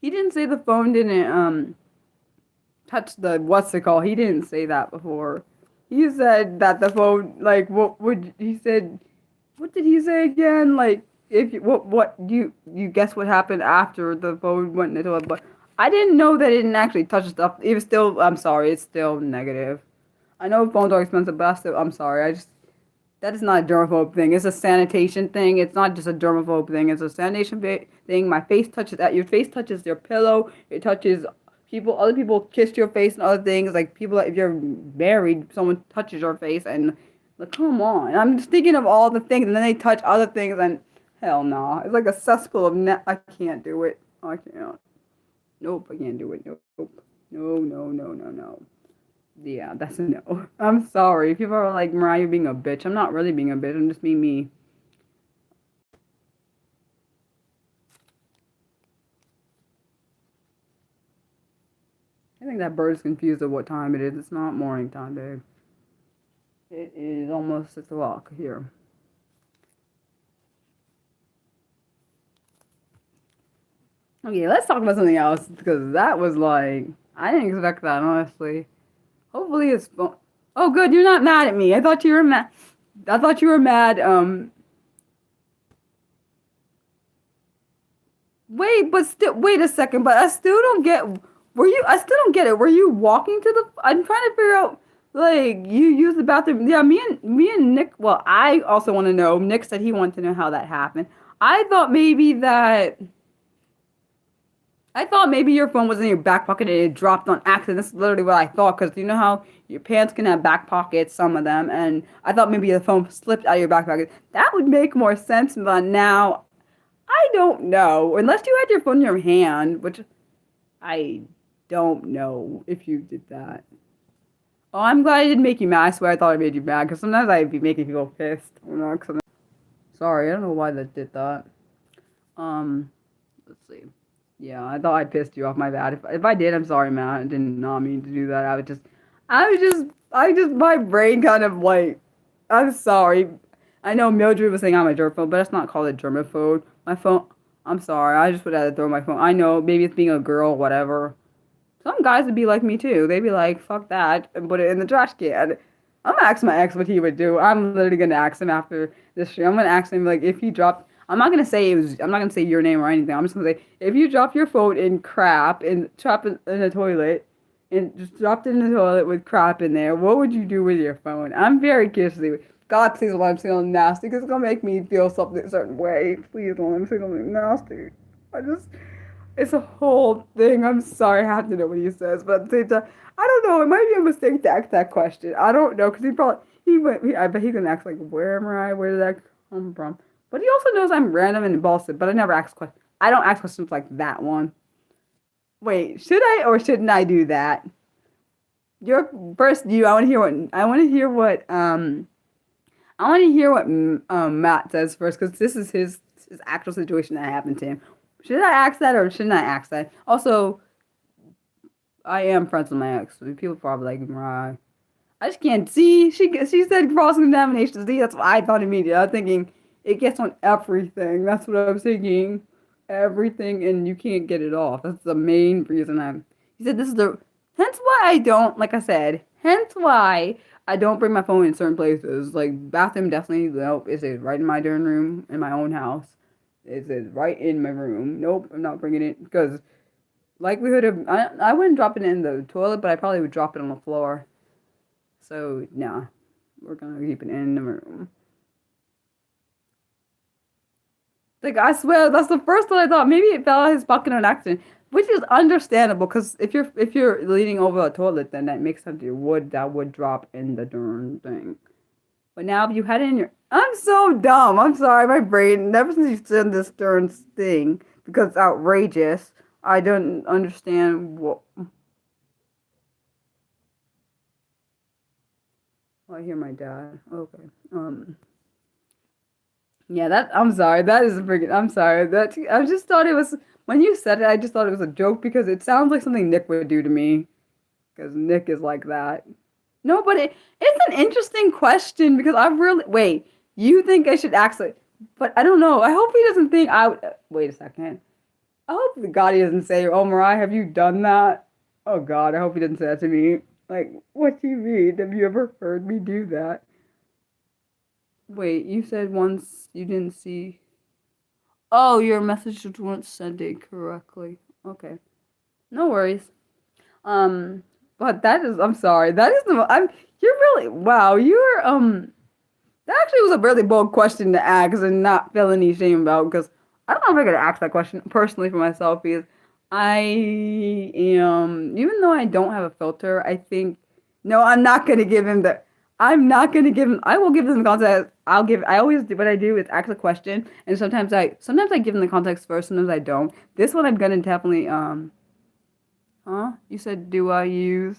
he didn't say the phone didn't touch the what's it called. He didn't say that before. He said that the phone, like, he said, what did he say again? Like, if what you guess what happened after the phone went into it, but I didn't know that it didn't actually touch stuff. It was still, I'm sorry, it's still negative. I know phones are expensive, but I'm sorry, that is not a germaphobe thing. It's a sanitation thing. It's not just a germaphobe thing. It's a sanitation thing. My face touches that. Your face touches your pillow. It touches other people kiss your face and other things. Like people, if you're married, someone touches your face and like, come on. I'm just thinking of all the things and then they touch other things and hell no. Nah. It's like a cesspool of I can't do it. I can't. Nope, I can't do it. Nope. No. Yeah, that's a no. I'm sorry. People are like, Mariah, you're being a bitch. I'm not really being a bitch. I'm just being me. I think that bird's confused of what time it is. It's not morning time, babe. It is almost 6 o'clock here. Okay, let's talk about something else because that was like, I didn't expect that, honestly. Hopefully it's... Oh, good, you're not mad at me. I thought you were mad. Wait a second, but I still don't get... I still don't get it. Were you walking to the... I'm trying to figure out, like, you used the bathroom. Yeah, me and Nick... Well, I also want to know. Nick said he wanted to know how that happened. I thought maybe your phone was in your back pocket and it dropped on accident. That's literally what I thought, because you know how your pants can have back pockets, some of them, and I thought maybe the phone slipped out of your back pocket. That would make more sense, but now, I don't know. Unless you had your phone in your hand, which I don't know if you did that. Oh, I'm glad I didn't make you mad. I swear I thought I made you mad, because sometimes I'd be making people pissed. Sorry, I don't know why that did that. Let's see. Yeah, I thought I pissed you off. My bad. If I did, I'm sorry, man. I did not mean to do that. My brain kind of like, I'm sorry. I know Mildred was saying I'm a germaphobe, but that's not called a germaphobe. My phone, I'm sorry. I just would have to throw my phone. I know, maybe it's being a girl, whatever. Some guys would be like me too. They'd be like, fuck that, and put it in the trash can. I'm gonna ask my ex what he would do. I'm literally gonna ask him after this stream. I'm gonna ask him, like, if he dropped... I'm not gonna say your name or anything. I'm just gonna say, if you drop your phone in crap and drop it in the toilet and just dropped it in the toilet with crap in there, what would you do with your phone? I'm very curious to see. God, please don't let him say something nasty because it's gonna make me feel something a certain way. Please don't let him say something nasty. I just, it's a whole thing. I'm sorry, I have to know what he says, but at the same time, I don't know. It might be a mistake to ask that question. I don't know because he probably I bet he can ask like, where am I? Where did that come from? But he also knows I'm random and impulsive. But I never ask questions. I don't ask questions like that one. Wait, should I or shouldn't I do that? Your first, you. I want to hear what I want to hear what I want to hear what Matt says first because this is his actual situation that happened to him. Should I ask that or shouldn't I ask that? Also, I am friends with my ex. People probably like Mariah. I just can't see. She said cross contamination. See, that's what I thought immediately. I was thinking it gets on everything. That's what I was thinking. Everything, and you can't get it off. That's the main reason I'm. He said this is the. Hence why I don't. Like I said. Hence why I don't bring my phone in certain places. Like bathroom, definitely. Nope. It says right in my darn room in my own house. It says right in my room. Nope. I'm not bringing it because likelihood of I wouldn't drop it in the toilet, but I probably would drop it on the floor. So, nah, we're gonna keep it in the room. Like, I swear, that's the first one I thought. Maybe it fell out of his bucket on accident, which is understandable, because if you're leaning over a toilet, then that makes sense. That would drop in the darn thing. But now if you had it in your... I'm so dumb. I'm sorry, my brain, ever since you said this darn thing, because it's outrageous, I don't understand what... Oh, I hear my dad. Okay. Yeah, I'm sorry. That is a freaking, I'm sorry. I just thought it was, when you said it, I just thought it was a joke because it sounds like something Nick would do to me. Because Nick is like that. No, but it's an interesting question because I really, wait, you think I should actually, but I don't know. I hope he doesn't think wait a second. I hope the God he doesn't say, oh, Mariah, have you done that? Oh, God, I hope he doesn't say that to me. Like, what do you mean? Have you ever heard me do that? Wait, you said once you didn't see. Oh, your messages weren't sending correctly. Okay, no worries. But that is. I'm sorry. That is the. You're really. Wow. You're. That actually was a really bold question to ask and not feel any shame about because I don't know if I could ask that question personally for myself because I am. Even though I don't have a filter, I think. No, I'm not gonna give him the. I'm not gonna give him. I will give him the context. I always do what I do is ask a question, and sometimes I give him the context first. Sometimes I don't. This one I'm gonna definitely Huh? You said do I use?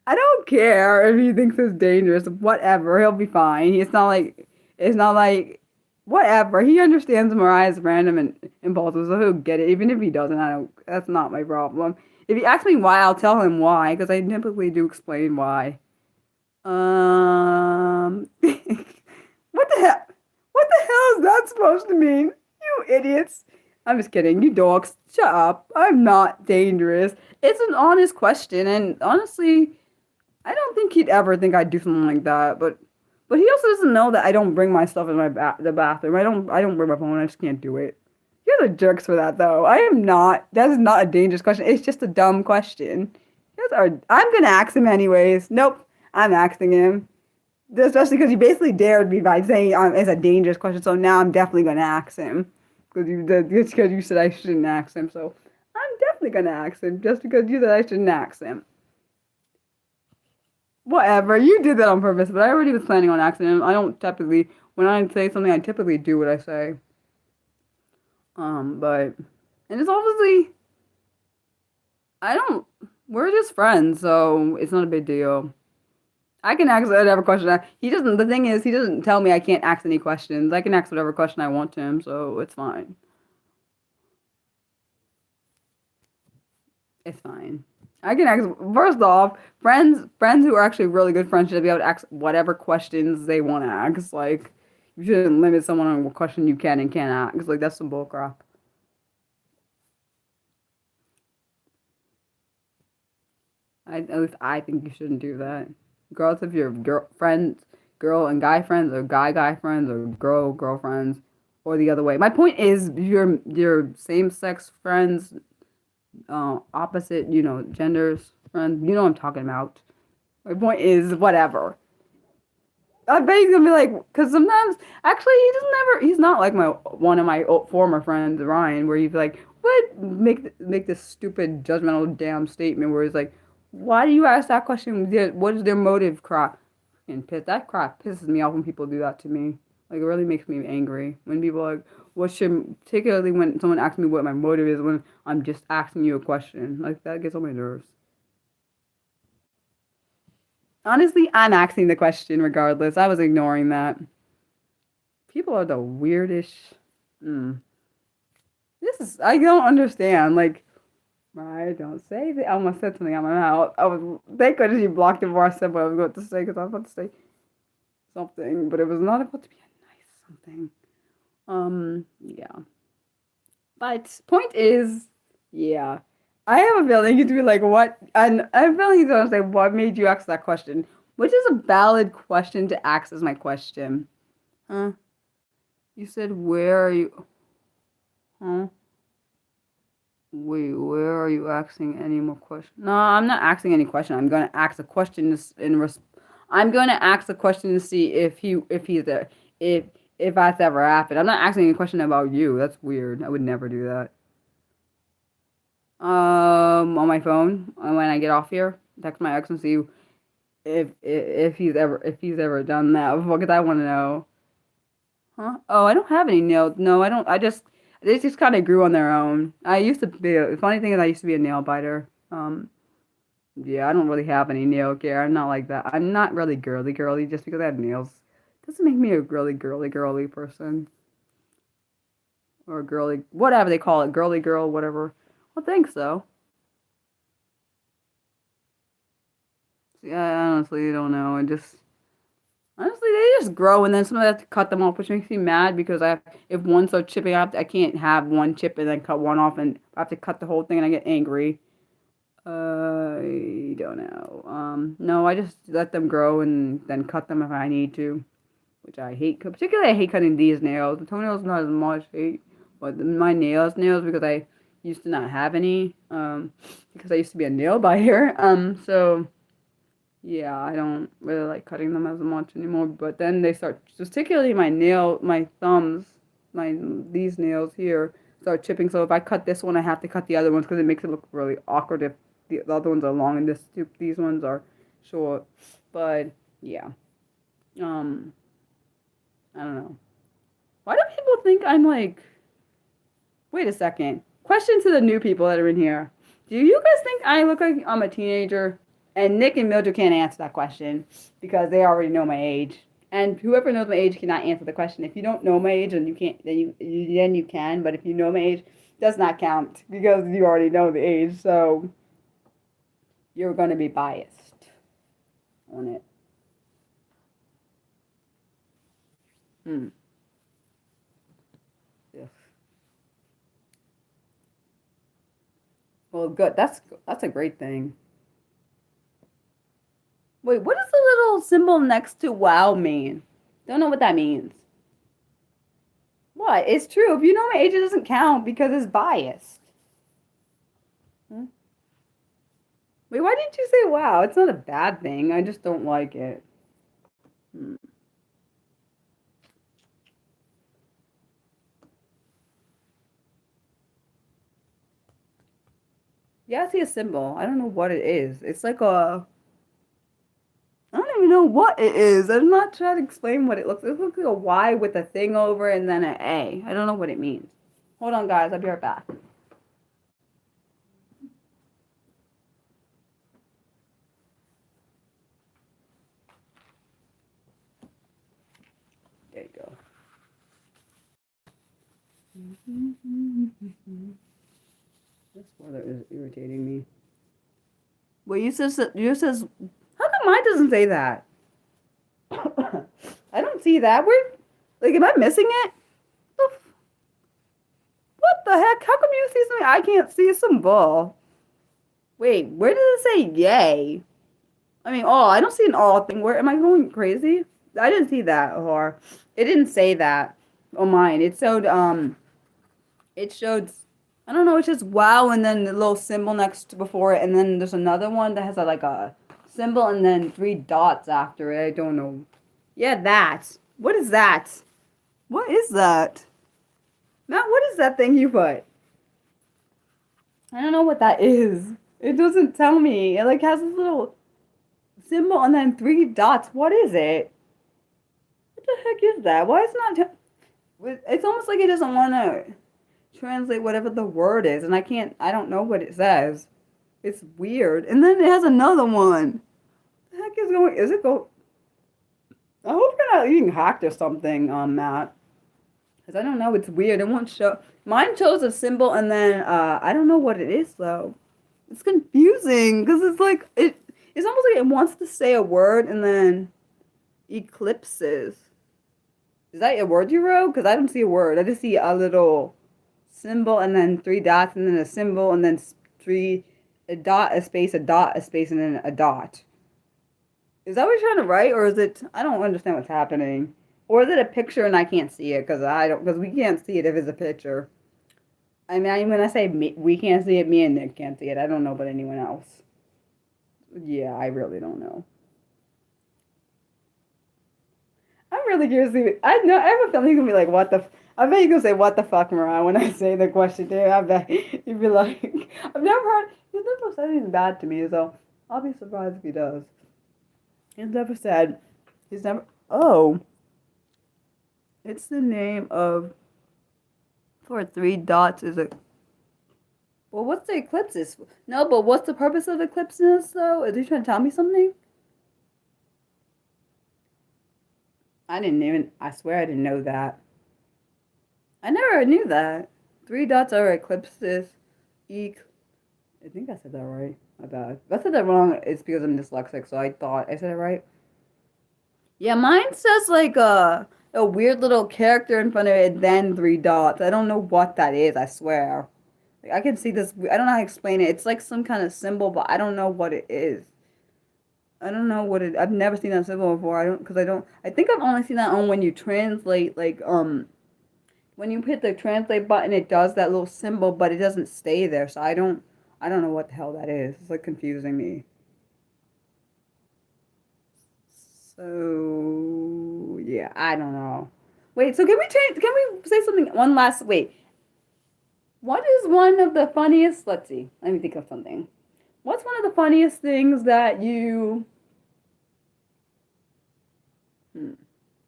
I don't care if he thinks it's dangerous. Whatever, he'll be fine. It's not like whatever. He understands Mariah's random and impulses, so he'll get it. Even if he doesn't, I don't. That's not my problem. If he asks me why, I'll tell him why because I typically do explain why. What the hell? What the hell is that supposed to mean? You idiots. I'm just kidding. You dogs, shut up. I'm not dangerous. It's an honest question, and honestly, I don't think he'd ever think I'd do something like that. But he also doesn't know that I don't bring my stuff in the bathroom. I don't bring my phone. I just can't do it. You're the jerks for that, though. I am not. That is not a dangerous question. It's just a dumb question. I'm gonna ask him anyways. Nope. I'm asking him. Especially because you basically dared me by saying it's a dangerous question. So now I'm definitely gonna ask him because you said I shouldn't ask him. So I'm definitely gonna ask him just because you said I shouldn't ask him. Whatever, you did that on purpose, but I already was planning on asking him. I don't typically, when I say something, I typically do what I say. But and it's obviously we're just friends, so it's not a big deal. I can ask whatever question. He doesn't. The thing is, he doesn't tell me I can't ask any questions. I can ask whatever question I want to him, so it's fine. It's fine. I can ask. First off, friends who are actually really good friends should be able to ask whatever questions they want to ask. Like, you shouldn't limit someone on what question you can and can't ask. Like, that's some bullcrap. At least I think you shouldn't do that. Regardless if you're girl and guy friends, or guy friends, or girlfriends, or the other way. My point is, your same sex friends, opposite, genders friends. You know what I'm talking about. My point is, whatever. I bet he's gonna be like, because sometimes, actually, he's not like one of my former friends, Ryan, where he's like, what, make this stupid judgmental damn statement where he's like, why do you ask that question? What is their motive? Crap, and that crap pisses me off when people do that to me. Like, it really makes me angry when people are like, particularly when someone asks me what my motive is when I'm just asking you a question. Like, that gets on my nerves. Honestly, I'm asking the question regardless. I was ignoring that. People are the weirdest. Mm. I don't understand. Like, I don't say that. I almost said something out of my mouth. thank goodness you blocked it before I said what I was going to say because I was about to say something, but it was not about to be a nice something. Yeah. But point is, yeah. I have a feeling you'd be like, what? And I have a feeling he's going to say, what made you ask that question? Which is a valid question to ask as my question. Huh? You said, where are you? Huh? Wait, where are you asking any more questions? No, I'm not asking any question. I'm going to ask a question I'm going to ask a question to see if he's there, if that's ever happened. I'm not asking a question about you. That's weird. I would never do that. On my phone when I get off here, text my ex and see if he's ever done that before, because I want to know. Huh? Oh, I don't have any nails. No, I don't. They just kind of grew on their own. I used to be. The funny thing is, I used to be a nail biter. Yeah, I don't really have any nail care. I'm not like that. I'm not really girly just because I have nails. Doesn't make me a girly person or girly whatever they call it, girly girl, whatever. Well, thanks though. Yeah, I honestly don't know. Honestly, they just grow, and then sometimes I have to cut them off, which makes me mad because if one starts chipping up, I can't have one chip and then cut one off, and I have to cut the whole thing, and I get angry. I don't know. No, I just let them grow and then cut them if I need to, which I hate. Particularly, I hate cutting these nails. The toenails not as much hate, but my nails because I used to not have any. Because I used to be a nail biter. So. Yeah, I don't really like cutting them as much anymore. But then they start, particularly my thumbs, these nails here start chipping. So if I cut this one, I have to cut the other ones because it makes it look really awkward if the other ones are long and these ones are short. But yeah, um, I don't know. Why do people think I'm like? Wait a second. Question to the new people that are in here. Do you guys think I look like I'm a teenager? And Nick and Mildred can't answer that question because they already know my age. And whoever knows my age cannot answer the question. If you don't know my age, then you can't. Then you can. But if you know my age, does not count because you already know the age. So you're going to be biased on it. Hmm. Yes. Well, good. That's a great thing. Wait, what does the little symbol next to wow mean? Don't know what that means. What? It's true. If you know my age, it doesn't count because it's biased. Hmm? Wait, why didn't you say wow? It's not a bad thing. I just don't like it. Hmm. Yeah, I see a symbol. I don't know what it is. It's like I don't even know what it is. I'm not trying to explain what it looks like. It looks like a Y with a thing over and then an A. I don't know what it means. Hold on, guys. I'll be right back. There you go. This weather is irritating me. Well, you says how come mine doesn't say that? I don't see that. Am I missing it? What the heck? How come you see something I can't see? Some bull. Wait, where does it say yay? I mean, all. I don't see an all thing. Where am I going crazy? I didn't see that, or it didn't say that on mine. It showed. I don't know. It's just wow, and then the little symbol next to before it, and then there's another one that has like a symbol and then three dots after it. I don't know. Yeah, that. What is that? What is that? Matt, what is that thing you put? I don't know what that is. It doesn't tell me. It like has this little symbol and then three dots. What is it? What the heck is that? Why is it not? It's almost like it doesn't want to translate whatever the word is, and I can't. I don't know what it says. It's weird. And then it has another one. The heck is going? Is it go? I hope you're not being hacked or something, Matt. Because I don't know. It's weird. It won't show. Mine shows a symbol, and then I don't know what it is though. It's confusing because it's like it. It's almost like it wants to say a word and then eclipses. Is that a word you wrote? Because I don't see a word. I just see a little symbol and then three dots and then a symbol and then three a dot, a space, a dot, a space, and then a dot. Is that what you're trying to write, or is it? I don't understand what's happening. Or is it a picture and I can't see it because I don't because we can't see it if it's a picture. I mean, when I say me, we can't see it, me and Nick can't see it. I don't know about anyone else. Yeah, I really don't know. I'm really curious to see. I know. I have a feeling he's gonna be like, "What the?" I bet he's gonna say, "What the fuck, Mariah?" When I say the question to him, I bet he'd be like, "I've never heard. He's never said anything bad to me, so I'll be surprised if he does." He's never said. He's never. Oh, it's the name of. For three dots is a. Well, what's the eclipses? No, but what's the purpose of eclipses though? Is he trying to tell me something? I didn't even. I swear I didn't know that. I never knew that. Three dots are eclipses. E. I think I said that right. My bad. If I said that wrong, it's because I'm dyslexic, so I thought I said it right. Yeah, mine says like a weird little character in front of it, then three dots. I don't know what that is, I swear. Like, I can see this. I don't know how to explain it. It's like some kind of symbol, but I don't know what it is. I don't know what it. I've never seen that symbol before. I don't because I don't. I think I've only seen that on when you translate, like when you hit the translate button, it does that little symbol, but it doesn't stay there. So I don't. I don't know what the hell that is. It's like confusing me. So yeah, I don't know. Wait, so can we change? Can we say something? One last. Wait. What is one of the funniest? Let's see. Let me think of something. What's one of the funniest things that you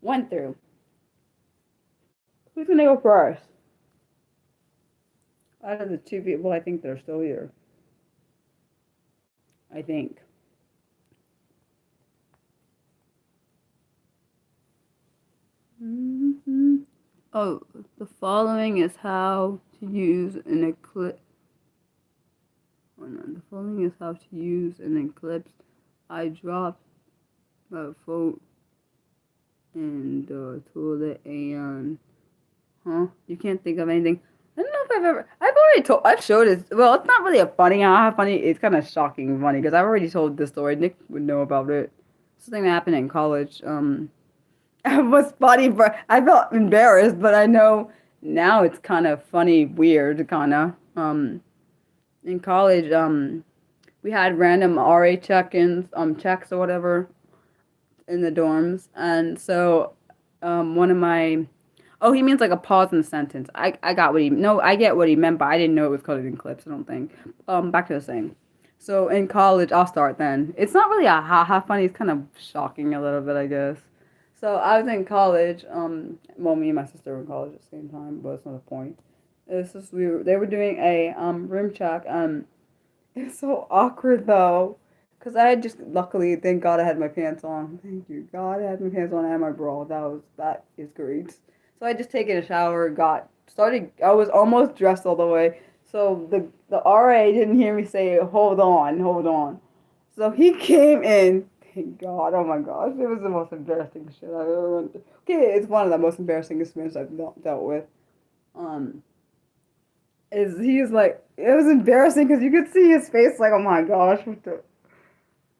went through? Who's gonna go first? Out of the two people, I think they're still here. I think. Oh, the following is how to use an eclipse. Oh no, the following is how to use an eclipse. I dropped my phone in the toilet and you can't think of anything. I don't know if I've already told, I've showed it. Well, it's not really a funny, how funny, it's kind of shocking funny because I've already told this story. Nick would know about it. Something that happened in college. It was funny, but I felt embarrassed, but I know now it's kind of funny, weird, kind of. In college, we had random RA check-ins, checks or whatever in the dorms, and so, one of my, oh, he means like a pause in the sentence. I got what he, no, I get what he meant, but I didn't know it was called an eclipse, I don't think. Back to the thing. So in college, I'll start then. It's not really a ha funny, it's kind of shocking a little bit, I guess. So I was in college. Well, me and my sister were in college at the same time, but it's not the point. It's just they were doing a room check. It's so awkward though, cause I had just luckily, thank God, I had my pants on. Thank you God, I had my pants on and my bra. That is great. So I just taken a shower, got started. I was almost dressed all the way. So the RA didn't hear me say, "Hold on, hold on." So he came in. Thank God. Oh my gosh. It was the most embarrassing shit I've ever went through. Okay, it's one of the most embarrassing experiences I've dealt with. Um, is he's like, it was embarrassing because you could see his face like, oh my gosh, what the.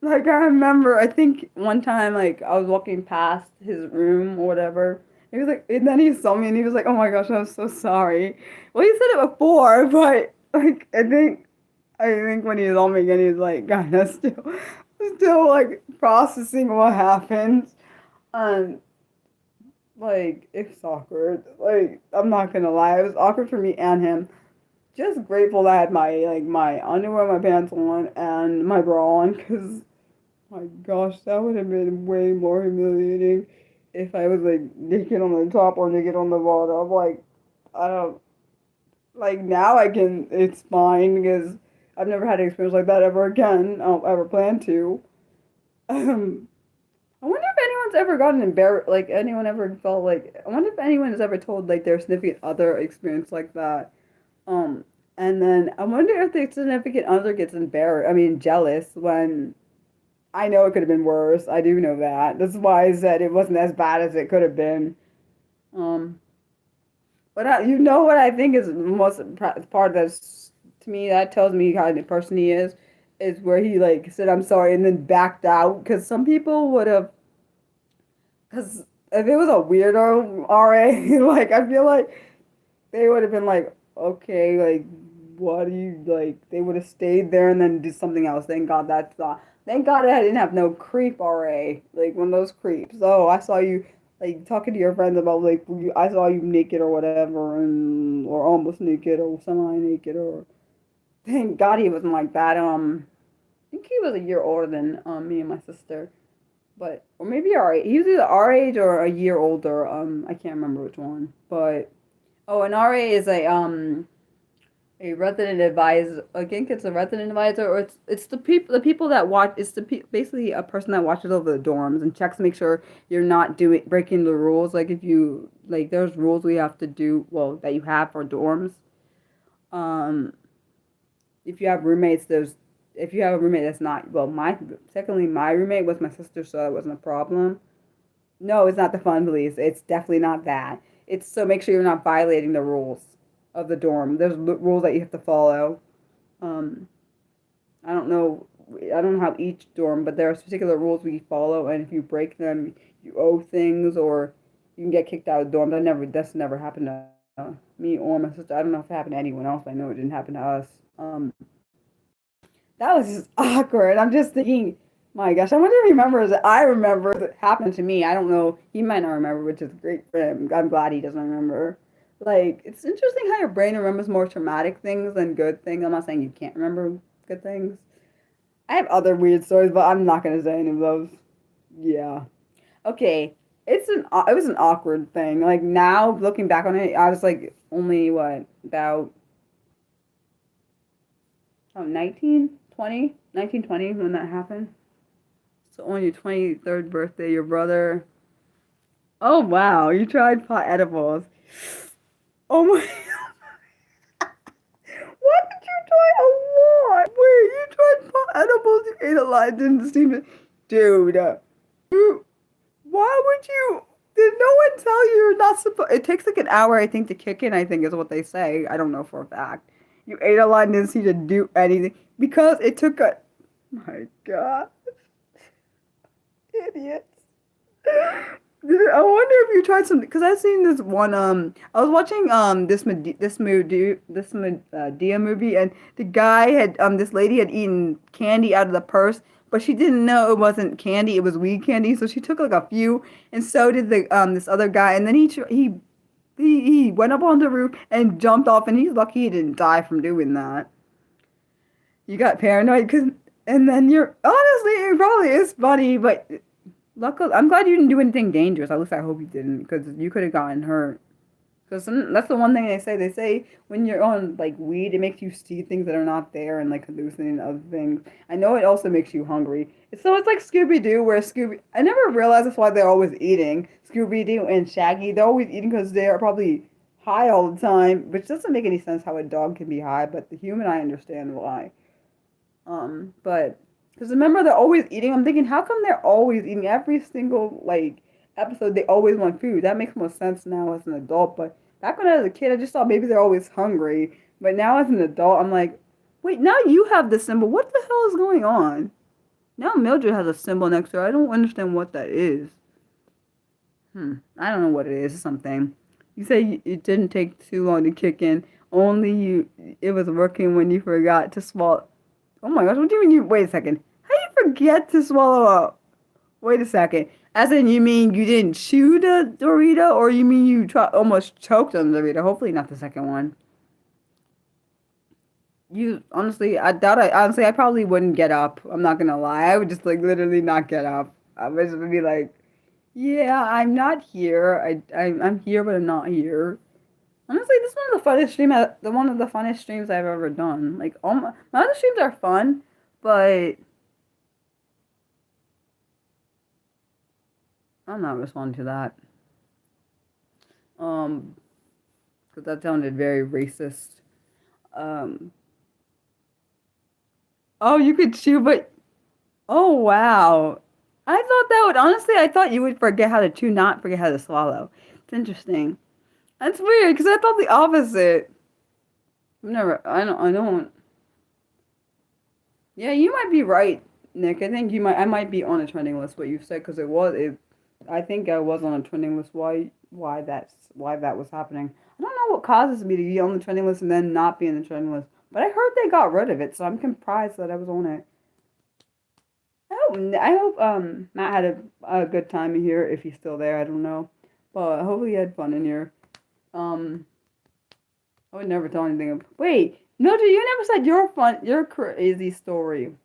Like, I remember, I think one time, like, I was walking past his room or whatever. He was like, and then he saw me and he was like, oh my gosh, I'm so sorry. Well, he said it before, but, like, I think when he saw me again, he was like, God, that's still like processing what happened. Um, like it's awkward. Like I'm not gonna lie, it was awkward for me and him. Just grateful that I had my underwear, my pants on, and my bra on, cause my gosh, that would have been way more humiliating if I was like naked on the top or naked on the bottom. Like I don't like now I can. It's fine because I've never had an experience like that ever again. I don't ever plan to. Um, I wonder if anyone's ever gotten embarrassed. Like anyone ever felt like. I wonder if anyone has ever told like their significant other experience like that. Um, and then I wonder if the significant other gets embarrassed. I mean, jealous when I know it could have been worse. I do know that. That's why I said it wasn't as bad as it could have been. Um, but you know what I think is the most part that's to me that tells me how the person he is where he like said I'm sorry and then backed out because some people would have because if it was a weirdo RA like I feel like they would have been like okay like what do you like they would have stayed there and then did something else. Thank God that's not. Thank God I didn't have no creep RA like one of those creeps. Oh, I saw you like talking to your friends about like I saw you naked or whatever and or almost naked or semi naked or thank God he wasn't like that. I think he was a year older than me and my sister, but or maybe our age. He was either our age or a year older. I can't remember which one. But oh, an RA is a resident advisor. I think it's a resident advisor, or it's the people that watch. It's basically a person that watches over the dorms and checks to make sure you're not doing breaking the rules. Like if you like, there's rules we have to do. Well, that you have for dorms. Um, if you have roommates, there's if you have a roommate that's not well, my roommate was my sister, so that wasn't a problem. No, it's not the fun police. It's definitely not that. It's so make sure you're not violating the rules of the dorm. There's rules that you have to follow. Um, I don't know. I don't know how each dorm, but there are particular rules we follow, and if you break them, you owe things, or you can get kicked out of the dorm. That's never happened to me or my sister. I don't know if it happened to anyone else. I know it didn't happen to us. That was just awkward. I'm just thinking, my gosh, I wonder if he remembers it. I remember it happened to me. I don't know. He might not remember, which is great for him. I'm glad he doesn't remember. Like, it's interesting how your brain remembers more traumatic things than good things. I'm not saying you can't remember good things. I have other weird stories, but I'm not gonna say any of those. Yeah. Okay. It was an awkward thing. Like now looking back on it, I was like only what about 19, 20, 19, 20 when that happened. So on your 23rd birthday, your brother. Oh wow, you tried pot edibles. Oh my. What did you try a lot? Wait, you tried pot edibles, you ate a lot, it didn't seem to. Dude, you, why would you? Did no one tell you you're not supposed? It takes like an hour, I think, to kick in. I think is what they say. I don't know for a fact. You ate a lot and didn't seem to do anything because it took a. My God, idiots! I wonder if you tried something because I've seen this one. I was watching Dia movie, and the guy had this lady had eaten candy out of the purse, but she didn't know it wasn't candy; it was weed candy. So she took like a few, and so did the this other guy, and then he went up on the roof and jumped off, and he's lucky he didn't die from doing that. You got paranoid because, and then you're honestly it probably is funny, but luckily, I'm glad you didn't do anything dangerous. At least I hope you didn't, because you could have gotten hurt. Because that's the one thing they say. They say when you're on like weed, it makes you see things that are not there and like hallucinating other things. I know it also makes you hungry. It's like Scooby Doo, where Scooby. I never realized that's why they're always eating. Scooby Doo and Shaggy, they're always eating because they are probably high all the time, which doesn't make any sense how a dog can be high, but the human I understand why. But because remember they're always eating. I'm thinking, how come they're always eating every single like episode? They always want food. That makes more sense now as an adult. But back when I was a kid, I just thought maybe they're always hungry. But now as an adult, I'm like, wait, now you have the symbol. What the hell is going on? Now Mildred has a symbol next to her. I don't understand what that is. I don't know what it is. Something. You say it didn't take too long to kick in. Only you. It was working when you forgot to swallow. Oh my gosh, what do you mean you wait a second? How do you forget to swallow up? Wait a second. As in, you mean you didn't chew the Dorito, or you mean you almost choked on the Dorito? Hopefully not the second one. You honestly, I doubt I honestly I probably wouldn't get up. I'm not gonna lie. I would just like literally not get up. I would just be like, yeah, I'm not here. I'm here, but I'm not here. Honestly, this is one of the funnest streams I've ever done. Like all my other streams are fun, but I'm not responding to that. Um, because that sounded very racist. Um, oh, you could chew, but oh wow. I thought that would honestly, I thought you would forget how to chew, not forget how to swallow. It's interesting. That's weird because I thought the opposite. I've never, I don't. Yeah, you might be right, Nick. I think I might be on a trending list. What you said because I think I was on a trending list. Why that was happening? I don't know what causes me to be on the trending list and then not be in the trending list. But I heard they got rid of it, so I'm surprised that I was on it. I hope Matt had a good time in here if he's still there. I don't know, but hopefully he had fun in here. Um, I would never tell anything. Wait, no, you never said your crazy story.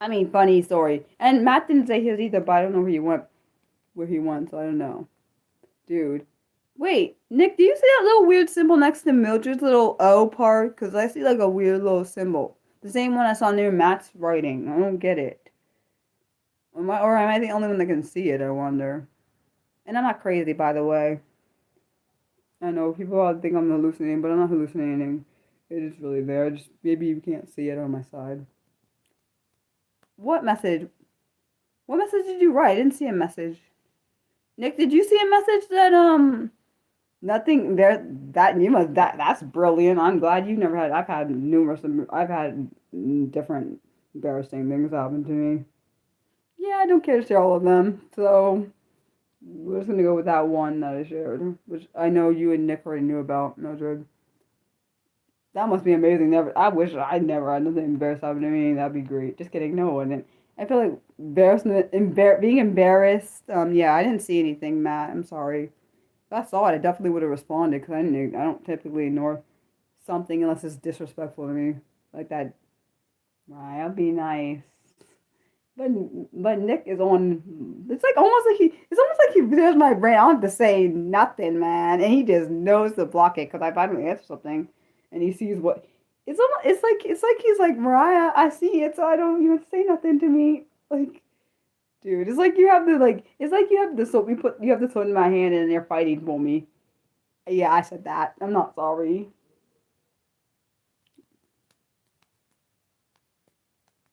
I mean, funny story. And Matt didn't say his either, but I don't know where he went, so I don't know. Dude. Wait, Nick, do you see that little weird symbol next to Mildred's little O part? Because I see like a weird little symbol. The same one I saw near Matt's writing. I don't get it. Am I the only one that can see it, I wonder? And I'm not crazy, by the way. I know people all think I'm hallucinating, but I'm not hallucinating. It is really there. Just maybe you can't see it on my side. What message? What message did you write? I didn't see a message. Nick, did you see a message that nothing there that you must that's brilliant. I'm glad you never had I've had different embarrassing things happen to me. Yeah, I don't care to share all of them. So we're just gonna go with that one that I shared, which I know you and Nick already knew about, Mildred. That must be amazing. I wish I never had nothing embarrassing happen to me. That'd be great. Just kidding. No, it wouldn't. I feel like being embarrassed. Yeah, I didn't see anything, Matt. I'm sorry. If I saw it, I definitely would have responded because I don't typically ignore something unless it's disrespectful to me, like that. I'll be nice. But Nick is on. It's almost like he reads my brain. I don't have to say nothing, man, and he just knows to block it because if I don't answer something, and he sees what. It's like he's like, Mariah, I see it, so I don't even say nothing to me. Like, dude, it's like you have the soap you have the soap in my hand and they're fighting for me. Yeah, I said that. I'm not sorry.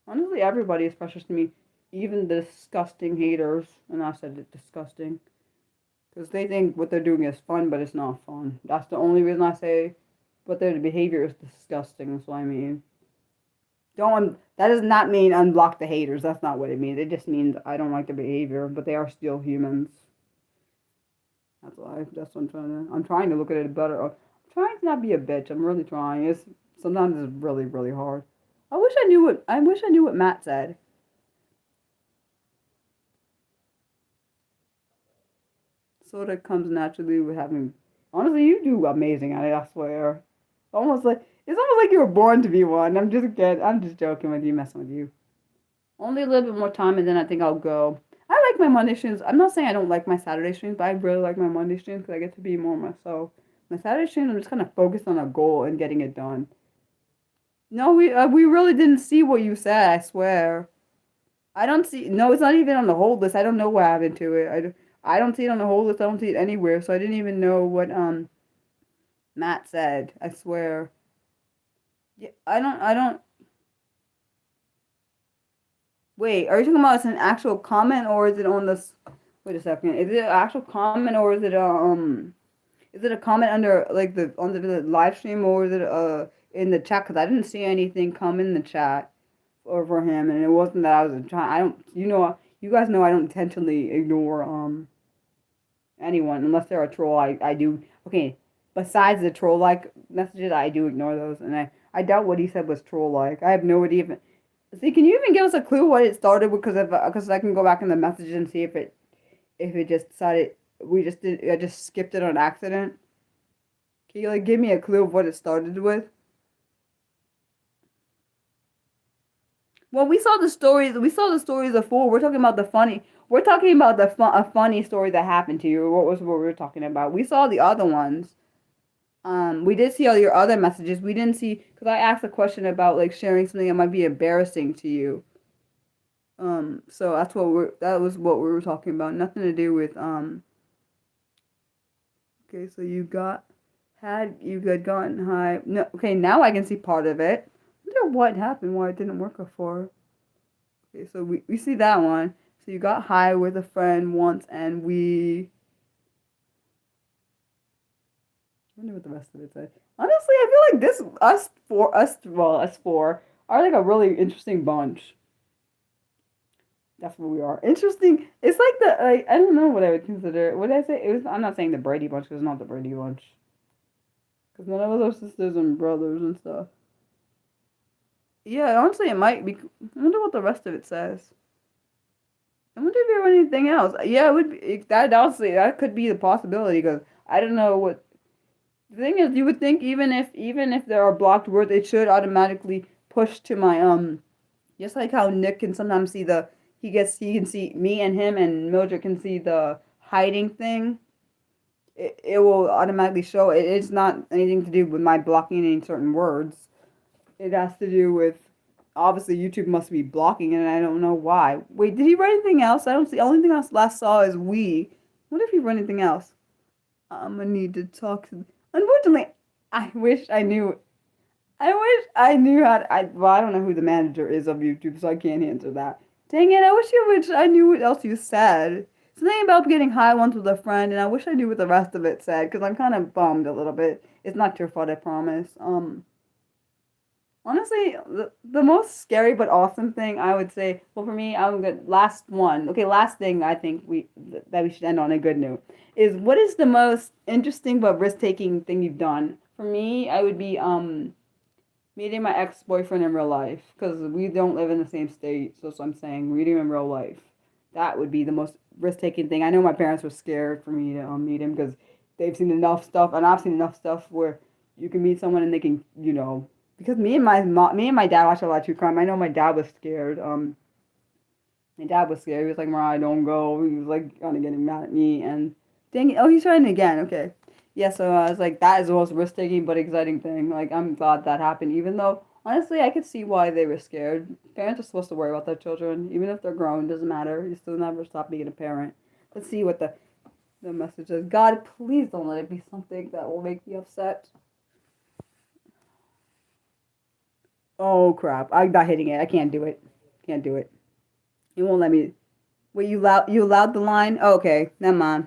Honestly, everybody is precious to me, even the disgusting haters. And I said it disgusting because they think what they're doing is fun, but it's not fun. That's the only reason I say. But their behavior is disgusting. That's what I mean. That does not mean unblock the haters. That's not what it means. It just means I don't like their behavior, but they are still humans. That's why. That's what I'm trying to look at it better. I'm trying to not be a bitch. I'm really trying. Sometimes it's really, really hard. I wish I knew what Matt said. Sort of comes naturally with having. Honestly, you do amazing at it. I swear. It's almost like you were born to be one. I'm just kidding. I'm just joking with you, messing with you. Only a little bit more time, and then I think I'll go. I like my Monday streams. I'm not saying I don't like my Saturday streams, but I really like my Monday streams because I get to be more myself. My Saturday streams, I'm just kind of focused on a goal and getting it done. No, we really didn't see what you said. I swear. I don't see. No, it's not even on the hold list. I don't know what happened to it. I don't see it on the hold list. I don't see it anywhere. So I didn't even know what Matt said. I swear. Yeah, I don't. Wait, are you talking about it's an actual comment or is it on this? Wait a second. Is it an actual comment or is it Is it a comment under like under the live stream or is it in the chat? Because I didn't see anything come in the chat for him, and it wasn't that I was trying. I don't. You guys know I don't intentionally ignore anyone unless they're a troll. I do. Okay. Besides the troll like messages, I do ignore those, and I doubt what he said was troll like. I have no idea. See, can you even give us a clue what it started with? Because I can go back in the message and see if it just decided we just did I just skipped it on accident. Can you like give me a clue of what it started with? Well, we saw the stories. We saw the stories before. We're talking about the funny. We're talking about a funny story that happened to you. What was what we were talking about? We saw the other ones. We did see all your other messages. We didn't see because I asked a question about like sharing something that might be embarrassing to you. So that was what we were talking about. Nothing to do with Okay, so you had gotten high. No, okay, now I can see part of it. I wonder what happened, why it didn't work before. Okay, so we see that one. So you got high with a friend once, and I wonder what the rest of it said. Honestly, I feel like this us four are like a really interesting bunch. That's what we are. Interesting. It's like I don't know what I would consider. What did I say? It was. I'm not saying the Brady bunch because it's not the Brady bunch. Because none of us are sisters and brothers and stuff. Yeah, honestly, it might be. I wonder what the rest of it says. I wonder if there was anything else. Yeah, it would be that. Honestly, that could be the possibility because I don't know what. The thing is, you would think even if there are blocked words, it should automatically push to my Just like how Nick can sometimes see he can see me and him, and Mildred can see the hiding thing. It will automatically show. It's not anything to do with my blocking any certain words. It has to do with obviously YouTube must be blocking it, and I don't know why. Wait, did he write anything else? I don't see. The only thing I last saw is we. What if he wrote anything else? I'm gonna need to talk to. Unfortunately, I wish I knew. I wish I knew how to. Well, I don't know who the manager is of YouTube, so I can't answer that. Dang it! Wish I knew what else you said. Something about getting high once with a friend, and I wish I knew what the rest of it said because I'm kind of bummed a little bit. It's not your fault, I promise. Honestly, the most scary but awesome thing I would say, well, for me, I'm good. Last one. Okay, last thing I think that we should end on a good note is what is the most interesting but risk-taking thing you've done? For me, I would be meeting my ex-boyfriend in real life because we don't live in the same state. So I'm saying meeting him in real life. That would be the most risk-taking thing. I know my parents were scared for me to meet him because they've seen enough stuff, and I've seen enough stuff where you can meet someone and they can, because me and my dad watch a lot of true crime. I know my dad was scared. My dad was scared. He was like, "Mariah, don't go." He was like kind of getting mad at me, and dang it, oh, he's trying again. Okay, yeah. So I was like, that is the most risk taking but exciting thing. Like I'm glad that happened, even though honestly I could see why they were scared. Parents are supposed to worry about their children, even if they're grown. Doesn't matter. You still never stop being a parent. Let's see what the message is. God, please don't let it be something that will make me upset. Oh crap! I'm not hitting it. I can't do it. Can't do it. It won't let me. Wait, you allowed the line? Oh, okay, never mind.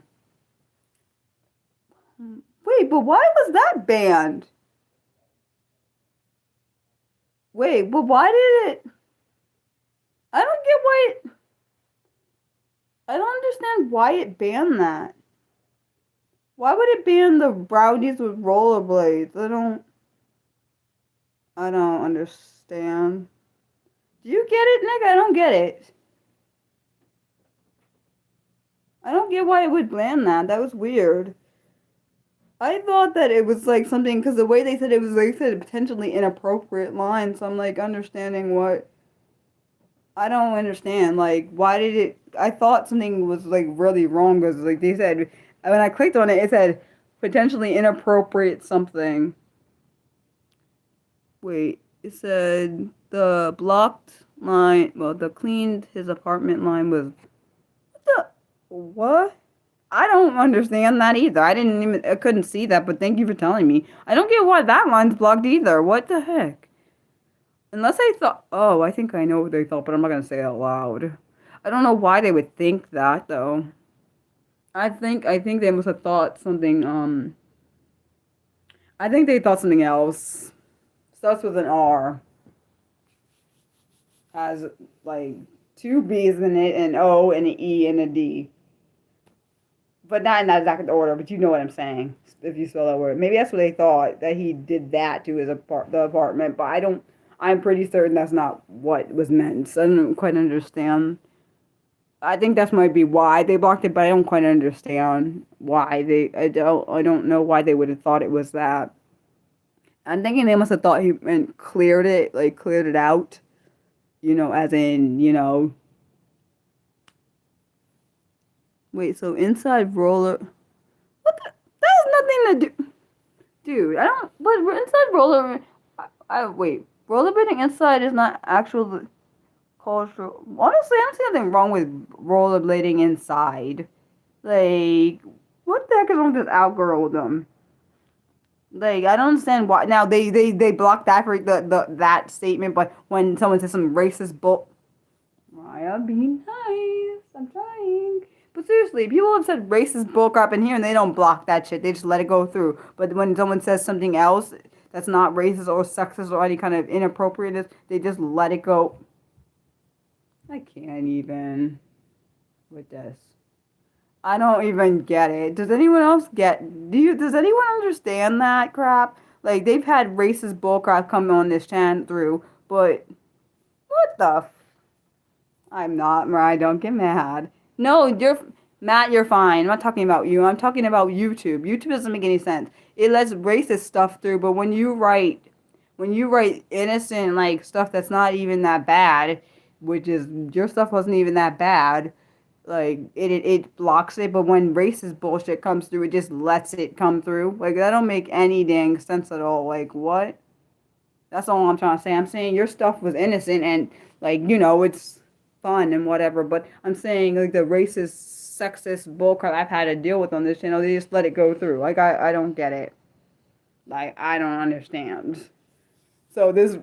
Wait, but why was that banned? Wait, but why did it? I don't get why I don't understand why it banned that. Why would it ban the brownies with rollerblades? I don't understand. Do you get it, Nick? I don't get it. I don't get why it would ban that. That was weird. I thought that it was like something because the way they said it was like said potentially inappropriate line. So I'm like understanding what I don't understand. Like why did it? I thought something was like really wrong because like they said when I clicked on it, it said potentially inappropriate something. Wait, it said the blocked line. Well, the cleaned his apartment line was what the what? I don't understand that either. I couldn't see that, but thank you for telling me. I don't get why that line's blocked either. What the heck? Unless I thought, oh, I think I know what they thought, but I'm not gonna say it out loud. I don't know why they would think that though. I think they must have thought something. I think they thought something else. Starts with an R. Has like two B's in it, an O, and an E, and a D. But not in that exact order, but you know what I'm saying. If you spell that word. Maybe that's what they thought, that he did that to the apartment, but I'm pretty certain that's not what was meant. So I don't quite understand. I think that might be why they blocked it, but I don't quite understand why they. I don't know why they would have thought it was that. I'm thinking they must have thought he meant cleared it, like cleared it out. As in, wait. So inside roller, what the? That has nothing to do, dude. I don't. But inside roller, I wait. Rollerblading inside is not actual cultural. Honestly, I don't see anything wrong with rollerblading inside. Like, what the heck is wrong with this algorithm? Like, I don't understand why. Now they blocked that for that statement, but when someone says some racist bull, Maya, be nice. I'm trying. But seriously, people have said racist bullcrap in here, and they don't block that shit. They just let it go through. But when someone says something else that's not racist or sexist or any kind of inappropriateness, they just let it go. I can't even with this. I don't even get it. Does anyone else does anyone understand that crap? Like, they've had racist bullcrap come on this channel through, but what the I'm not, Mariah, don't get mad. No, Matt, you're fine. I'm not talking about you. I'm talking about YouTube. YouTube doesn't make any sense. It lets racist stuff through, but when you write innocent, like, stuff that's not even that bad, which is your stuff wasn't even that bad, like, it blocks it. But when racist bullshit comes through, it just lets it come through. Like, that don't make any dang sense at all. Like, what? That's all I'm trying to say. I'm saying your stuff was innocent and, like, it's fun and whatever, but I'm saying, like, the racist, sexist bullcrap I've had to deal with on this channel, they just let it go through. Like, I don't get it. Like, I don't understand. So this,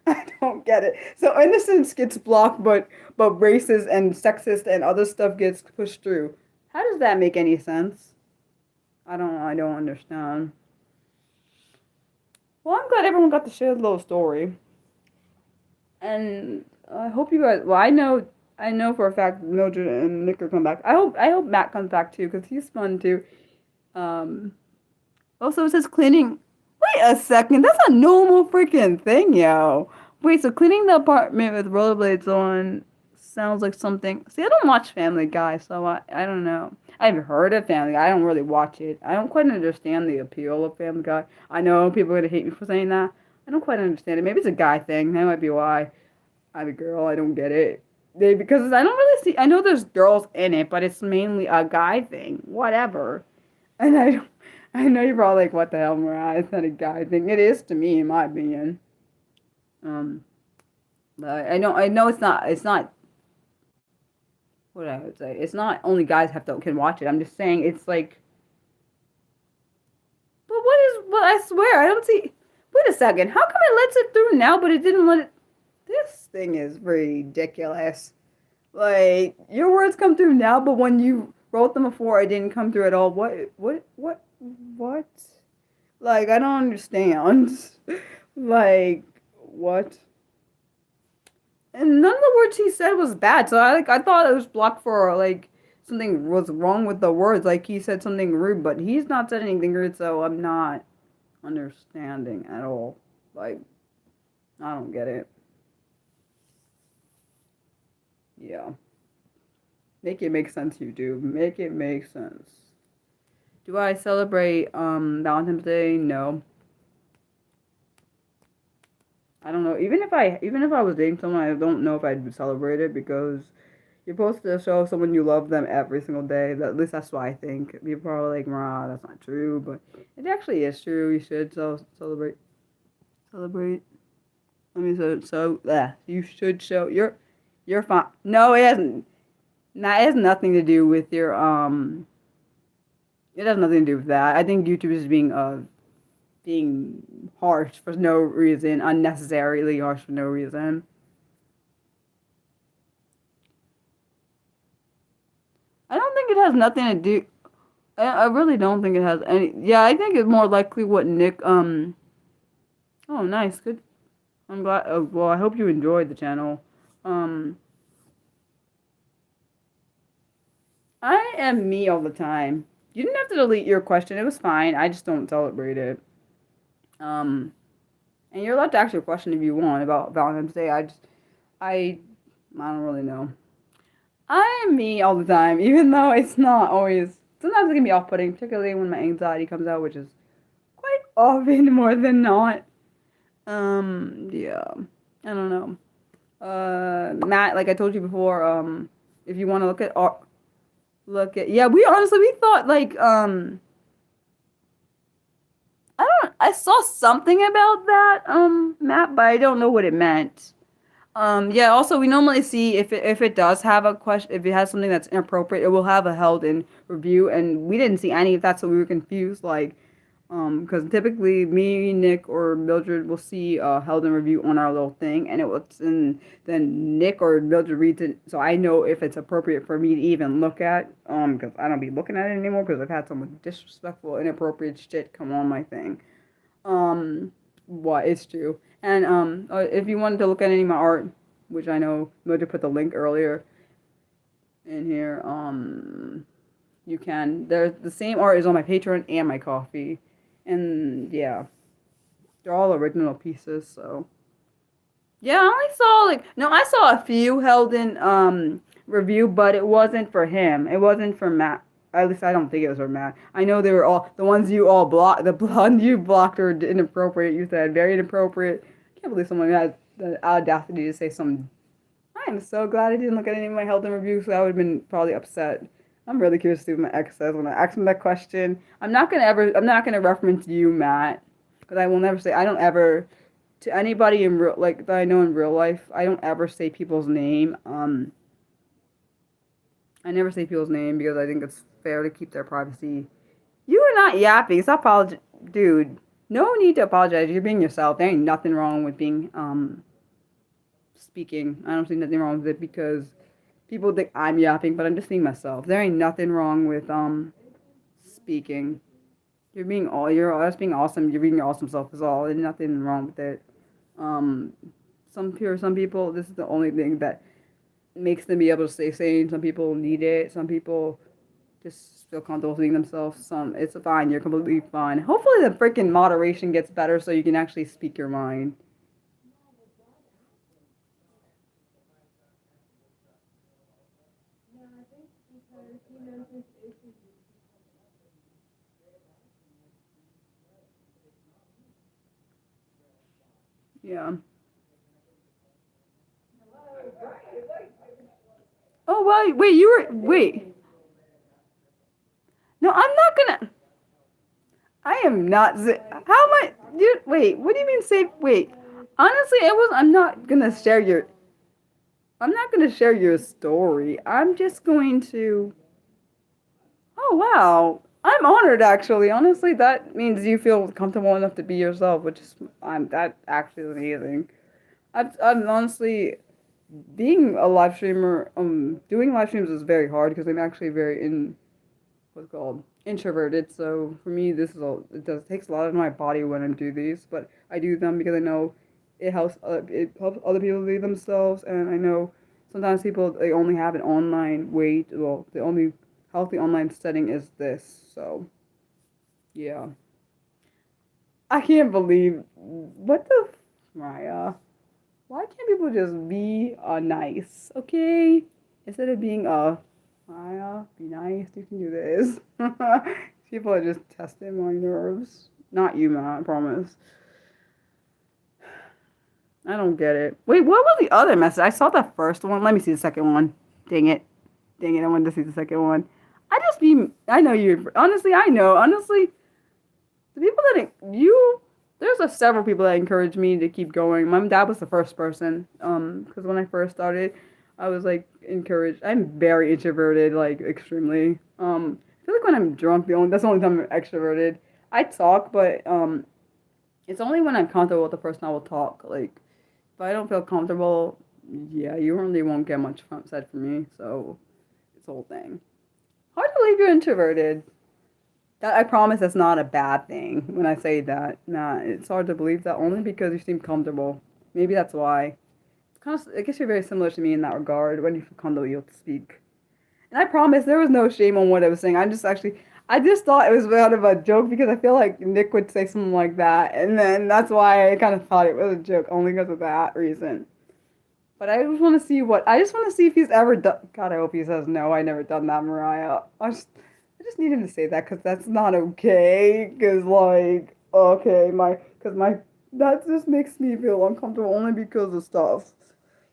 I don't get it. So innocence gets blocked, but racist and sexist and other stuff gets pushed through. How does that make any sense? I don't understand. Well, I'm glad everyone got to share the little story. And I hope you guys. Well, I know for a fact Mildred and Nick are coming back. I hope Matt comes back too because he's fun too. Um. Also, it says cleaning. Wait a second, that's a normal freaking thing, yo. Wait, so cleaning the apartment with rollerblades on sounds like something. See, I don't watch Family Guy, so I don't know. I've heard of Family Guy. I don't really watch it. I don't quite understand the appeal of Family Guy. I know people are gonna hate me for saying that. I don't quite understand it. Maybe it's a guy thing. That might be why. I'm a girl. I don't get it. Because I don't really see. I know there's girls in it, but it's mainly a guy thing. Whatever. And I know you're probably like, what the hell, Mariah? It's not a guy thing. It is to me, in my opinion. Um, but I know it's not. What I would say, it's not only guys can watch it. I'm just saying it's like. But what is? Well, I swear I don't see. Wait a second. How come it lets it through now, but it didn't let it? This thing is ridiculous. Like, your words come through now, but when you wrote them before, it didn't come through at all. What? Like, I don't understand. Like, what? And none of the words he said was bad, so I thought it was blocked for, like, something was wrong with the words. Like, he said something rude, but he's not said anything rude, so I'm not understanding at all. Like, I don't get it. Yeah. Make it make sense, YouTube. Make it make sense. Do I celebrate Valentine's Day? No. I don't know. Even if I was dating someone, I don't know if I'd celebrate it because you're supposed to show someone you love them every single day. At least that's what I think. People are probably like, "Rah, that's not true," but it actually is true. You should celebrate. Celebrate. I mean, you should show you're fine. No, it hasn't. Nah, it has nothing to do with your It has nothing to do with that. I think YouTube is being harsh for no reason, unnecessarily harsh for no reason. I don't think it has nothing to do. I really don't think it has any. Yeah, I think it's more likely what Nick. Oh, nice, good. I'm glad. Well, I hope you enjoyed the channel. Um. I am me all the time. You didn't have to delete your question. It was fine. I just don't celebrate it. Um, And you're allowed to ask your question if you want about Valentine's Day. I, I don't really know. I am me all the time, even though it's not always. Sometimes it can be off-putting, particularly when my anxiety comes out, which is quite often more than not. Yeah, I don't know. Matt, like I told you before, if you want to yeah, we thought like, I saw something about that, Matt, but I don't know what it meant. Yeah, also we normally see if it does have a question, if it has something that's inappropriate, it will have a held in review, and we didn't see any of that, so we were confused. Like, because typically me, Nick, or Mildred will see held in review on our little thing, and then Nick or Mildred reads it, so I know if it's appropriate for me to even look at. Because I don't be looking at it anymore because I've had some disrespectful, inappropriate shit come on my thing. What is true. And if you wanted to look at any of my art, which I know Mildred put the link earlier in here, you can. There's the same art is on my Patreon and my Coffee, and yeah, they're all original pieces. So yeah, I only saw like no, I saw a few held in review, but it wasn't for him. It wasn't for Matt. At least I don't think it was for Matt. I know they were all the ones you all blocked. The blonde you blocked were inappropriate. You said very inappropriate. I can't believe someone had the audacity to say something. I am so glad I didn't look at any of my held in reviews. So I would have been probably upset. I'm really curious to see what my ex says when I ask him that question. I'm not gonna reference you, Matt, because I will never say. I don't ever to anybody in real like that I know in real life. I don't ever say people's name. I never say people's name because I think it's fair to keep their privacy. You are not yapping. Stop apologizing, dude. No need to apologize. You're being yourself. There ain't nothing wrong with being speaking. I don't see nothing wrong with it because people think I'm yapping, but I'm just being myself. There ain't nothing wrong with speaking. You're just being awesome. You're being your awesome self is all. There's nothing wrong with it. Um, some people, this is the only thing that makes them be able to stay sane. Some people need it. Some people just feel comfortable being themselves. It's fine. You're completely fine. Hopefully the freaking moderation gets better so you can actually speak your mind. Yeah. Oh, well, wait, wait. No, I'm not gonna, I am not, how am I, dude, wait, what do you mean say, wait, honestly, I'm not gonna share your story. I'm just going to, oh, wow. I'm honored, actually. Honestly, that means you feel comfortable enough to be yourself, which is, that actually is amazing. I've honestly, being a live streamer, doing live streams is very hard because I'm actually very what's called introverted. So for me, it takes a lot of my body when I do these, but I do them because I know it helps other people be themselves, and I know sometimes people they only have an online way. Well, the only healthy online setting is this. So yeah, I can't believe what the Maya. Why can't people just be nice, okay? Instead of being Maya, be nice, you can do this. People are just testing my nerves. Not you, man, I promise. I don't get it. Wait, what was the other message? I saw the first one. Let me see the second one. Dang it. Dang it, I wanted to see the second one. I know you, honestly, I know, honestly, the people that there's several people that encouraged me to keep going. My dad was the first person, because when I first started, I was like encouraged. I'm very introverted, like extremely. I feel like when I'm drunk, that's the only time I'm extroverted. I talk, but it's only when I'm comfortable with the person I will talk. Like, if I don't feel comfortable, yeah, you really won't get much said from me. So it's the whole thing. Hard to believe you're introverted. That I promise that's not a bad thing when I say that. Nah, it's hard to believe that only because you seem comfortable. Maybe that's why. It's kind of, I guess you're very similar to me in that regard. When you feel comfortable, you'll speak. And I promise there was no shame on what I was saying. I just thought it was kind of a joke because I feel like Nick would say something like that, and then that's why I kind of thought it was a joke, only because of that reason. But I just want to see what I just want to see if he's ever done. God, I hope he says no. I never done that, Mariah. I just need him to say that because that's not okay. Because like, okay, because my that just makes me feel uncomfortable only because of stuff.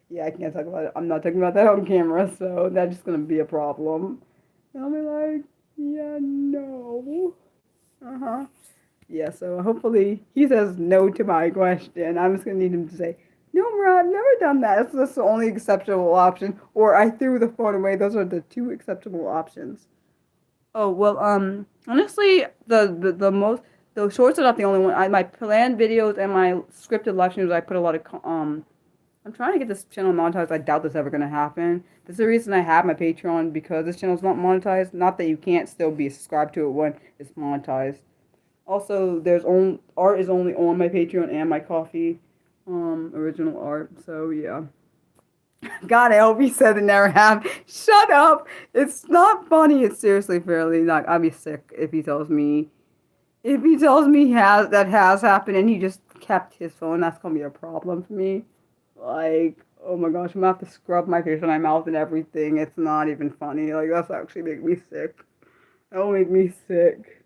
Yeah, I can't talk about it. I'm not talking about that on camera, so that's just gonna be a problem. And I'll be like, yeah, no. Uh-huh. Yeah, so hopefully he says no to my question. I'm just gonna need him to say, no, Mara, I've never done that. That's the only acceptable option. Or I threw the phone away. Those are the two acceptable options. Oh, well, honestly, the shorts are not the only one. My planned videos and my scripted live streams, I put a lot of, I'm trying to get this channel monetized. I doubt this is ever going to happen. That's the reason I have my Patreon, because this channel's not monetized. Not that you can't still be subscribed to it when it's monetized. Also, art is only on my Patreon and my Coffee, original art. So yeah. God, I hope he said it never have. Shut up! It's not funny. It's seriously fairly not. I'll be sick if he tells me. If he tells me that has happened and he just kept his phone, that's gonna be a problem for me. Like, oh my gosh, I'm gonna have to scrub my face and my mouth and everything. It's not even funny. Like, that's actually make me sick. That'll make me sick.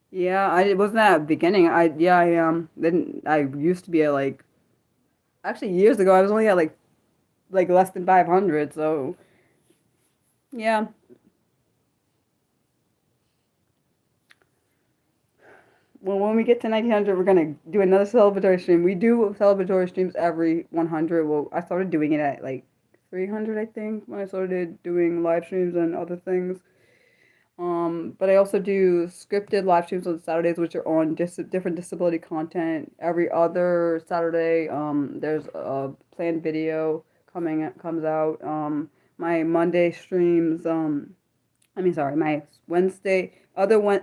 Yeah, it wasn't at the beginning. Then I used to be at like, actually years ago, I was only at like less than 500, so yeah. Well, when we get to 1900, we're gonna do another celebratory stream. We do celebratory streams every 100. Well, I started doing it at like 300, I think, when I started doing live streams and other things. But I also do scripted live streams on Saturdays, which are on different disability content. Every other Saturday, there's a planned video comes out. My Monday streams, sorry, my Wednesday, other one.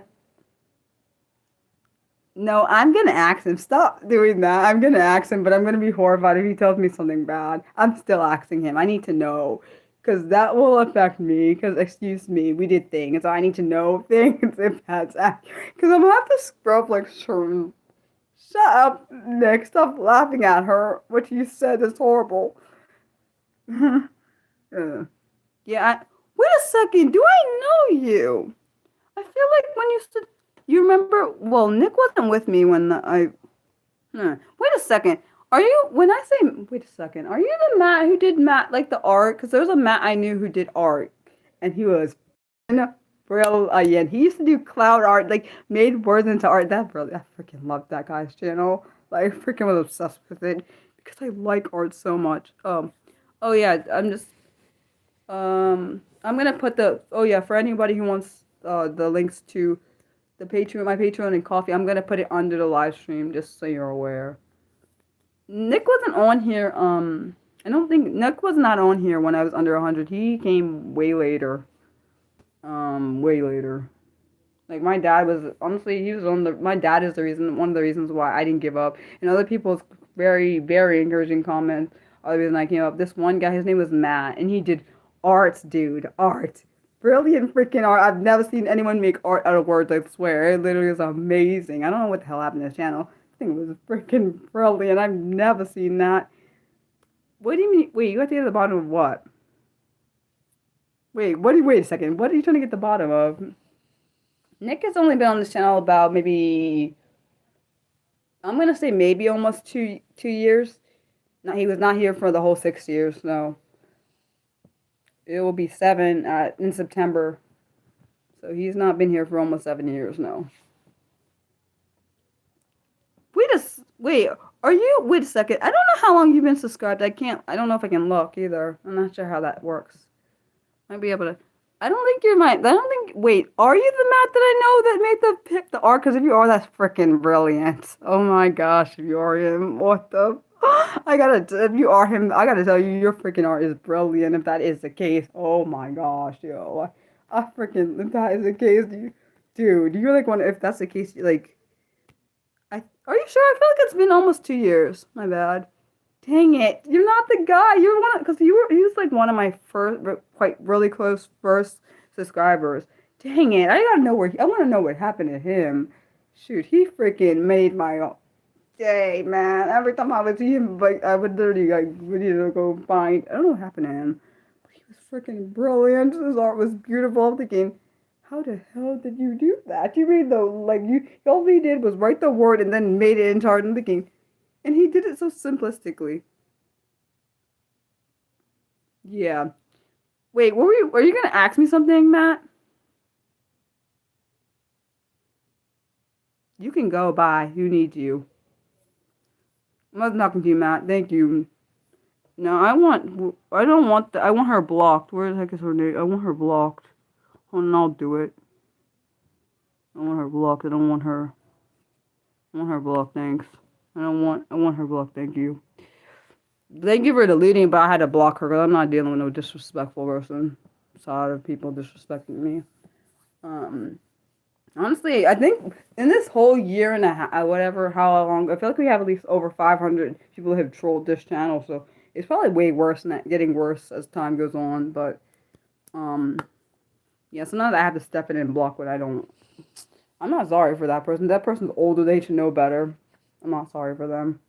No, I'm gonna ask him. Stop doing that. I'm gonna ask him, but I'm gonna be horrified if he tells me something bad. I'm still asking him. I need to know, because that will affect me. Because, excuse me, we did things, so I need to know things if that's accurate. Because I'm gonna have to scrub like, sure. Shut up, Nick. Stop laughing at her. What you said is horrible. Yeah. Wait a second. Do I know you? I feel like when you said. You remember? Well, Nick wasn't with me when Wait a second. Are you? When I say wait a second, are you the Matt who did like the art? Because there was a Matt I knew who did art, and he was brilliant. He used to do cloud art, like made words into art. That brilliant. I freaking loved that guy's channel. Like, I freaking was obsessed with it because I like art so much. Oh yeah. I'm gonna put for anybody who wants the links to the Patreon, my Patreon and Coffee, I'm gonna put it under the live stream just so you're aware. Nick wasn't on here. I don't think Nick was not on here when I was under 100. He came way later. Way later. Like, my dad was honestly, he was on the. My dad is one of the reasons why I didn't give up. And other people's very, very encouraging comments are the reason I came up. This one guy, his name was Matt, and he did arts, dude, art. Brilliant freaking art. I've never seen anyone make art out of words, I swear. It literally is amazing. I don't know what the hell happened to this channel. I think it was freaking brilliant. I've never seen that. What do you mean? Wait, you got to get to the bottom of what? Wait, wait a second. What are you trying to get to the bottom of? Nick has only been on this channel about maybe, I'm going to say maybe almost two years. No, he was not here for the whole 6 years, no. It will be 7 in September. So he's not been here for almost 7 years now. Wait, wait a second. I don't know how long you've been subscribed. I don't know if I can look either. I'm not sure how that works. Might be able to. Wait, are you the Matt that I know that made the art? Because if you are, that's freaking brilliant. Oh my gosh, if you are him, what the? If you are him, I gotta tell you, your freaking art is brilliant. If that is the case, oh my gosh, yo, if that is the case, dude, you're like if that's the case, are you sure? I feel like it's been almost 2 years. My bad. Dang it, you're not the guy. You're he was like one of my really close first subscribers. Dang it! I gotta know where. I want to know what happened to him. Shoot, he freaking made my day, man. Every time I would see him, like I would literally like ready to go find. I don't know what happened to him, but he was freaking brilliant. His art was beautiful. I'm thinking, how the hell did you do that? You made the like you. All he did was write the word and then made it into art. I'm thinking, and he did it so simplistically. Yeah. Wait, were you gonna ask me something, Matt? You can go. Bye. Who needs you? I'm not talking to you, Matt. Thank you. No, I don't want I want her blocked. Where the heck is her name? I want her blocked. Hold on, I'll do it. I want her blocked. I don't want her. I want her blocked, thanks. I want her blocked, thank you. They give her deleting, but I had to block her because I'm not dealing with no disrespectful person. I'm tired of people disrespecting me. Um, Honestly, I think in this whole year and a half, whatever, how long, I feel like we have at least over 500 people who have trolled this channel, so it's probably way worse, getting worse as time goes on, but, yeah, so now that I have to step in and block what I don't, I'm not sorry for that person. That person's older, they should know better. I'm not sorry for them.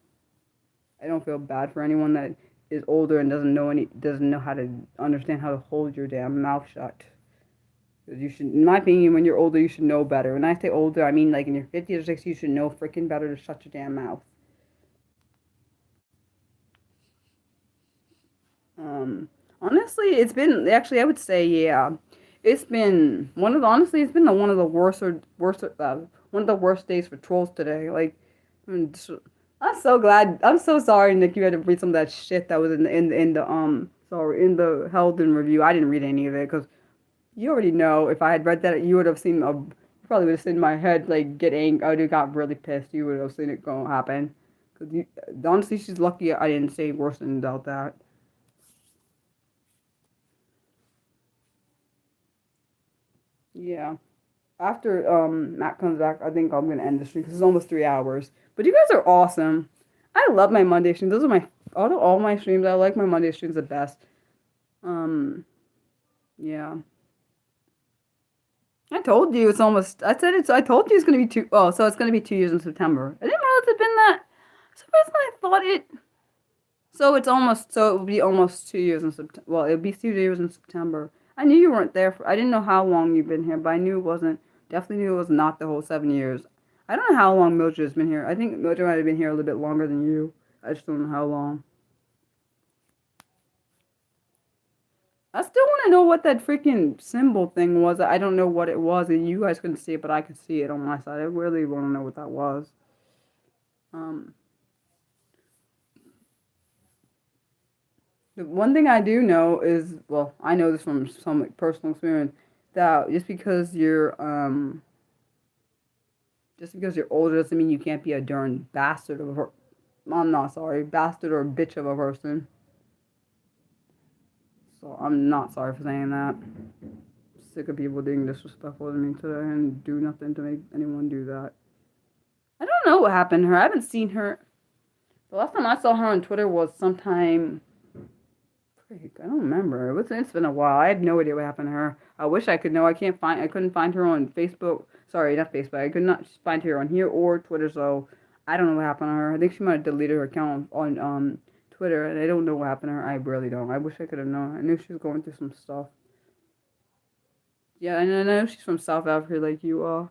I don't feel bad for anyone that is older and doesn't know how to understand how to hold your damn mouth shut. You should, in my opinion, when you're older, you should know better. When I say older, I mean like in your 50s or 60s, you should know freaking better to shut your damn mouth. Honestly, it's been actually I would say yeah, it's been one of the honestly it's been one of the one of the worst days for trolls today. Like, I'm so glad. I'm so sorry, Nick. You had to read some of that shit that was in the Helden review. I didn't read any of it because you already know if I had read that, you would have seen you probably would have seen my head like get angry. I would have got really pissed. You would have seen it go happen. Cause honestly, she's lucky I didn't say worse than about that. Yeah. After Matt comes back, I think I'm gonna end the stream because it's almost 3 hours. But you guys are awesome. I love my Monday streams. Those are my out of all my streams. I like my Monday streams the best. Um, yeah. I told you it's almost. I said it's. I told you it's gonna be two. Oh, so it's gonna be 2 years in September. I didn't realize it'd been that. So I thought it. So it's almost. So it would be almost 2 years in September. Well, it would be 2 years in September. I knew you weren't there for. I didn't know how long you've been here, but I knew it wasn't. Definitely knew it was not the whole 7 years. I don't know how long Mildred has been here. I think Mildred might have been here a little bit longer than you. I just don't know how long. I still want to know what that freaking symbol thing was. I don't know what it was, and you guys couldn't see it, but I could see it on my side. I really want to know what that was. Um, the one thing I do know is, well, I know this from some like, personal experience, that just because you're older doesn't mean you can't be a darn bastard of a. I'm not sorry, bastard or bitch of a person. So I'm not sorry for saying that. Sick of people being disrespectful to me today and do nothing to make anyone do that. I don't know what happened to her. I haven't seen her. The last time I saw her on Twitter was sometime. Freak, I don't remember. It's been a while. I had no idea what happened to her. I wish I could know. I couldn't find her on Facebook. Sorry, not Facebook. I could not find her on here or Twitter. So I don't know what happened to her. I think she might have deleted her account on Twitter, and I don't know what happened to her. I really don't. I wish I could have known. I knew she was going through some stuff. Yeah, and I know she's from South Africa, like you are.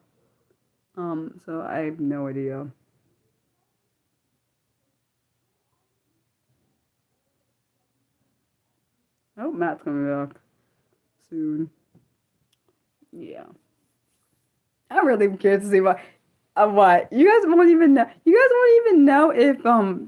So I have no idea. I hope Matt's coming back soon. Yeah. I really am curious to see what you guys won't even know. You guys won't even know if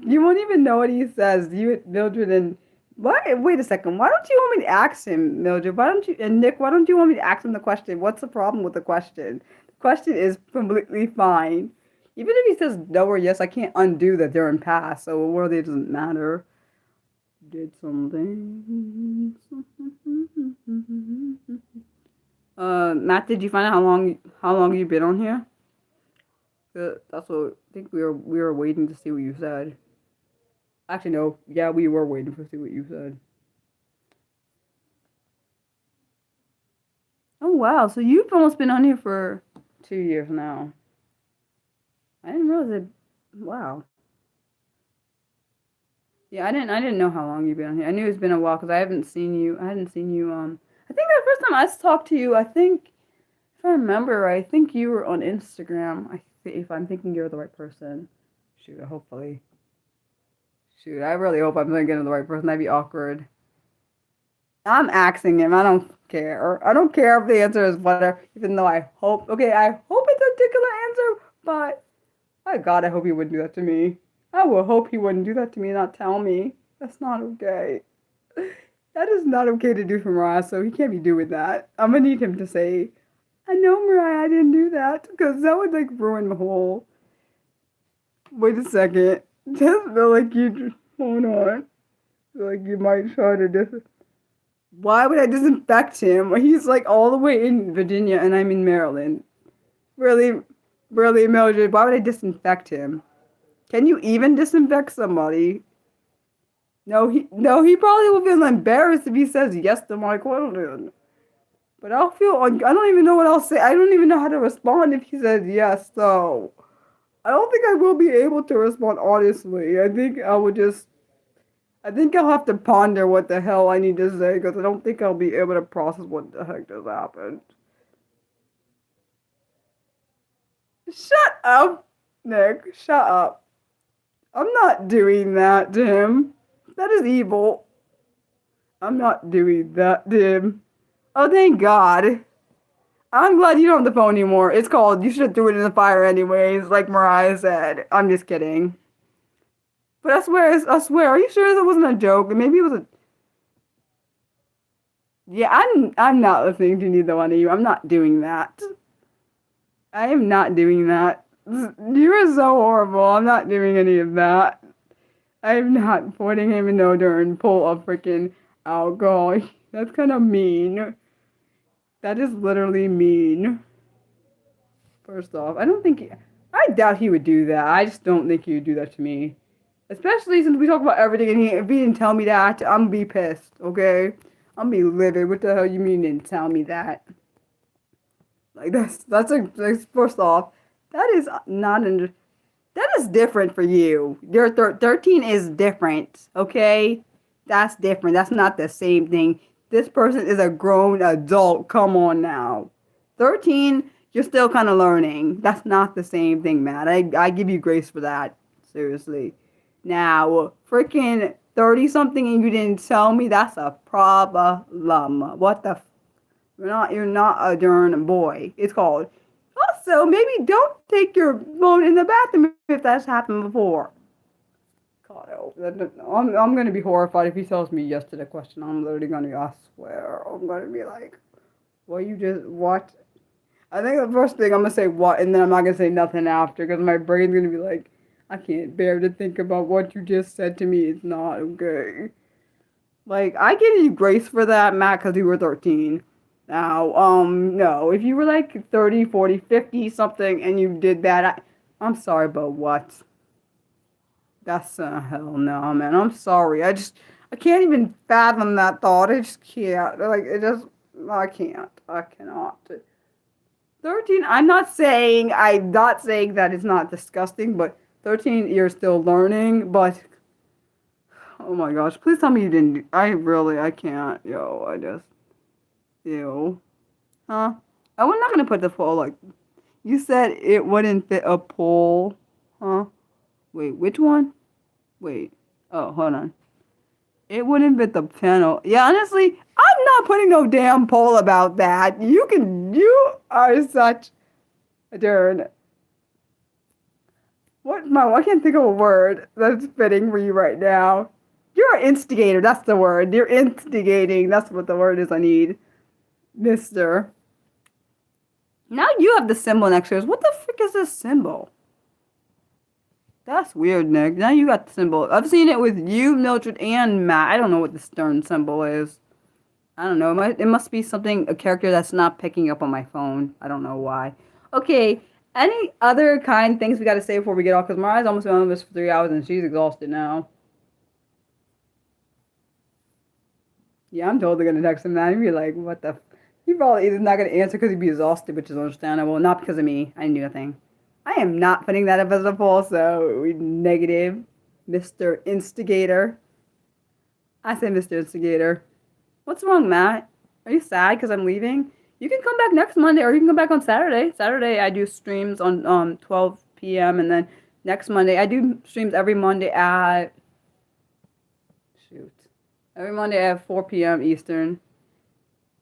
you won't even know what he says. You Mildred and what? Wait a second. Why don't you want me to ask him, Mildred? Why don't you and Nick? Why don't you want me to ask him the question? What's the problem with the question? The question is completely fine. Even if he says no or yes, I can't undo that they're in past, so it really doesn't matter. Did something. Matt, did you find out how long you've been on here? That's what I think we were waiting to see what you said. Actually, no. Yeah, we were waiting to see what you said. Oh wow, so you've almost been on here for 2 years now. I didn't realize it. Wow. Yeah, I didn't know how long you've been on here. I knew it's been a while because I haven't seen you. I hadn't seen you. I think the first time I talked to you, I think if I remember right, I think you were on Instagram. If I'm thinking you're the right person. Shoot, hopefully. Shoot, I really hope I'm thinking of the right person. That'd be awkward. I'm axing him. I don't care. I don't care if the answer is whatever, even though I hope. Okay, I hope it's a particular answer, but my God, I hope he wouldn't do that to me. I will hope he wouldn't do that to me and not tell me. That's not okay. That is not okay to do for Mariah, so he can't be doing that. I'm gonna need him to say, I know, Mariah, I didn't do that, because that would, like, ruin the whole... Wait a second. Just feel like you... Hold on. Feel like you might try to Why would I disinfect him? He's, like, all the way in Virginia, and I'm in Maryland. Really, Mildred, why would I disinfect him? Can you even disinfect somebody? No, he probably will feel embarrassed if he says yes to my question. But I don't even know what I'll say. I don't even know how to respond if he says yes, so I don't think I will be able to respond honestly. I think I'll have to ponder what the hell I need to say because I don't think I'll be able to process what the heck just happened. Shut up, Nick. Shut up. I'm not doing that to him. That is evil. I'm not doing that to him. Oh, thank God. I'm glad you don't have the phone anymore. It's called, you should have threw it in the fire anyways, like Mariah said. I'm just kidding. But I swear, are you sure that wasn't a joke? Maybe it was a... Yeah, I'm not listening to neither one of you. I'm not doing that. I am not doing that. You are so horrible. I'm not doing any of that. I'm not putting him in no darn pull of freaking alcohol. That's kind of mean. That is literally mean. First off, I doubt he would do that. I just don't think he would do that to me. Especially since we talk about everything and if he didn't tell me that, I'm gonna be pissed, okay? I'm gonna be livid. What the hell you mean you didn't tell me that? Like, first off, that is that is different for you. Your 13 is different, okay? That's different. That's not the same thing. This person is a grown adult. Come on now. 13, you're still kind of learning. That's not the same thing, Matt. I give you grace for that. Seriously. Now, freaking 30-something and you didn't tell me, that's a problem. What the You're not a darn boy. It's called. Also, maybe don't take your phone in the bathroom if that's happened before. God, I'm going to be horrified if he tells me yes to the question. I'm literally going to, I swear, I'm going to be like, what? I think the first thing I'm going to say what, and then I'm not going to say nothing after, because my brain's going to be like, I can't bear to think about what you just said to me. It's not okay. Like, I give you grace for that, Matt, because you were 13. Now, no, if you were like 30, 40, 50 something and you did that, I'm sorry, but what? That's, hell no, man. I'm sorry. I can't even fathom that thought. I just can't. Like, I can't. I cannot. 13, I'm not saying that it's not disgusting, but 13, you're still learning, but, oh my gosh, please tell me you didn't, I can't, ew. Huh? I'm not gonna put the poll, like, you said it wouldn't fit a poll, huh? Wait, which one? Wait, oh, hold on. It wouldn't fit the panel. Yeah, honestly, I'm not putting no damn poll about that. You are such a darn. I can't think of a word that's fitting for you right now. You're an instigator, that's the word. You're instigating, that's what the word is I need. Mister. Now you have the symbol next to yours. What the frick is this symbol? That's weird, Nick. Now you got the symbol. I've seen it with you, Mildred, and Matt. I don't know what the stern symbol is. I don't know. It must be a character that's not picking up on my phone. I don't know why. Okay, any other kind things we got to say before we get off? Because Mariah's almost been on this for 3 hours and she's exhausted now. Yeah, I'm totally going to text him that and be like, what the... He probably is not going to answer because he'd be exhausted, which is understandable. Not because of me. I didn't do nothing. I am not putting that up as a poll, so negative. Mr. Instigator. I say Mr. Instigator. What's wrong, Matt? Are you sad because I'm leaving? You can come back next Monday, or you can come back on Saturday. Saturday, I do streams on 12 p.m. And then next Monday, I do streams every Monday at... Shoot. Every Monday at 4 p.m. Eastern.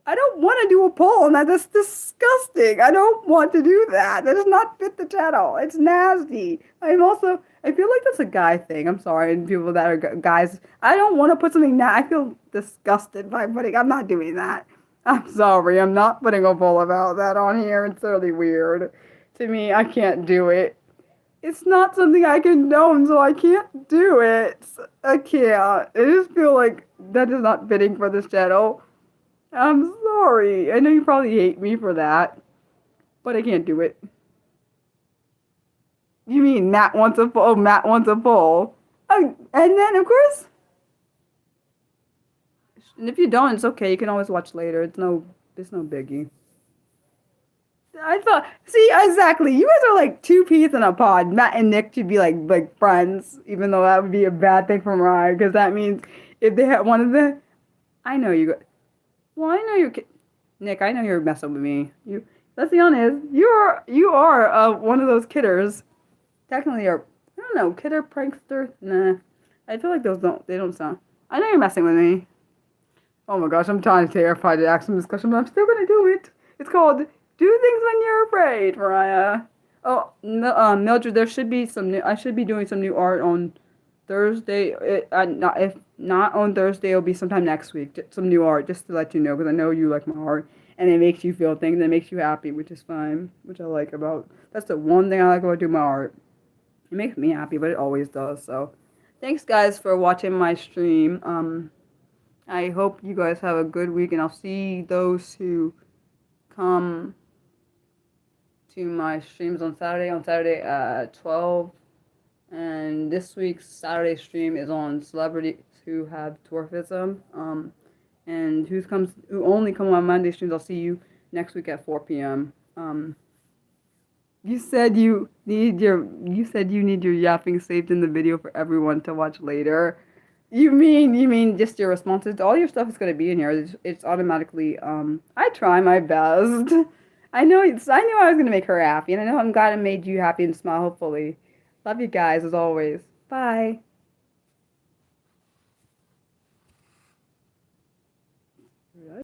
I don't want to do a poll on that. That's disgusting. I don't want to do that. That does not fit the channel. It's nasty. I feel like that's a guy thing. I'm sorry. And people that are guys, I don't want to put something I feel disgusted by putting, I'm not doing that. I'm sorry. I'm not putting a poll about that on here. It's really weird. To me, I can't do it. It's not something I condone, so I can't do it. I can't. I just feel like that is not fitting for this channel. I'm sorry. I know you probably hate me for that, but I can't do it. You mean Matt wants a poll? Oh, Matt wants a poll. Oh, and then, of course, and if you don't, it's okay. You can always watch later. It's no biggie. I thought, see, exactly. You guys are like two peas in a pod. Matt and Nick should be like friends, even though that would be a bad thing for Mariah, because that means if they had one of the, I know you. Well, I know you're, Nick. I know you're messing with me. Let's be honest. You are one of those kidders. Technically, I don't know, kidder prankster. Nah, I feel like they don't sound. I know you're messing with me. Oh my gosh, I'm terrified to ask him this question, but I'm still gonna do it. It's called "Do Things When You're Afraid," Mariah. Oh, no, Mildred, there should be some new. I should be doing some new art on Thursday. If not on Thursday, it'll be sometime next week. Some new art, just to let you know, because I know you like my art, and it makes you feel things, and it makes you happy, which is fine, which I like about. That's the one thing I like about doing my art. It makes me happy, but it always does. So, thanks guys for watching my stream. I hope you guys have a good week, and I'll see those who come to my streams on Saturday. On Saturday at 12. And this week's Saturday stream is on celebrities who have dwarfism. And who only come on Monday streams. I'll see you next week at 4 p.m. You said you need your yapping saved in the video for everyone to watch later. You mean just your responses? All your stuff is gonna be in here. It's automatically. I try my best. I knew I was gonna make her happy, and I know I'm glad I made you happy and smile. Hopefully. Love you guys, as always. Bye.